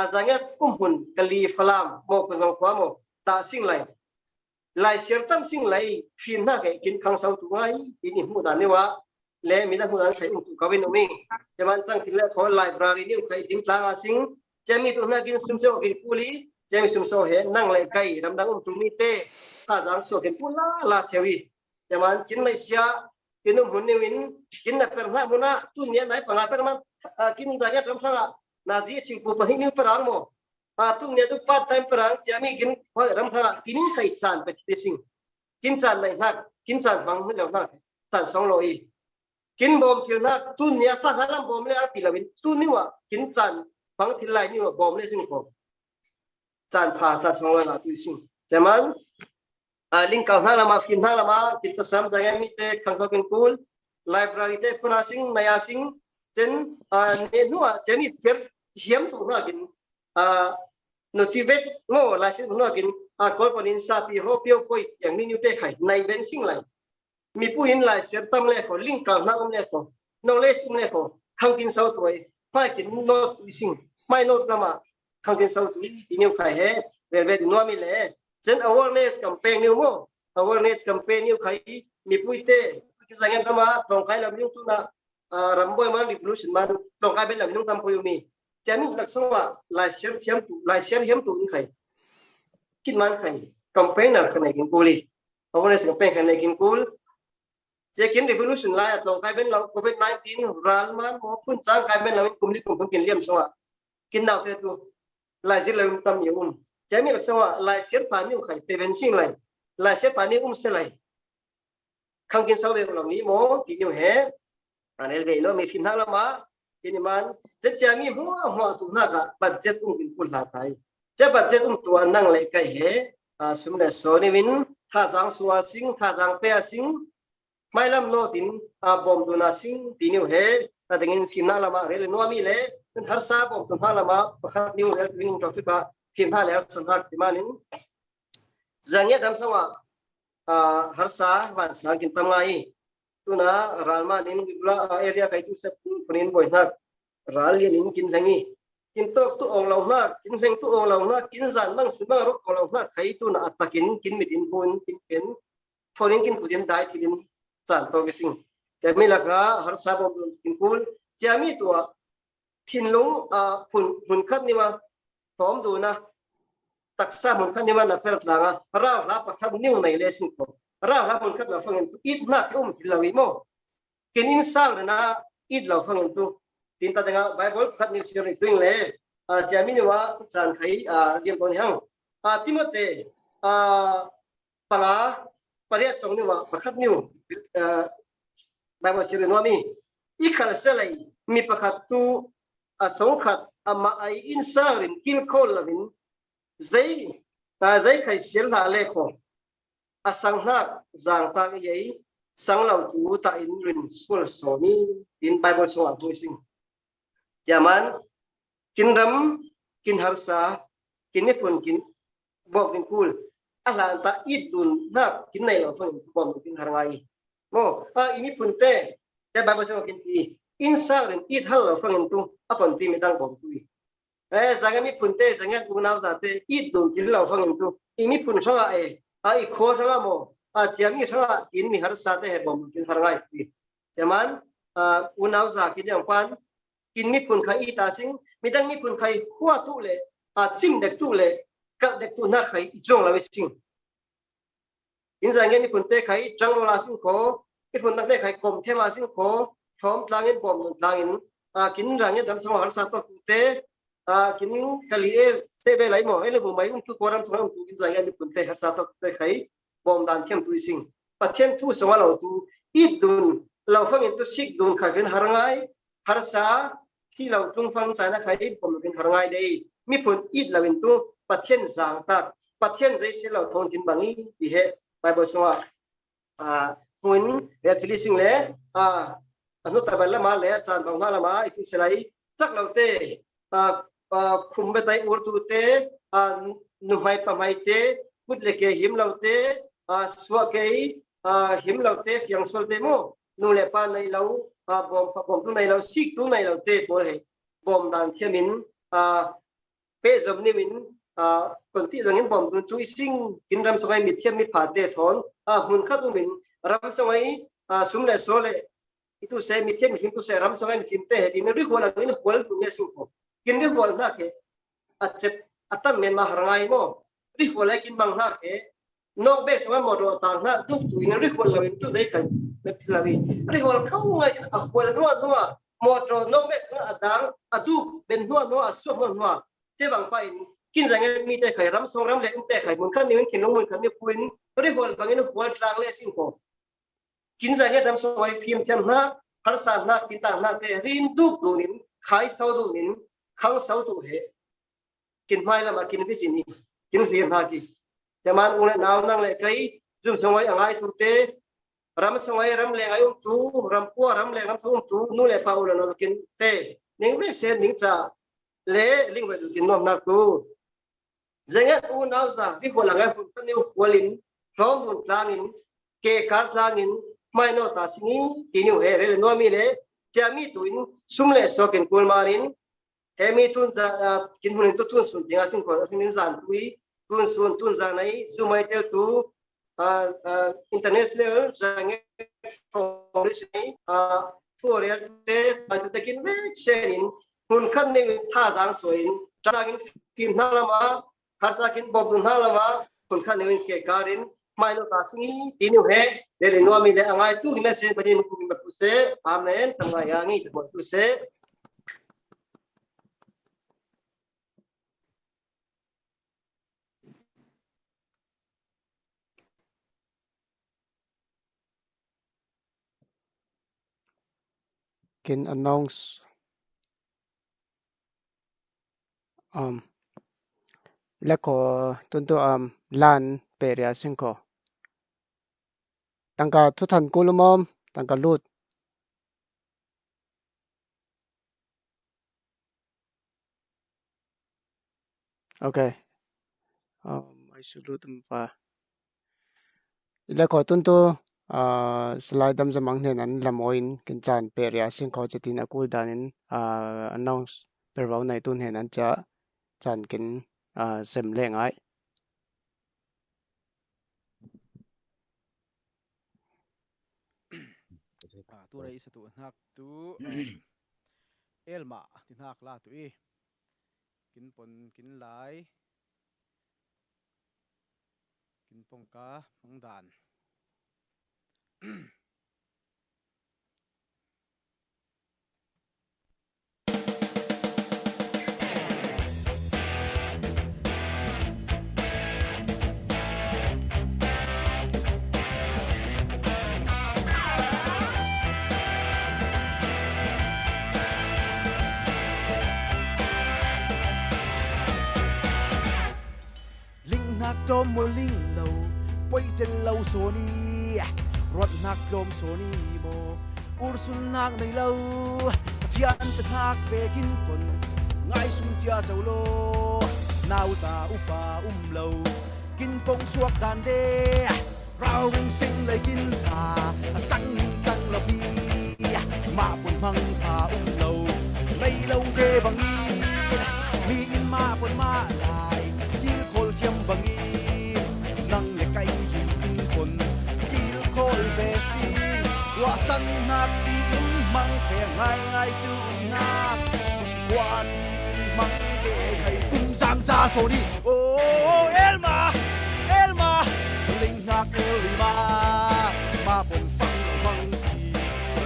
zangat kumpun kali falam mo pengong kwa mo ta sing lai sertam sing lai film na ke kin khang sau tu ngai ini mu dan ni wa le mi da mu dan khai tu ka win umi jaman chang thile kho library ni khai ding tlang a sing jami tu na kin sum so kin puli jami sum so he nang lai kai ram dang tu mi te ta jang so kin pula la thewi jaman kin lai sia kin mun ni win kin na per na muna tu ni nai panga per man kin da ga ram thanga nazi chingpu pahin perang mo tu ne tu part time perang jami gin ram thara tinin kai chan pe sing kin chan lai nak kin chan bang mu lo nak chan song lo i kin bom thil nak tu ne tha halam bom le a pilawin tu ni wa kin chan bang thil lai ni wa bom le sing ko chan pha chan song lo na tu sing jaman link ka na lama film na lama kita sam jangan mi te khang sa kin kul library te puna sing naya sing chen ne nuwa jami ser hiam tu na kin motivate mo la sin no kin kol ponin sa pi ho pio koi yang ni te khai nai ben sing lai mi pu in lai ser tam le ko link ka na le ko knowledge le ko khang kin sau toi mai kin no tu sing mai no lama khang kin sau tu ti new khai he ve no mi le chen awareness campaign ni mo awareness campaign ni khai mi pu te ki zangan kama tong khai lam ni tu na ramboy man revolution man tong khai ben lam ni tam po mi jami lak sawa lai share hiam tu in khai kin man khai campaigner khane kin kuli awareness campaign khane kin kul je kin revolution lai tong khai ben lo covid 19 ral man mo phun chang khai ben lo kum ni kum kin liam sawa kin naw te tu lai zil lam tam yum jami lak sawa lai share pa ni khai prevention lai share pa ni se lai khang kin saw ve lo ni mo ki ni he anel ve no mi fin ha lama ini man jami huwa tu na ka budget kin kul la tai je budget tu nang le kai he sumle so ni win tha jang suwa sing tha jang pe sing mai lam no tin bom du na sing ti ni he ta dingin film na lama re no mi le har sa bom tu na lama pakhat ni re win trophy ka film ha le san hak ti manin zangya dam sawa har sa wan sa kin tamai tuna ralma nin gula area kai tu se punin boy nak ralian in kin langi kin tok tu ong law na kin seng tu ong law na kin zan mang su ma ro ong law na kai tu na atakin kin mitin hun kin ken foreign kin pudin dai thilin chan to gesing jami laka har sa bo kin kul jami tu thinlung phun khat ni ma thom du na taksa mun khat ni ma na per tlanga ra la pa khat niu nei le sing ko ra la mun khat la fangen tu it na thilawi mo kin in sal na it la fangen tu tin ta denga bible khat ni sir twing le jami ni wa chan khai liam ton hang timote panga pare song ni wa pakhat ni bible sir no mi I khal selai mi pakhat tu song khat ama ai insarin kil khol lavin zai khai sel la le ko asang nak zang ta ye sang lau tu ta in rin school so mi tin bible so a sing zaman kin ram kin harsa kin ni pun kin บอกกินกูลอะไรตาอีดุนนักกินในเราฟังบอกกินหาไงโม่อีนี่พุ่นเต้แต่บางคนกินทีอินซาเรนอีทฮัลเราฟังตัวapun ti mitangบอกตัวสังเกตมีพุ่นเต้สังเกตกูน่าจะเต้อีดุนกินเราฟังตัวอีนี่พุ่นช่างอีโคช่างโม่เจียมีช่างกินมีหาสัตว์ให้บอกกินหาไงทีแต่มันกูน่าจะกินอย่างปันกินมีพุ่นใครอีตาสิงมีดังมีพุ่นใครหัวตุเลยจิ้มเด็กตุเลยกับเด็กตุน่าใครอีจงเราไม่สิงอินสังเกตมีพุ่นเต้ใครจังโลลาสิงโคมีพุ่นนักเต้ใครกลมเทมาสิงโคพร้อมทางเงินบ่มทางเงินกินรังเงินดำสมองสัตว์ตัวเต้กินกะลีเซเบไหลหมอไอ้เรื่องบ่ไม่ทุกคนดำสมองกินสังเกตมีพุ่นเต้หัดสัตว์ตัวเต้ใครบ่มดันเทียมตุยสิงปัจเทียมทุสมองเราตุอีดุนเราฟังเงินตุสิกดุนขัดเป็นหาไงหาษาที่เราต้องฟังใจนะใครบ่มเป็นหาไงได้มีพุ่นอีดเราเป็นตุปัจเทียนจางตักปัจเทียนใจเสียเราทนกินบางนี้ดีเหตุไปบ่สว่าหุ่นเรียนฟิลิสิงเลยอนุตาบัลละมาเลยจานบางท่าละมาอีกสิ่งไรจักเราเตคุมไปใจอุรตุเตนุ่มไม่ปะไม่เตพุทธเลกหิมเราเตสวะเกยหิมเราเตยังสวะเตโมนู่นแหละปานในเราบอมตัวในเราซิกตัวในเราเตโมเลยบอมดันเทียมินเป้จมนี่มินคนที่ตรงนี้บอมตัวตุยซิงกินรำสมัยมิเทียมมิผาเตทอนหุ่นข้าตัวมินรำสมัยสุมเลโซเลitu saya mikir tu saya ram sangat mikir teh ini rihol ini hol punya singko kin rihol nak ke acep atan men maharangai mo rihol kin bang nak ke nok be sangat modo tang nak duk tu ini rihol lawin tu dai kan betlawi rihol kau ngai hol no modo nok be sangat adang adu ben no asu no je bang pa ini kin jangan mi teh kai ram song ram le teh kai mun kan ni kin no mun kan ni kuin rihol bang ini hol tlang le singkoกินใจเนี่ยทำสวยฟิล์มเทียมนะภาษาหนักกินต่างหนักแต่รินดูดูนินขายเสาดูนินขังเสาดูเหกินไม่ละมากินวิสินีกินเรียนหากิแต่มันอุ้งเลยหนาวนั่งเลยไกจุ่มสวยอะไรตุเตรำสวยรำแรงอายุตูรำพัวรำแรงรำสวยตูนู่นเลยพาอุลนกินเตนิ่งเวกเซนนิ่งจ่าเละลิงไปดูกินนอมนักตูเจ้าเนี่ยอุ้งหนาวจ่าที่หัวหลังไอ้ฝุ่นตันนิ้วหัวลินพร้อมหุ่นกลางินเกการกลางินไม่นอตาสินีกินอยู่เฮเรลนัวมีเลยจะมีตุนซุ่มเลสโซกินกุลมารินเฮมีตุนจะกินหุ่นตุนสุนที่อาศัยคนที่นิสันตุยตุนสุนตุนจางไหนซูไม่เท่าตูอินเทอร์เน็ตเลยจะเงี้ยฟอร์ริสนี่ทัวร์เรียลเตะไปตุตะกินเวกเซนินหุ่นขันนี่ท่าจางสวยจะกินฟิล์มนั่งละมาคาร์ซากินบอมตุนนั่งละมาหุ่นขันนี่เกการินไม่นอตาสินีกินอยู่เฮเดี๋ยวนัวมีเลยอะไรตู้ที่แม่เสียประเด็นมันแบบผู้เสียอาเมนทำไงอย่างนี้จะหมดผู้เสียกิน announce แล้วก็ตัวลานเปรียสิงก็ตั้งแต่ทุกท่านกุลมอมตั้งแต่ลุดโอเคI should load them ไปแล้วก็ตัวสไลด์ดำจะมังเห็นนั้นละมอยน์กันจานเปรียสิงก็จะตินากูดานินannounce เปรียวในตุนเห็นนั้นจะจานกินเสมเล่งไอตัวไรสตัวนักตัวเอลมาที่นักลาตัวกินปนกินไหลกินปงกามังดานนักดมโมลิงเราไปเจนเราโซนีรถนักดมโซนีโบอุรสุนนักในเราที่อันเป็นนักเบกินปนง่ายสุนเจ้าเจ้าโล nau ta upa lâu kin pong suak dan de rau ring sing lấy kin ta trăng trăng là bi ma bun mang ta lâu lấy lâu de bằng mi in ma bun ma lại kin khol thiam bằng nang le kai yin kin kon kin khol ve si wa san na ti mang phe ngai ngai tu na qua ti mang de kai tum sang sa so đi oh Elma Elma linh hạc Elma ma bồn phăng mang ti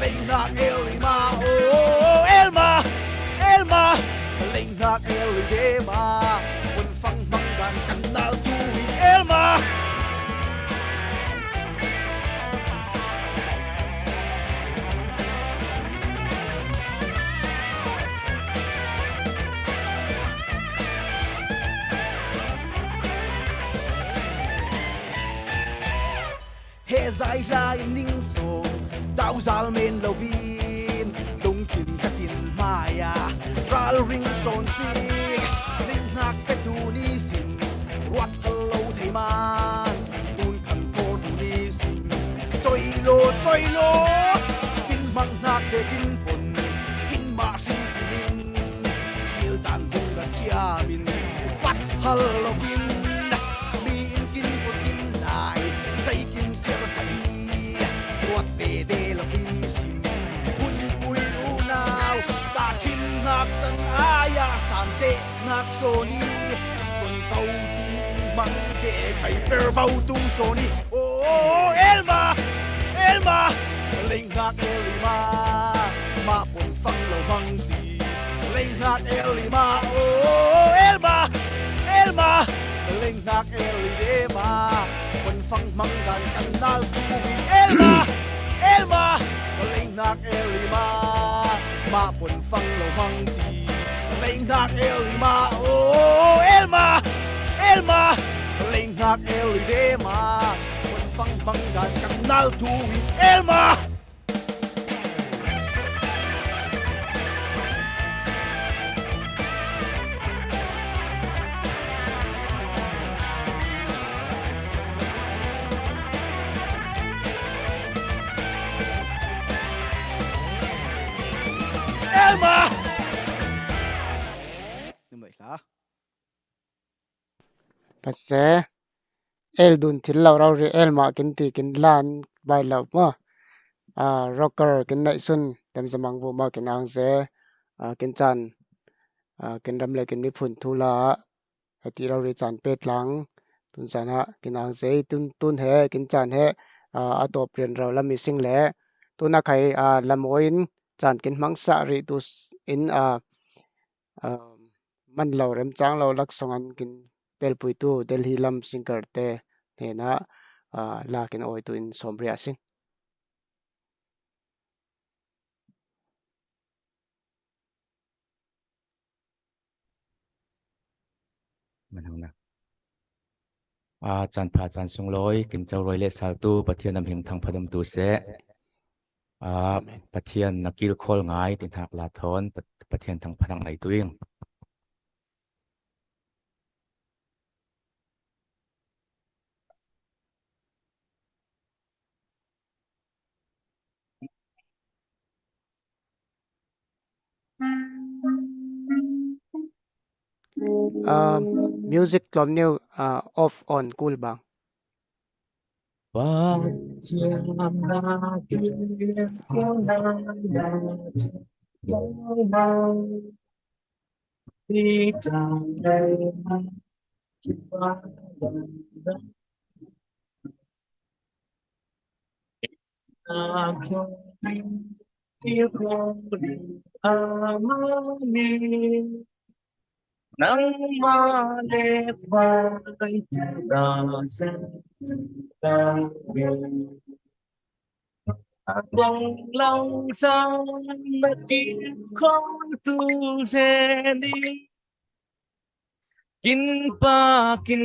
linh hạc Elma oh Elma Elma linh hạc Elma bồn phăng mang dan kan dal tu Elma he zai lai ning so tao zal men lovin lung kin katin maya ral ring son sing ling nak ka tu ni sin wat hello thei man tun kan po tu ni sin choi lo kin mang nak de kin pon kin ma sin sin kil tan bung ga chia min pat hello win mi in kin pon kin dai say kin ser say ruột về đê là vi sim hun pui u nào ta tin nak chân aya san te nak soni con tàu tin mang te kai per vau tung soni oh Elma Elma linh nak Elma ma pon phăng lo mang ti linh nak Elma oh Elma Elma linh nak Elma con phăng mang gan kan dal tu Elma Elma linh nak Elma ma pon phăng lo mang ti linh nak Elma oh Elma Elma linh nak Elma con phăng mang gan kan dal tu Elma Elma như vậy làปัสเซเอลดุนทิลเราเราเรียเอลมากินตีกินลานใบเหล่ามาร็อกเกอร์กินได้ซุนเต็มสมังบูมากินอังเซกินจันกินรำเลยกินมิพุนทุลาที่เราเรียจันเป็ดหลังตุนจันฮะกินอังเซตุนเฮกินจันเฮอัตโตเปลี่ยนเราละมีสิ่งแหล่ตุนนักใครละมอินจันกินมังสะริตุสอินมันเราเริ่มจ้างเราลักษณะกินเตลปุยตูเดลฮีลัมสิงเกิร์เตเนี่ยนะลากินโอยตุอินสมเรียสิงมันทางนะจันพาจันทรงลอยกินเจ้ารอยเล็ดสาตูปะเทียนนำเพียงทางพดมตูเสปะเทียนนักกิลโคลง่ายติดหักลาทอนปะเทียนทางพลังไหนตัวเองมิวสิกกลอมนิวออฟออนกูลบังnang malebay sa Akong lang sa nakikong tulseni Kinpakin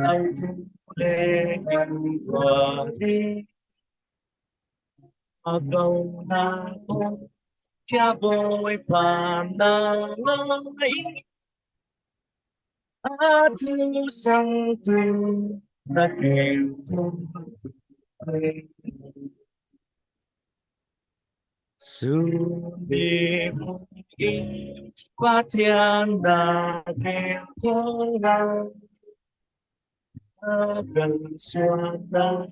ang tuling wali Agaw na ko kaya boy panangay Atu sang tu na kêu su đi in qua thiên đàng kêu con đàng gần xuân đàng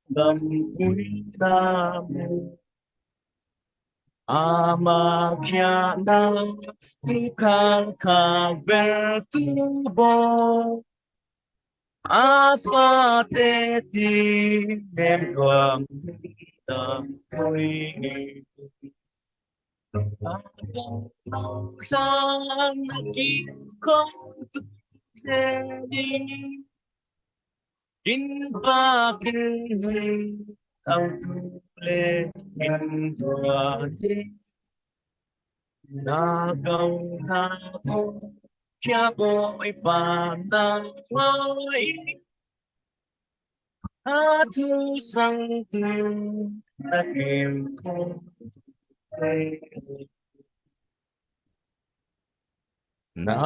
đầm quý đàm Amakiana tukang kabertu bo afate ti nemwang ta koi san ki kong tu di in pa kin au tu le in tua ti na gau na po cha boy pa na ngoi atu sang tu na kêu ko na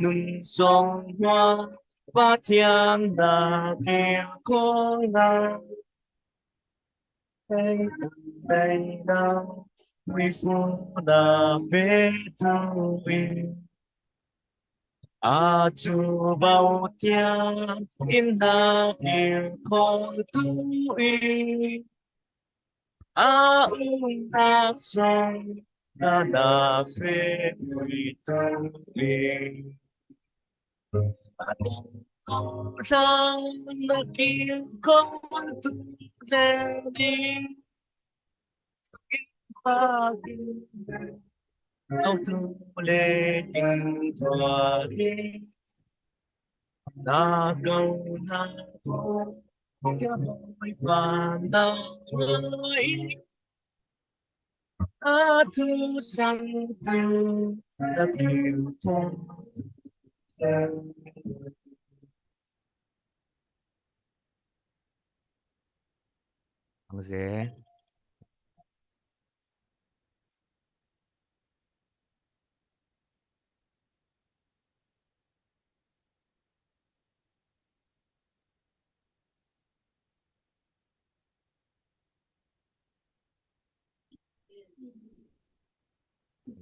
nun song hoa ba thiên da kêu ko na đây đâu we for the between tu bao thiên in the air call to we ta song na phê we to we sang na kia call to đi Ông tu lê tình thua đi na câu na cô cho mọi bàn đau ngơi tu sang tu đã hiểu thôi Ang dễ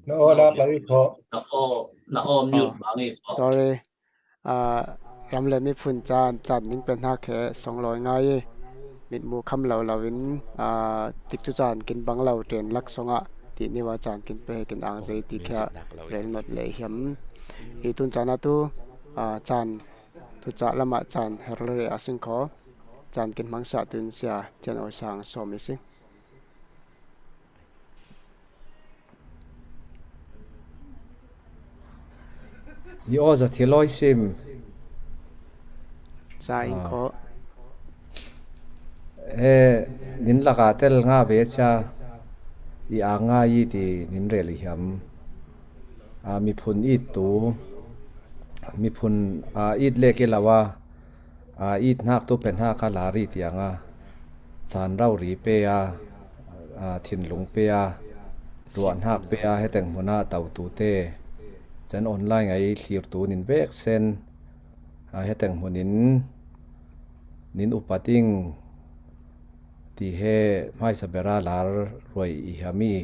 nó ô la lấy phò na o mute bangi sorry ram le mi phun chan ning pen ha khe song loi ngai mit mu kham lo lawin tik tu chan kin bang lo tren lak songa ti ni wa chan kin pe kin ang zai ti kha rel not le hiam I tun chana tu chan tu cha lama chan herle asing kho chan kin mangsa tun sia tian oi sang so mi si Di oza thiloi sim cha in kho nin laka tel nga ve cha I anga yi ti nin rel hiam mi phun it tu mi phun it le ke lawa it nak tu pen ha kha la ri ti anga chan rau ri pe thin lung pe ruan hak pe heteng huna tau tu te chen online ai thlir tu nin vek sen heteng hunin nin upating ti he mai sabera lar roi I hami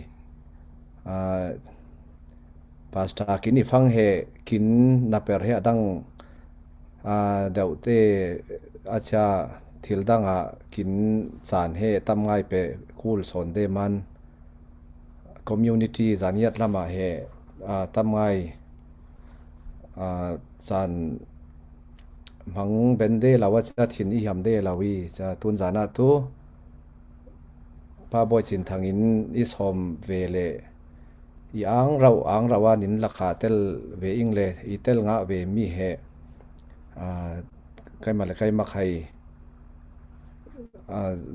pasta kini phang he kin na per he dang daute acha thil danga kin chan he tam ngai pe kul son de man community zaniat lama he tam ngai chan mang bende lawa cha thin I ham de lawi cha tun jana tu pa boy chin thangin I som vele I ang rawa nin lakha tel ve ingle I tel nga ve mi he kai mal kai ma khai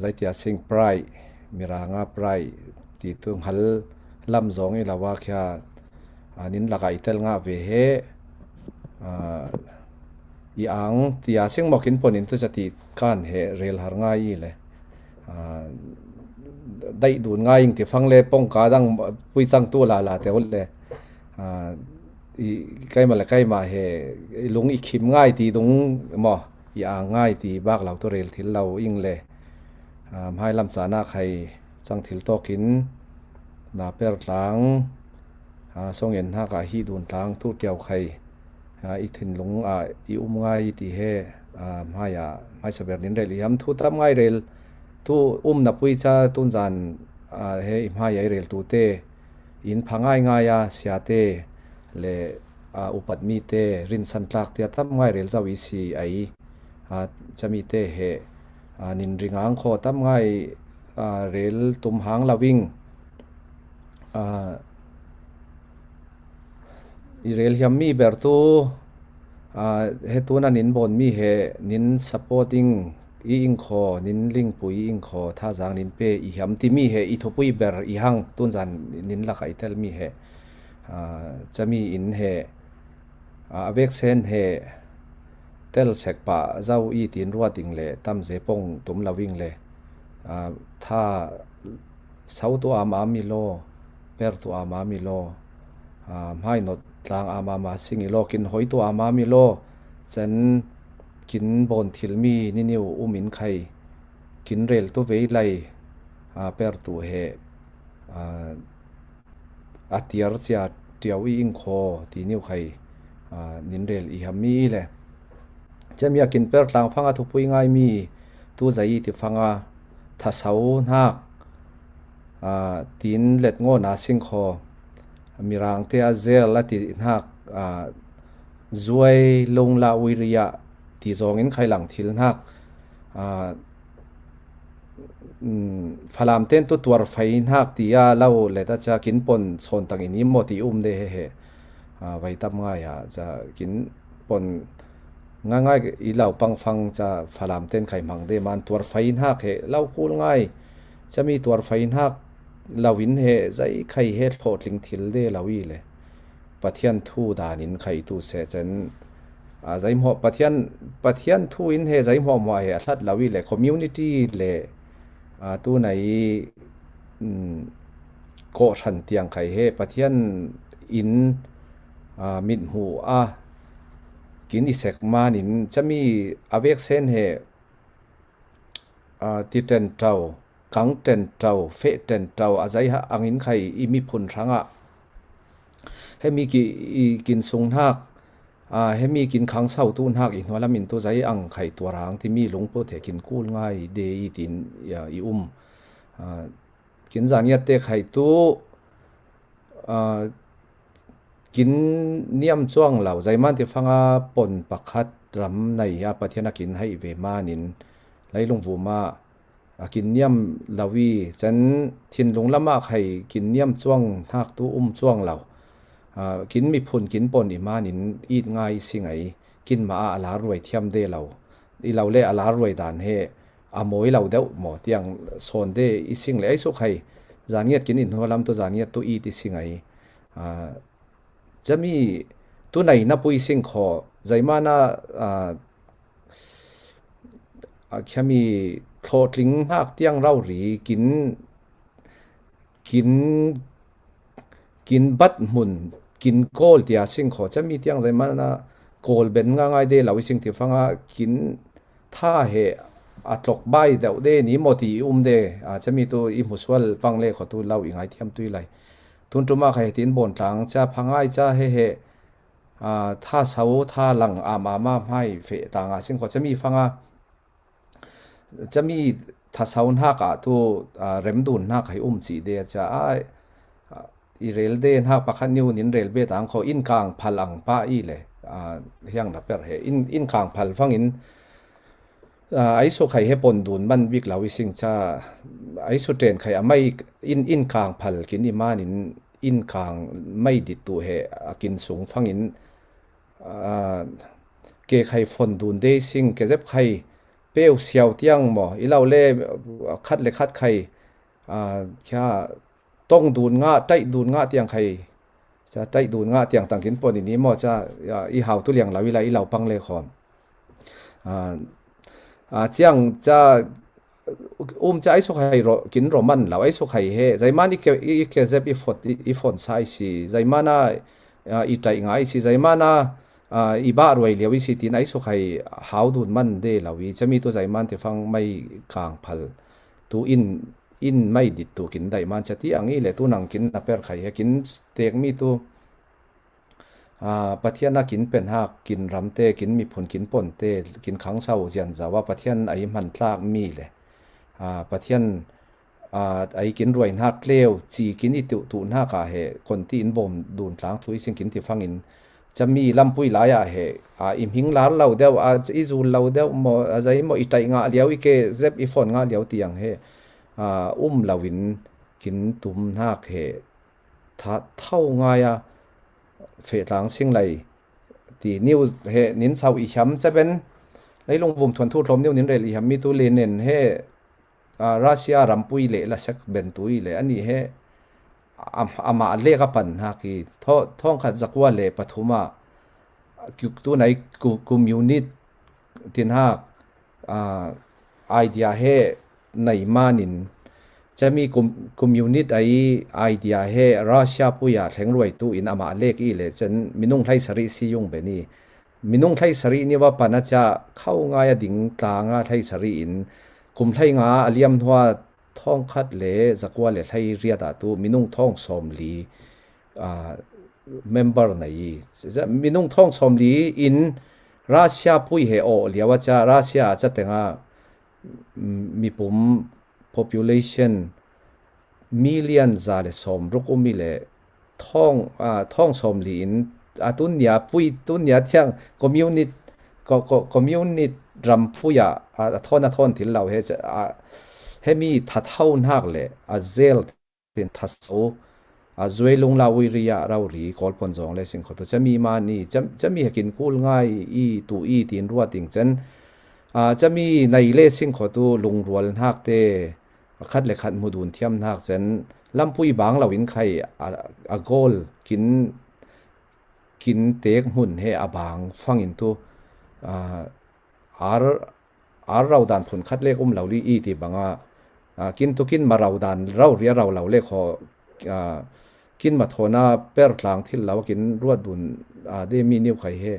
zaitia sing prai miranga prai ti tung hal lam zong I lawa kya nin laka I tel nga ve he I ang tia sing mokin ponin tu chati kan he rel har nga I le dai dun nga ing ti phang le pong ka dang pui chang tu la te ol le ใกล้มาละใกล้มาเฮลุงอีคิมง่ายตีตรงหมออย่าง่ายตีบากเราตัวเรลทิลเราอิงเลยให้ลำจานาใครจังทิลโตกินนาเปิดหลังส่งเห็นหากาฮีดูนทางทุเจียวใครอีทินลุงอีง่ายตีเฮให้สเปรดินเรลยามทุตามง่ายเรลทุนับวิจาตุนจันเฮให้เรลตูเตอินพังง่ายเสียเตเลอุปัตมีเตรินสันตักเตียตั้มง่ายเรลจาวิสีไอจะมีเตเฮนินริงางโคตั้มง่ายเรลตุมหางลาวิงอีเรลยามมีเบอร์ตูเฮตูนันนินบนมีเฮนิน supporting อีอิงโคนินลิงปุยอิงโคท่าจางนินเปอียามที่มีเฮอีทปุยเบอร์อีหังตุนจันนินลักไอเทลมีเฮจะมีอินเฮเวกเซนเฮเทลเซกปะเจ้าอีตินรัวติงเลตั้มเจปงตุมลาวิงเลถ้าเสาตัวอามามิโลเปิดตัวอามามิโลให้นดทางอามาสิงโลกินหอยตัวอามามิโลฉันกินบนทิลมีนิวมินไข่กินเรลตัวเวไลเปิดตัวเฮอาทิอาร์เซียเดียวอิงโคที่นิวไข่นินเรลอีฮามีเลยจะมีกินเปิดทางฟังทุปุยง่ายมีตัวใจที่ฟังถ้าเสาหักตีนเล็ดงอนาสิงโคมีรางเทียเซลและตีนหักจวยลงลาวิริยะที่จงอินไข่หลังทิลหักฟลามเต้นตัวไฟหักที่เล่าเลยถ้าจะกินปนโซนต่างอินนี้หมดที่เดเฮไว้ตั้มง่ายจะกินปนง่ายอีเหล่าปังฟังจะฟลามเต้นไข่มังเดมันตัวไฟหักเฮเล่าคูลง่ายจะมีตัวไฟหักลาวินเฮใจไข่เฮโผล่ลิงทิลเดลาวีเลยปะเทียนทูดานินไข่ตูเสจนใจหมอปะเทียนทูอินเฮใจหมอมาเฮทัดลาวีเลยคอมมูนิตี้เลยตัวไหนโกชันเตียงไข่เฮปะเทียนอินมิดหูกินอิเสกมานินจะมีอเวกเซนเฮที่เต็นเจ้ากังเต็นเจ้าเฟเต็นเจ้าใจอังอินไข่อีมีพุนทั้งให้มีกินสุงหักให้มีกินขังเศร้าตุนหักอีกหัวละมินตัวใจอังไข่ตัวร้างที่มีหลงโปรเทกินกูลง่ายเดอีตินอีกินจานเนียเตไข่ตัวกินเนียมจ้วงเหล่าใจมันที่ฟังปนปักคัดรำในประเทศนักกินให้เวมานินไหลลงฟูมากินเนียมลาวีฉันทินลงละมาไข่กินเนียมจ้วงทักตัวจ้วงเหล่ากินมีพุนกินปนอีมานินอีดง่ายสิไงกินมาอาลารวยเทียมเดเหล่าอีเราเล่อาลารวยด่านเฮมวยเราเดาหมอเตียงโซนเดอีสิงเลยไอสุขไข่จานเนียกินอินหัวลำตัวจานเนียตัวอีดสิไงจะมีตัวไหนนับปุยสิงขอใจมานะแค่มีโทษลิงหักเตียงเราหรีกินบัดมุนกินโกลเตียสิงขอจะมีเตียงใจมานะโกลเป็นง่ายเดเราสิงที่ฟังกินท่าเหอัตลกใบเดาเดนี้หมดที่เดจะมีตัวอิมุสวลฟังเล่ขอตัวเราอีกไงเทียมตุยไรทุนจุมาใครตินบนทางจะพังง่ายจะเฮท่าเสาท่าหลังมาให้เฟต่างซึ่งก็จะมีฟังจะมีท่าเสาหน้ากะตัวเร็มดุนหน้าใครจีเดียจะอีเรลเดนหากปักขันนิวนินเรลเบต่างเขาอินกลางพลังป้าอีเลยยังนับเป็นเหอินกลางพลฟังอินไอโซไข่เฮปนดุนมันวิกลาวิสิงจะไอโซเทนไข่ไม่อินกลางพัลกินอิมานินอินกลางไม่ดิตัวเฮกินสูงฟังอินเกไข่ฟนดุนเดซิงเกเจ็บไข่เปี้ยวเสียวเตียงหมออีเราเล่คัดเล็กคัดไข่แค่ต้องดูนง่าใจดูนง่าเตียงไข่จะใจดูนง่าเตียงต่างกินปนนี้หมอจะอีหาวตุเลียงเราวิไลอีเราปังเลยขอมเจียงจะจะไอสุขไข่กินโรมันเราไอสุขไข่เฮใจมันอีเคเซบอีฟอนไซซีใจมัน i tai ngai si zaimana i ba roi lewi si tin ai so khai how dun man de lawi chami to zaiman te phang mai kang phal tu in mai dit tu kin dai man chati angi le tu nang kin na per khai he kin tek mi tu pathian na kin pen ha kin ramte kin mi phun kin pon te kin khang sau zian zawa pathian ai man tlak mi le pathian ai kin roi na kleu chi kin i tu na ka he kon ti in bom dun tlang thui sing kin ti phangin chami lampui la ya he im hing lar lo deu i zu lo deu mo azai mo i tai nga liao i ke zep i phone nga liao tiang he lawin kin tum na he tha thau nga ya fe tlang sing lai ti new he nin sau i ham chaben lai long vum thon thu thlom new nin rel i ham mi tu le nen he Russia rampui le la sak ben tui le ani he ama le ka pan ha ki thong khat zakwa le pathuma kyuk tu nai community tin ha idea he nai manin chami community ai idea he Russia puya thleng roi tu in ama le ki le chen minung thlai sari si yung be ni minung thlai sari ni wa panacha khau nga ya ding tla nga thlai sari in kum thlai nga aliam thwa thong khat le zakwa le thlai ria da tu minung thong som li member nai minung thong som li in Russia pui he o liawa cha Russia cha tenga mi pum population million za le som rukumi le thong som li in atun nia pui tun nia thiang community ram puya thon thil lau he he mi thathaun hak le a zel tin thaso zuelung la wiria rauri kolpon jong le sing khoto chami ma ni chami hakin kul ngai i tu i tin ruwa ting chen chami nei le sing khotu lungrual hak te khat le khat mudun thiam hak chen lampui bang lawin khai a gol kin tek mun he abang fangin tu ar raudan phun khat le lauli i ti banga kin tu kin ma raudan rau ria rau lau le kho kin ma thona per tlang thil law kin ruat dun de mi niu khai he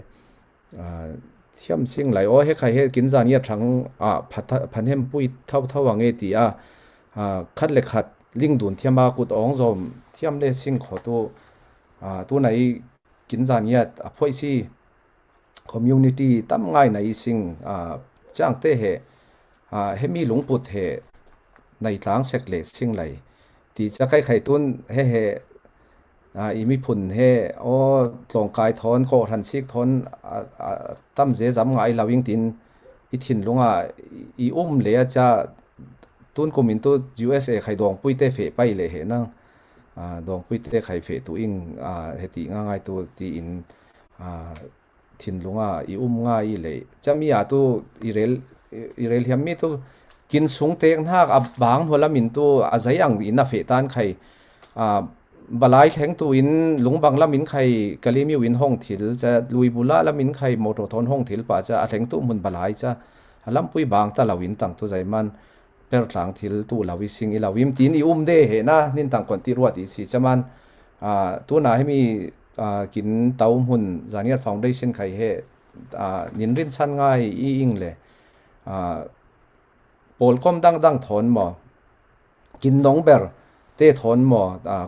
thiam sing lai o he khai he kin zania thang phanem pui thau wange ti khat le khat ling dun thiama kut ong zom thiam le sing kho tu nai kin zania phoi si community tam ngai nai sing chang te he hemi lungput he nai tlang sek le sing lai ti cha khai tun he imi phun he o tlong kai thon ko ran sik thon tam je jam ngai lawing tin i thin lunga i le cha tun komin tu USA khai dong pui te fe pai le he na dong pui te khai fe tu ing he ti nga ngai tu ti in thin lunga i nga i le chami tu irel hiam mi tu kin sung tek hak abang hola min tu azayang ina fe tan khai balai thleng tu in lungbang lamin khai kalimi win hong thil cha luibula lamin khai motor thon hong thil pa cha thleng tu mun balai cha alam pui bang ta lawin tang tu zaiman per tlang thil tu lawi sing i lawim tin i de he na nin tang kon ti ruat i si chaman tu na hemi kin taum hun zaniat foundation khai he nin rin san ngai i ing le polkom dang thon mo kin nong ber te thon mo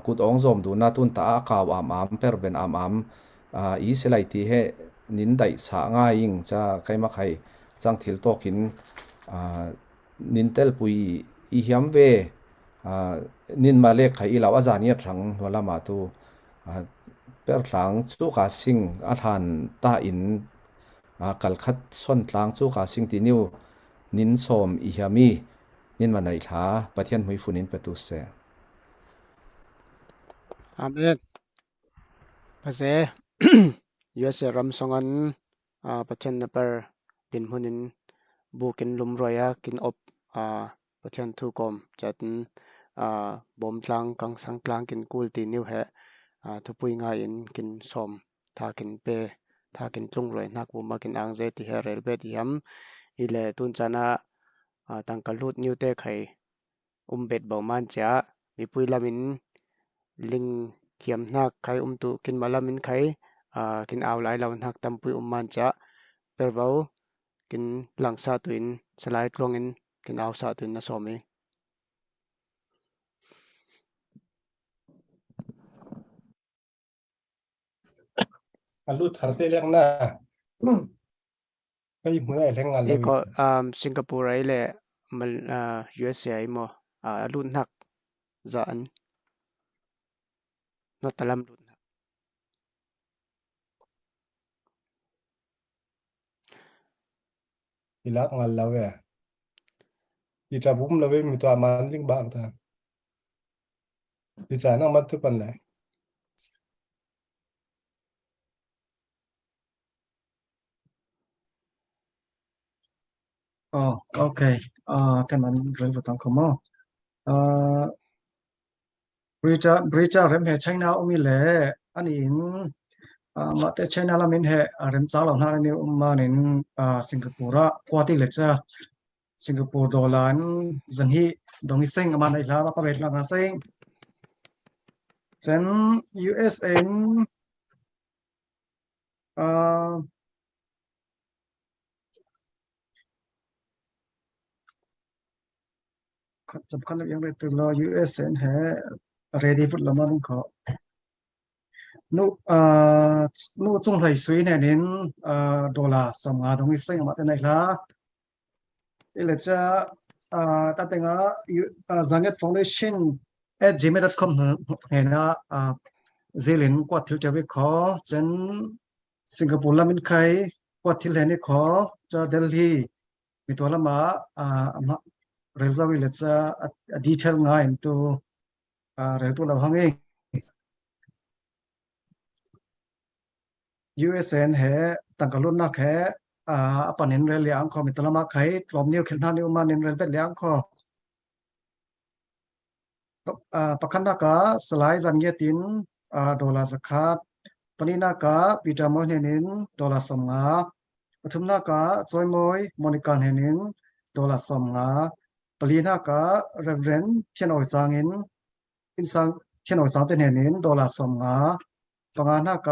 kut ong zom du na tun ta kaw am per ben am i selai ti he nin dai sa nga ing cha kaima khai chang thil to kin nin tel pui i hiam ve nin ma le khai law azania thang wala ma tu per tlang chu ka sing a than ta in kal khat son tlang chu ka sing ti niu nin som i hiami nin ma nai tha pathian hui funin petu se amen pase USA ram songan pathian na par din hunin bukin lumroya kin op pathian thu kom chatin bom tlang kang sang tlang kin kul ti niu he thupui nga in kin som tha kin pe tha kin tlung roi nak bu ma kin ang je ti he rel be ti ham ile tun chana tangkal lut niu te khai bet bo man cha mi pui lamin ling เขียมนักใครตุกินมาลามินใครกินเอาหลายเรานักตำปุยมันจะเปิดเบากินหลังซาตุนสไลด์กลองอินกินเอาซาตุนนะสอมี อันรูดถาเตเรื่องหน้าไปเมื่อแรงงาน เอ เรา ก็สิงคโปร์ไรแหละมันUSA มั้งรุ่นนักจานนอตตะลัมรุ่นนัก อีลักงานเราเว้ยอีจะวุ้มเราเว้ยมีตัวมันลิงบ้างท่านอีจะนั่งมัดทุกปันเลย Oh, okay. Kan man rel tang komo. Berita rem he China umi le anin ma te China la min he rem cha lo na ni ma nin Singapore kwati le cha Singapore dollar zang hi dong hi seng ma nai la ba bet la nga seng chen USNสำคัญอย่างไรตัวเรา USN แห่ ready ฟุตละมันเขานู่จงไหลสวยเนี่ยนินดอลลาร์สมงาตรงนี้เซ็งมาแต่ไหนล่ะเอเลจะตั้งแต่nga Zanget Foundation @gmail.com เห็นนะเจลินกว่าที่จะไปขอจนสิงคโปร์ละมินไข่กว่าที่เห็นนี่ขอจะเดลีมีตัวละมาเรื่องจะวิเลจะดีเทลง่ายตัวเรื่องตัวเราห้องเอง USN แห่ตั้งกลุ่มนักแห่ปันเห็นเรื่องเลี้ยงข้อมีตัวละมาไข่กลมนิ้วเข็นท่านิ้วมาเห็นเรื่องเป็นเลี้ยงข้อประคันนักสไลด์จันเยตินดอลลาร์สกัดปนินักปีจามเห็นินดอลลาร์สมงาปทุมนักจอยมวยมอนิการเห็นินดอลลาร์สมงาปลีนักเรเวนเทียนอยสังอินสังเทียนอยสังเป็นเห็นินดอลลาร์สมงาปงานัก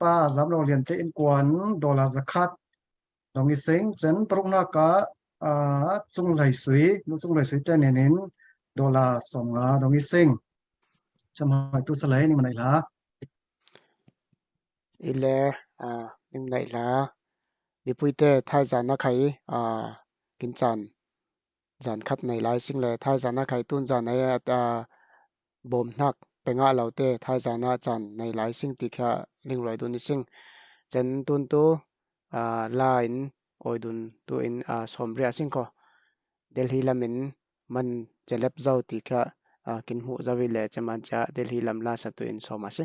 ป้าจำโรงเรียนเตอินกวนดอลลาร์สกัดตรงนี้เซ็งเจนปรุงนักจุงไหลสุยนุจุงไหลสุยเป็นเห็นินดอลลาร์สมงาตรงนี้เซ็งจะมาตัวสไลด์นี่มันไหนล่ะอีเล่นิ่งไหนล่ะดิปุยเต้ไทยจานนักไข่กินจานคัดในไลซิงเลยไทยจานนักไข่ตุนจานในบ่มนักเป็นงาเหล่าเต้ไทยจานนักจานในไลซิงติแค่ลิงรอยดุนซิงจันตุนตัวลาอินโอยดุนตัวอินสมเรียซิงก็เดลฮีลามินมันจะเล็บเจ้าติแค่กินหูจะวิเลจะมันจะเดลฮีลำลาสตัวอินสมาสิ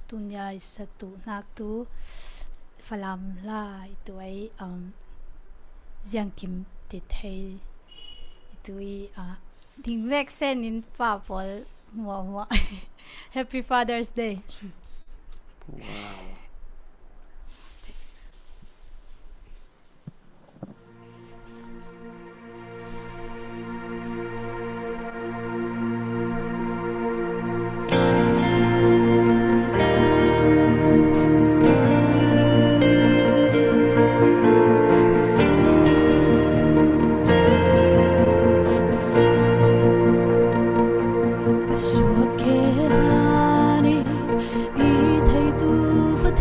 ตุนยาสตุนักตูฟลามลาตัวไอยังกิมติดให้ตัวดิ้งแวกเส้นนินป้าปอลมัวHappy Father's Day ว้าว Suốt kề lani, ý thấy tu bất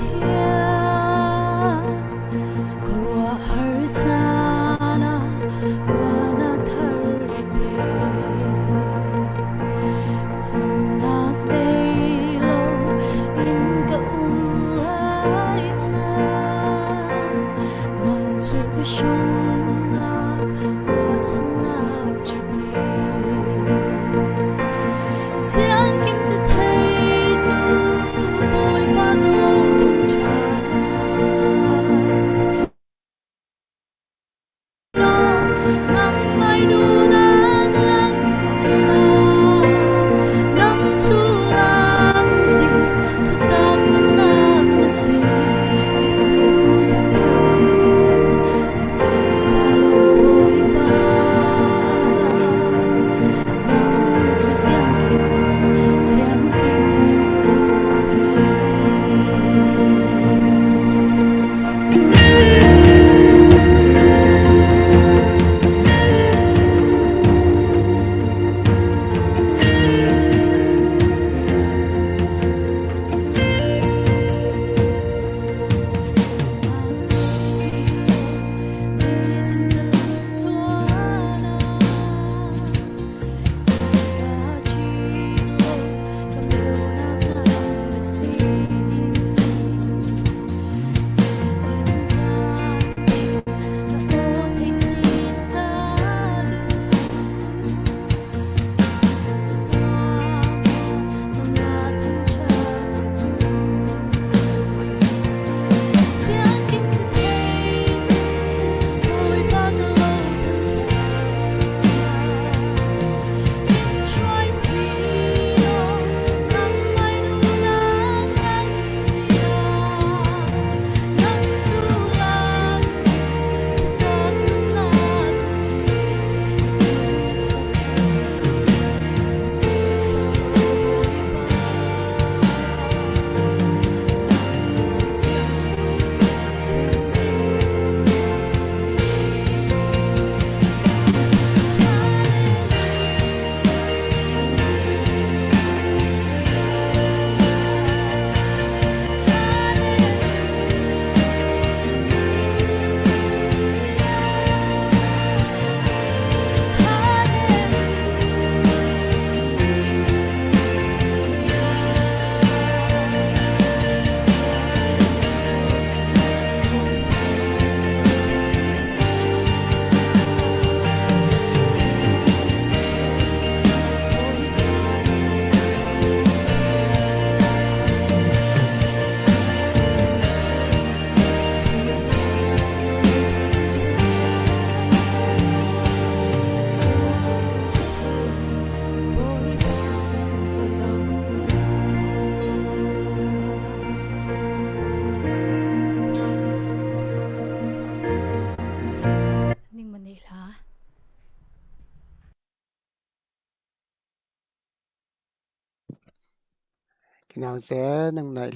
kinh hàng sẽ nâng này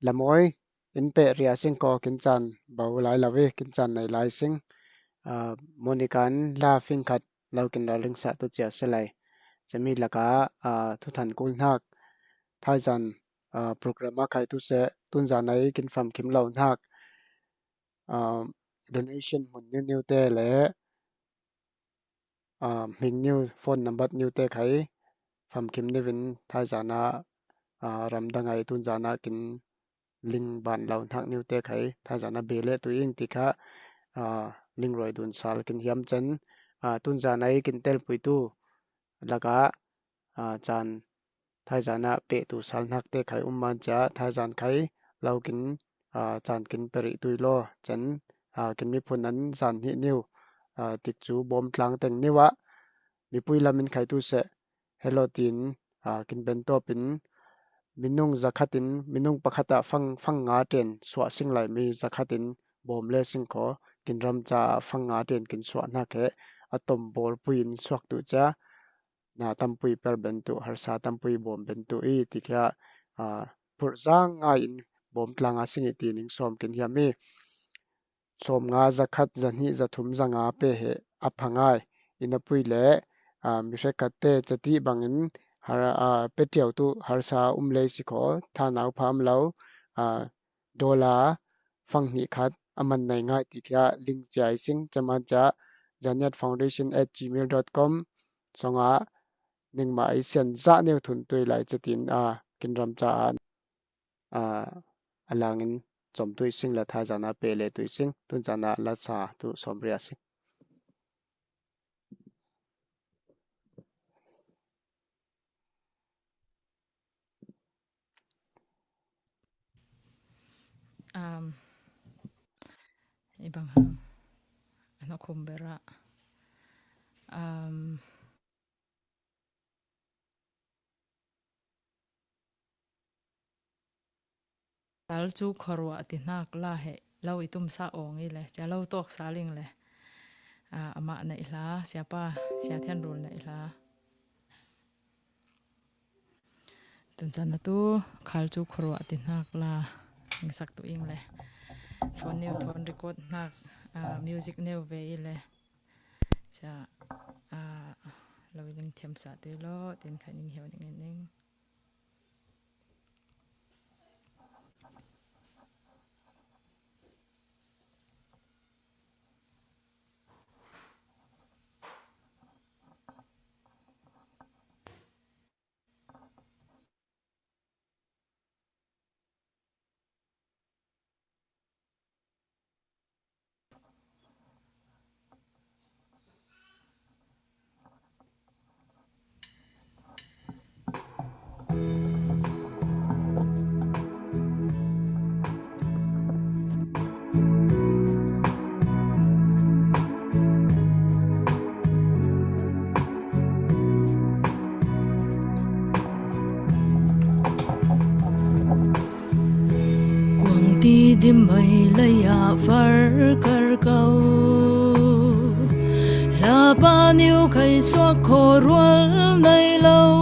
là mỗi in pe ria sinh có kinh chan bảo lại là về kinh chan này lại sinh Monica la phim khát lâu kinh ra lưng sát tu chia sẻ lạiจะมีลักทุกท่านกุลนักท้ายจันโปรแกรมใครทุเสตุนจานในกินฟาร์มคิมเหล่านักdonation หมุนนิวเตและมิงนิวโฟนนัมเบอร์นิวเตใครฟาร์มคิมนิวินท้ายจานะรำดังไอตุนจานะกินลิงบันเหล่านักนิวเตใครท้ายจานะเบลเลตัวเองติค่ะลิงรอยดุนซาลกินยำจันตุนจานในกินเตลปุยตูแล้วก็จานท้ายจานะเปตุสัลนักเตะไข่มันจะท้ายจานไข่เรากินจานกินเปริตุยโลจันกินมีผลนั้นจานหินิวติดจูบอมกลางแต่งนิวะมีปุยลามินไข่ตุเสเฮโลตินกินเป็นตัวเป็นมินุงจักขัดินมินุงปะขัดฟังงาเตียนสวะสิ่งไหลมีจักขัดินบอมเลสิ่งขอกินรำจาฟังงาเตียนกินสวะนักเหอะตอมบอลปุยนสวกตุจ้านาตัมปุยเปรเบนตุฮาร์ซาตัมปุยบอมเบนตุอีติแค่ปุรจางงาอินบอมกลางอาสิงตีนิงสอมกินยามีสอมงาจักขัดจันฮิจะทุมจังอาเปเหอพังไงอินปุยเล่มิเรกัตเตจะตีบังอินฮาร์เป็ดเดียวตุฮาร์ซาเลสิโคทานเอาพามเลาดอลลาร์ฟังหิคัดอามันในง่ายติแค่ลิงก์ใจซิงจะมาจากjaniyatfoundation@gmail.com สองหนึ่งหมายเสียนจะเนี่ยทุนตัวไหลจะตินกินรำจานอลังินจอมตัวสิ่งละท้ายจานาเปเลตัวสิ่งตุนจานาละสาตุสมเรียสิ่งibang hang ano kumbera tal chu khorwa ti nak la he lo itum sa ong i le cha lo tok sa ling le ama na ila siapa sia thian rul na ila tun chan na tu khal chu khorwa ti nak la ing sak tu ing le phone new phone record nak music new ve i le cha lo ling thiam sa tu lo tin khaning heu ning ning đi mây lấy phar cар câu là bao nhiêu cây xóa khô ruột này lâu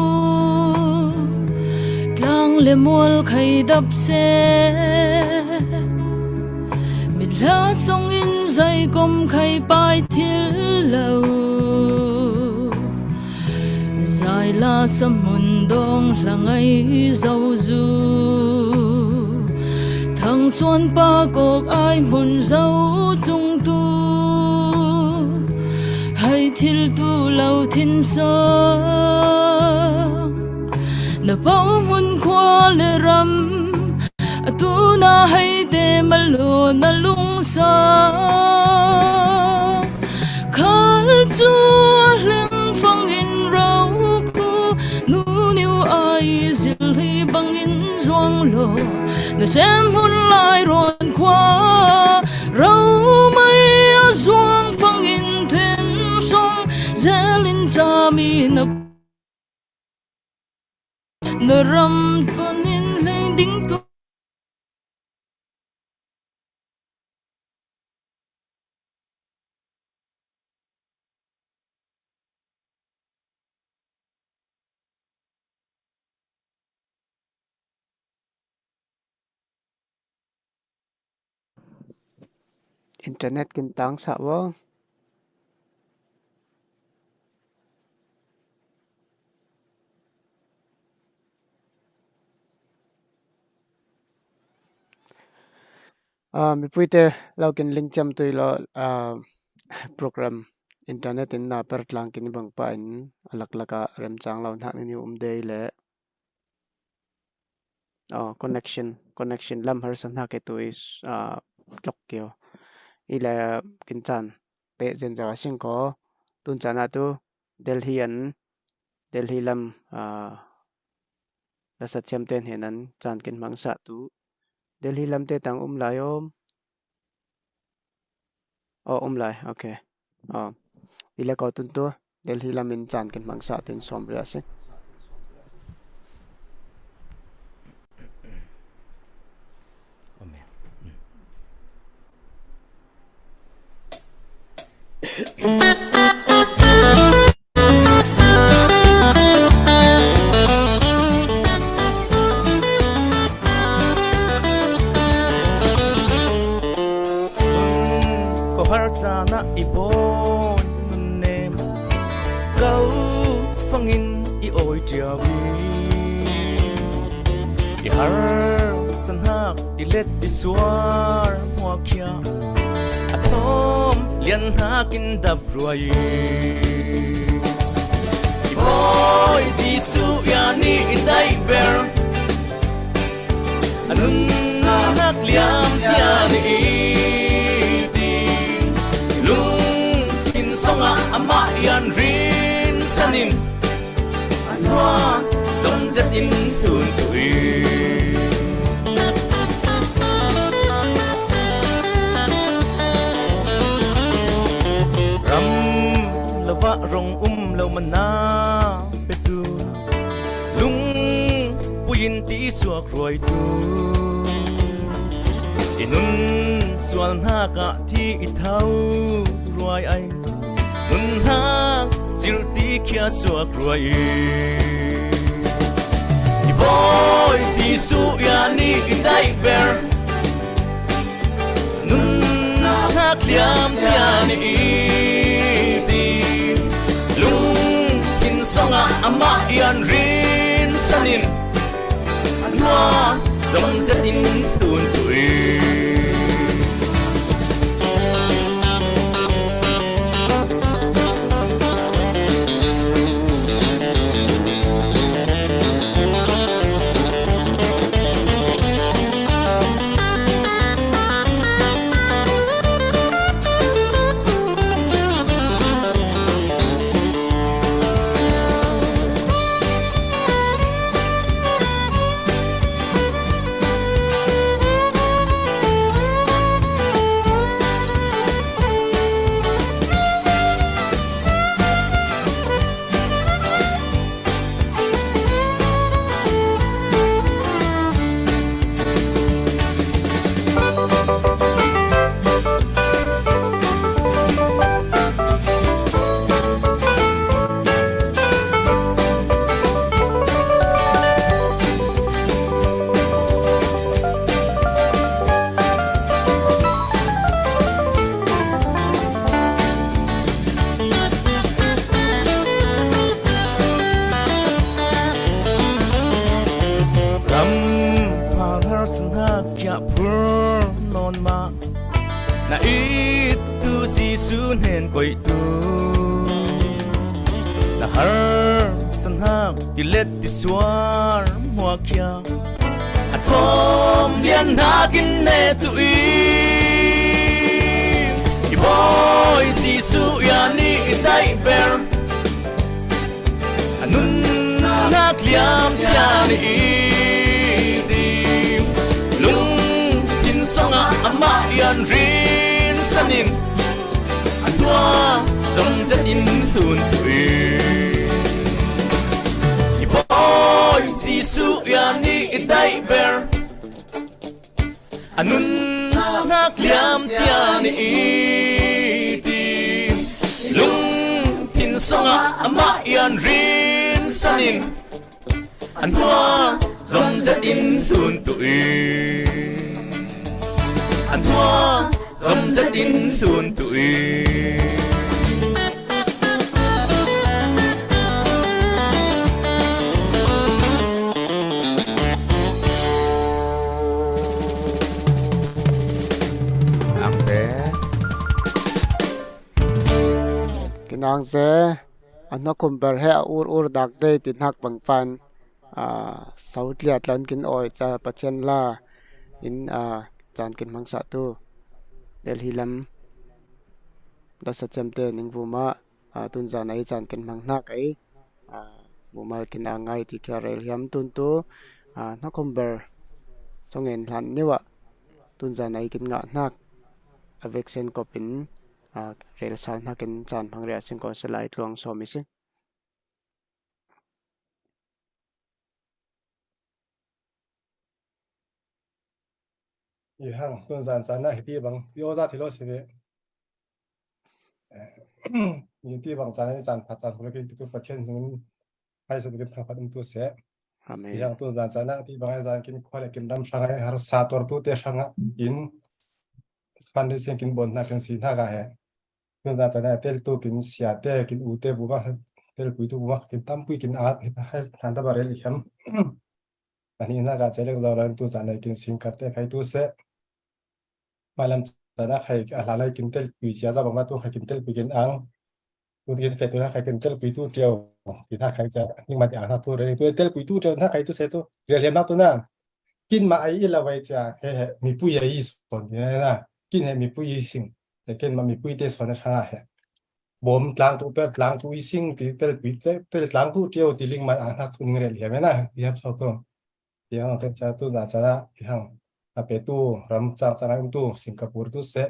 lăng lệ muôn cây đập xe mít lá sông in dây công cây bay thiên lâu dài là sâm hồn đông là ngày giàu du thằng xuân ba cột ai muốn dấu chung tu hay thiên tu lâu thiên sơ nở bao muốn qua lệ râm tu na hay để mà lo na lung sa khal chua leng phong in rau ku nu niu ai zil hi bang in zoang lo na xem hôn lại rồi qua râu mây zoang phong in thuyền sông dễ linh cha mi nợ râm con in lên đỉnh tu internet kin tang sa wo mi puite lokin link cham tuilo program internet in na per tlang kin bang pa in alak laka rem chang law thak ni day le connection lam har san ha ke tu is tlok kyo ila kin chan pe jen jawa sing ko tun chana tu delhi lam la sa chem ten henan chan kin mangsa tu delhi lam te tang lai om lai okay ila ko tun tu delhi lam in chan kin mangsa tin som ria se có har sana ipon nem câu phăng in i oi chia vi i har san hak i let i suar hoa kia atom lian hakin dab ruai i boy jisu ya ni in dai ber anun nak liam tia ni songa ama yan rin sanin anwa zong zet in thun tui ram lava rong lo mana petu lung puyin ti suak roi tu inun sual na ka thi ithau roi ai nun hang zir ti kia suak ruai i boy jisu ya ni in dai ber nun hak liam pia ni ti lung chin songa ama yan rin sanin anwa dom zet in thun tui na ít tu si sun hen koi tu na har san hak ti let ti suar mua kia atom lian hakin ne tu i boy jisu ya ni dai ber anun nak liam ya ni songa ama yan rin sanin anwa dom zet in thun tui i boy jisu ya ni dai ber anun nak liam tia ni ti lung tin songa ama yan rin sanin anwa dom zet in thun tui anwa gầm rất in tuôn tuổi ang sẽ kinang se anna kumber he ur dak dei tin hak bang pan sautliat lan kin oi cha pachen la in chan kin mang sa tu delhi lam da sa chamte ning vuma tun za nai chan kin mang nak ai vuma kin angai ti kya rel hiam tun tu na kumber songen han niwa tun za nai kin nga nak avec sen kopin rel sal na kin chan phang ria sing ko selai tlong so mi singอีห้างต้นสารสารน่ะที่บางที่โอซาที่เราเสียมีที่บางจานในจานผัดจานสุรกิจตัวประเทศนึงให้สุรกิจทางผัดตัวเสียอีห้างต้นสารสารน่ะที่บางจานกินข้าวกินดำช่างให้หาสาตัวตัวเตะช่างกินฟันด้วยเสียงกินบนน่ะเป็นสีหน้ากาแห่ต้นสารสารน่ะเตะตัวกินเสียเตะกินอูเตะบัวเตะปุ๋ยตัวบัวกินตั้มปุ๋ยกินอาร์ให้ทานตะบาร์เรลิhemอันนี้น่ากาจะเรียกเราต้นสารน่ะกินสิงคัตเตะให้ตัวเสียมาลำแต่ถ้าใครอะไรกินเต้ลปีเชียจะบอกว่าตัวใครกินเต้ลปีกินอ่างตัวกินเฟตตัวถ้าใครกินเต้ลปีตู้เดียวที่ถ้าใครจะยิ่งมาอ่างถ้าตัวเรียนตัวเต้ลปีตู้เดียวถ้าใครตัวเสร็จตัวเรียนนักตัวนั้นกินมาไอ้เราไว้จะให้มีปุ้ยยี่ส่วนนี้นะกินให้มีปุ้ยสิ่งแต่กินมามีปุ้ยเตส่วนนั้นให้บ่มล้างตัวเป็ดล้างตัวสิ่งที่เต้ลปีเต้ลล้างตัวเดียวที่ลิงมาอ่างถ้าตัวนี้เรียนเห็นไหมนะที่ครับชอบตัวที่ห้องเต้จะตัวนั้นจะนะที่ห้องอาเปตูรำจางสนามตูสิงคโปร์ตูเสะ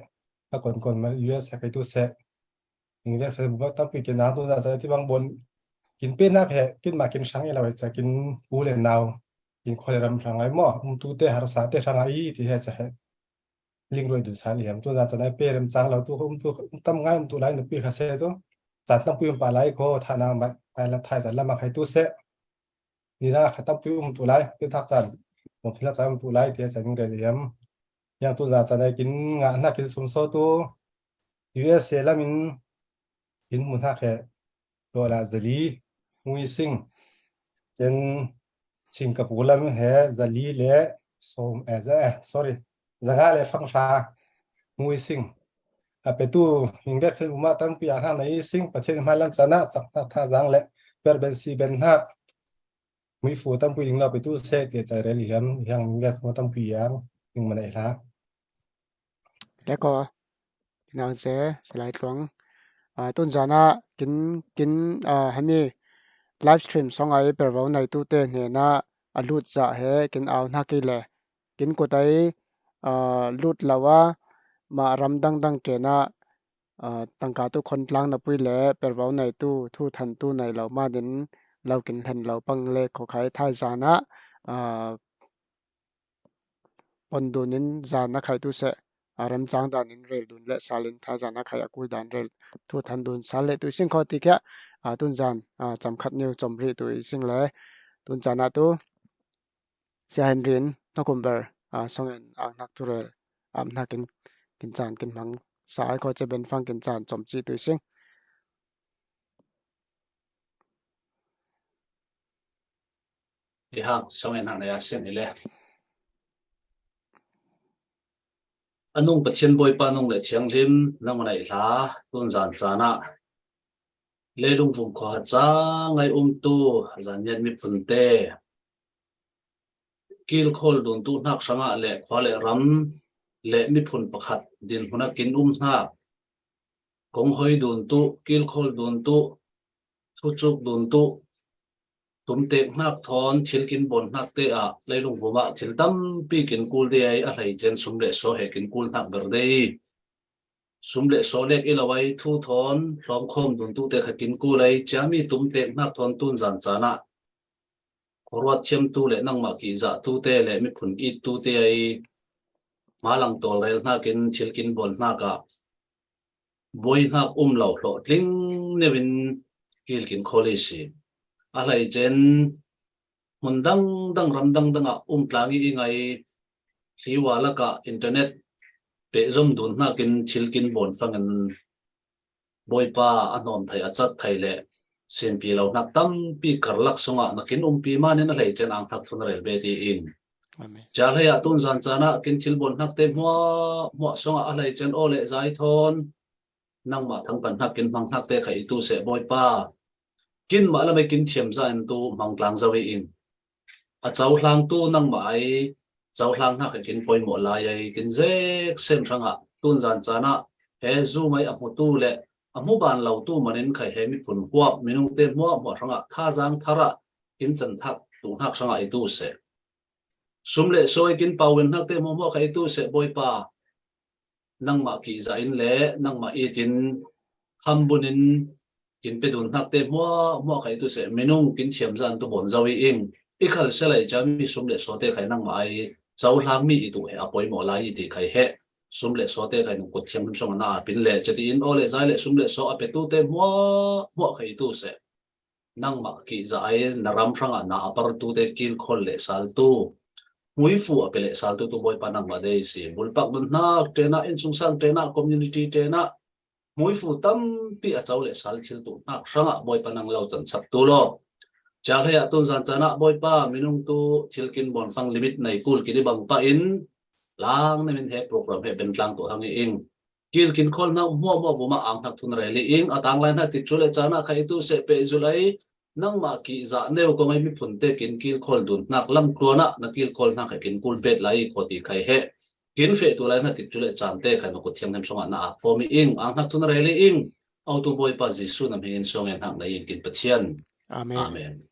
ถ้าคนมา US ใครตูเสะอย่างนี้เสะบอกตั้งปีกินน้ำตูน่าจะที่บางบนกินเป็นน้ำแพะกินมากินช้างเราจะกินปูเลนนาวกินคนรำช้างไอ้หม้อตูเตะหาสาเตะช้างไอ้ที่เหตุจะลิงรวยดูสารเหลี่ยมตูน่าจะได้เปรำจางเราตูตั้งง่ายตูไล่หนึ่งปีคาเซ่ตูจัดตั้งปีปลาไหลก็ทานาไปละไทยจัดละมาใครตูเสะนี่นะตั้งปีตูไล่เป็นทักจันผมที่เราใช้ตัวไล่ที่ใช้เงินเรียมอย่างตัวจะได้กินงานนักกินสมโซตัว US แล้วมันกินมูลค่าแค่ตัวละจลีมุ้ยซิงเช่นสิงคโปร์แล้วมันแค่จลีเล่สมsorry จังหวะเล่ฟังชามุ้ยซิงไปตัวยิ่งเด็กที่มาตั้งปีห้าในซิงประเทศมาลังสนะสักท่าจังเล่เป็นซีเป็นห้ามีฟูตั้งปียิงเราไปตู้เซตใจเรียลยังเรียกว่าตั้งปียังมันไหนล่ะแล้วก็นางเสสไลด์หลวงต้นจานะกินให้มีไลฟ์สตรีมสองไอเปิดวันในตู้เต้เนี่ยนะลุดจะให้กินเอาหน้ากิเลกินก็ได้ลุดแล้วว่ามารำดังเจนะตั้งการทุกคนล้างนับวิเล่เปิดวันในตู้ทุทันตู้ในเรามาเดินเรากินทันเราปังเล็กของใครท้ายจานะปนดูนินจานะใครตู้เสรำจางดานินเรลดุนและซาลินท้ายจานะใครอากูดานเรลทุทันดุนซาเลตุสิ่งข้อที่แค่ตุนจานจำคัดนิ้วจมรีตุสิ่งเลยตุนจานะตัวเสียหันรินนักคุมเบอร์ส่งเงินนักทุเรลนักกินจานกินมังสายก็จะเป็นฟังกินจานจมจีตุสิ่งที่ห้างสมัยนั้นเนี่ยเส้นนี่แหละอันนุ่งประเทศบอยปานุ่งเลยเชียงริมนั่งมาไหนล่ะต้นจานจานะเลี้ยงฟุงขวาจ้าไงตู้จานยันมีปุ่นเตะกิลโคลดุนตู้นักสังะเละขวาเละรำเละมีปุ่นประคัดดินหัวนักกินนักกงหอยดุนตู้กิลโคลดุนตู้ทุจุกดุนตู้ตุมเตะนักทอนชิลกินบนนักเตะเลยลุงผมว่าชิลตั้มปีกินกูลเดียอะไรเจนสมเด็จโซเฮกินกูลนักเบอร์เดย์สมเด็จโซเล็กอีละไว้ทุทอนพร้อมคมดุนตู้เตะกินกูเลยจะมีตุมเตะนักทอนตุนจันจานะขรวดเชื่อมตู้เละนั่งมากีจะตู้เตะเละมีผลอีตู้เตะมาหลังตัวเลยนักกินชิลกินบนนักบอยนักเหล่าหลอดลิงเนี่ยเป็นกินโคลิซีอะไรเจนมันดังรำดังกลางอีไงที่ว่าละกะอินเทอร์เน็ต pe zom dun na kin thil kin bon fangan boipa anom thai achat thai le sen pi lo nak tam pi karlak songa nakin pi manin a lei chen ang thak thun rel be ti in jalhaya tun zan chana kin thil bon nak te mo songa a lei chen ole zai thon nang ma thang pan hak kin mang hak te khai tu se boipa kin ma la mai kin thiam za en tu mang tlang zawi in a chau hlang tu nang ma ai chau hlang hak kin poi mo lai ai kin zek sem thanga tun zan chana he zu mai a tu le amu ban lo tu manin khai he mi phun huap minung te mo thanga tha jang thara kin chan thak tu hak sanga ai tu se sumle soi kin pawin hak te mo khai tu se boipa nang ma ki za in le nang ma itin hambunin kin pe dun hak te mo khai tu se minung kin thiam zan tu bon zawi ing ikhal selai jam mi sumle sote khai nang ma ai chau hlang mi tu he apoi mo lai ti khai he sumle sote khai nu ko thiam song na pin le chati in ole zai le sumle so ape tu te mo khai tu se nang ma ki za ai naram franga na apar tu te kin khol le sal tu mui fu apele sal tu boy panang ma dei si bulpak dun na tena in sung sang tena community tena mui fu tam pi a chau le sal thil tu na franga boy panang lo chan sap tu lo jalhaya tun zan chana boy pa minung tu thilkin bon fang limit nei kul ki di bang pa in lang na min he program he ben tlang to hangi ing kil kin khol na mo buma ang thak thun reli ing atang lai na ti chule chana khai tu se pe julai nang ma ki za neu ko mai mi phun te kin kil khol dun nak lam klona na kil khol na kin kul bet lai ko ti khai he kin fe tu lai na ti chule chan te khai no ko thiam hem songa na for mi ing ang thak thun reli ing auto boy pa jisu nam hin song en hang na ing kin pathian amen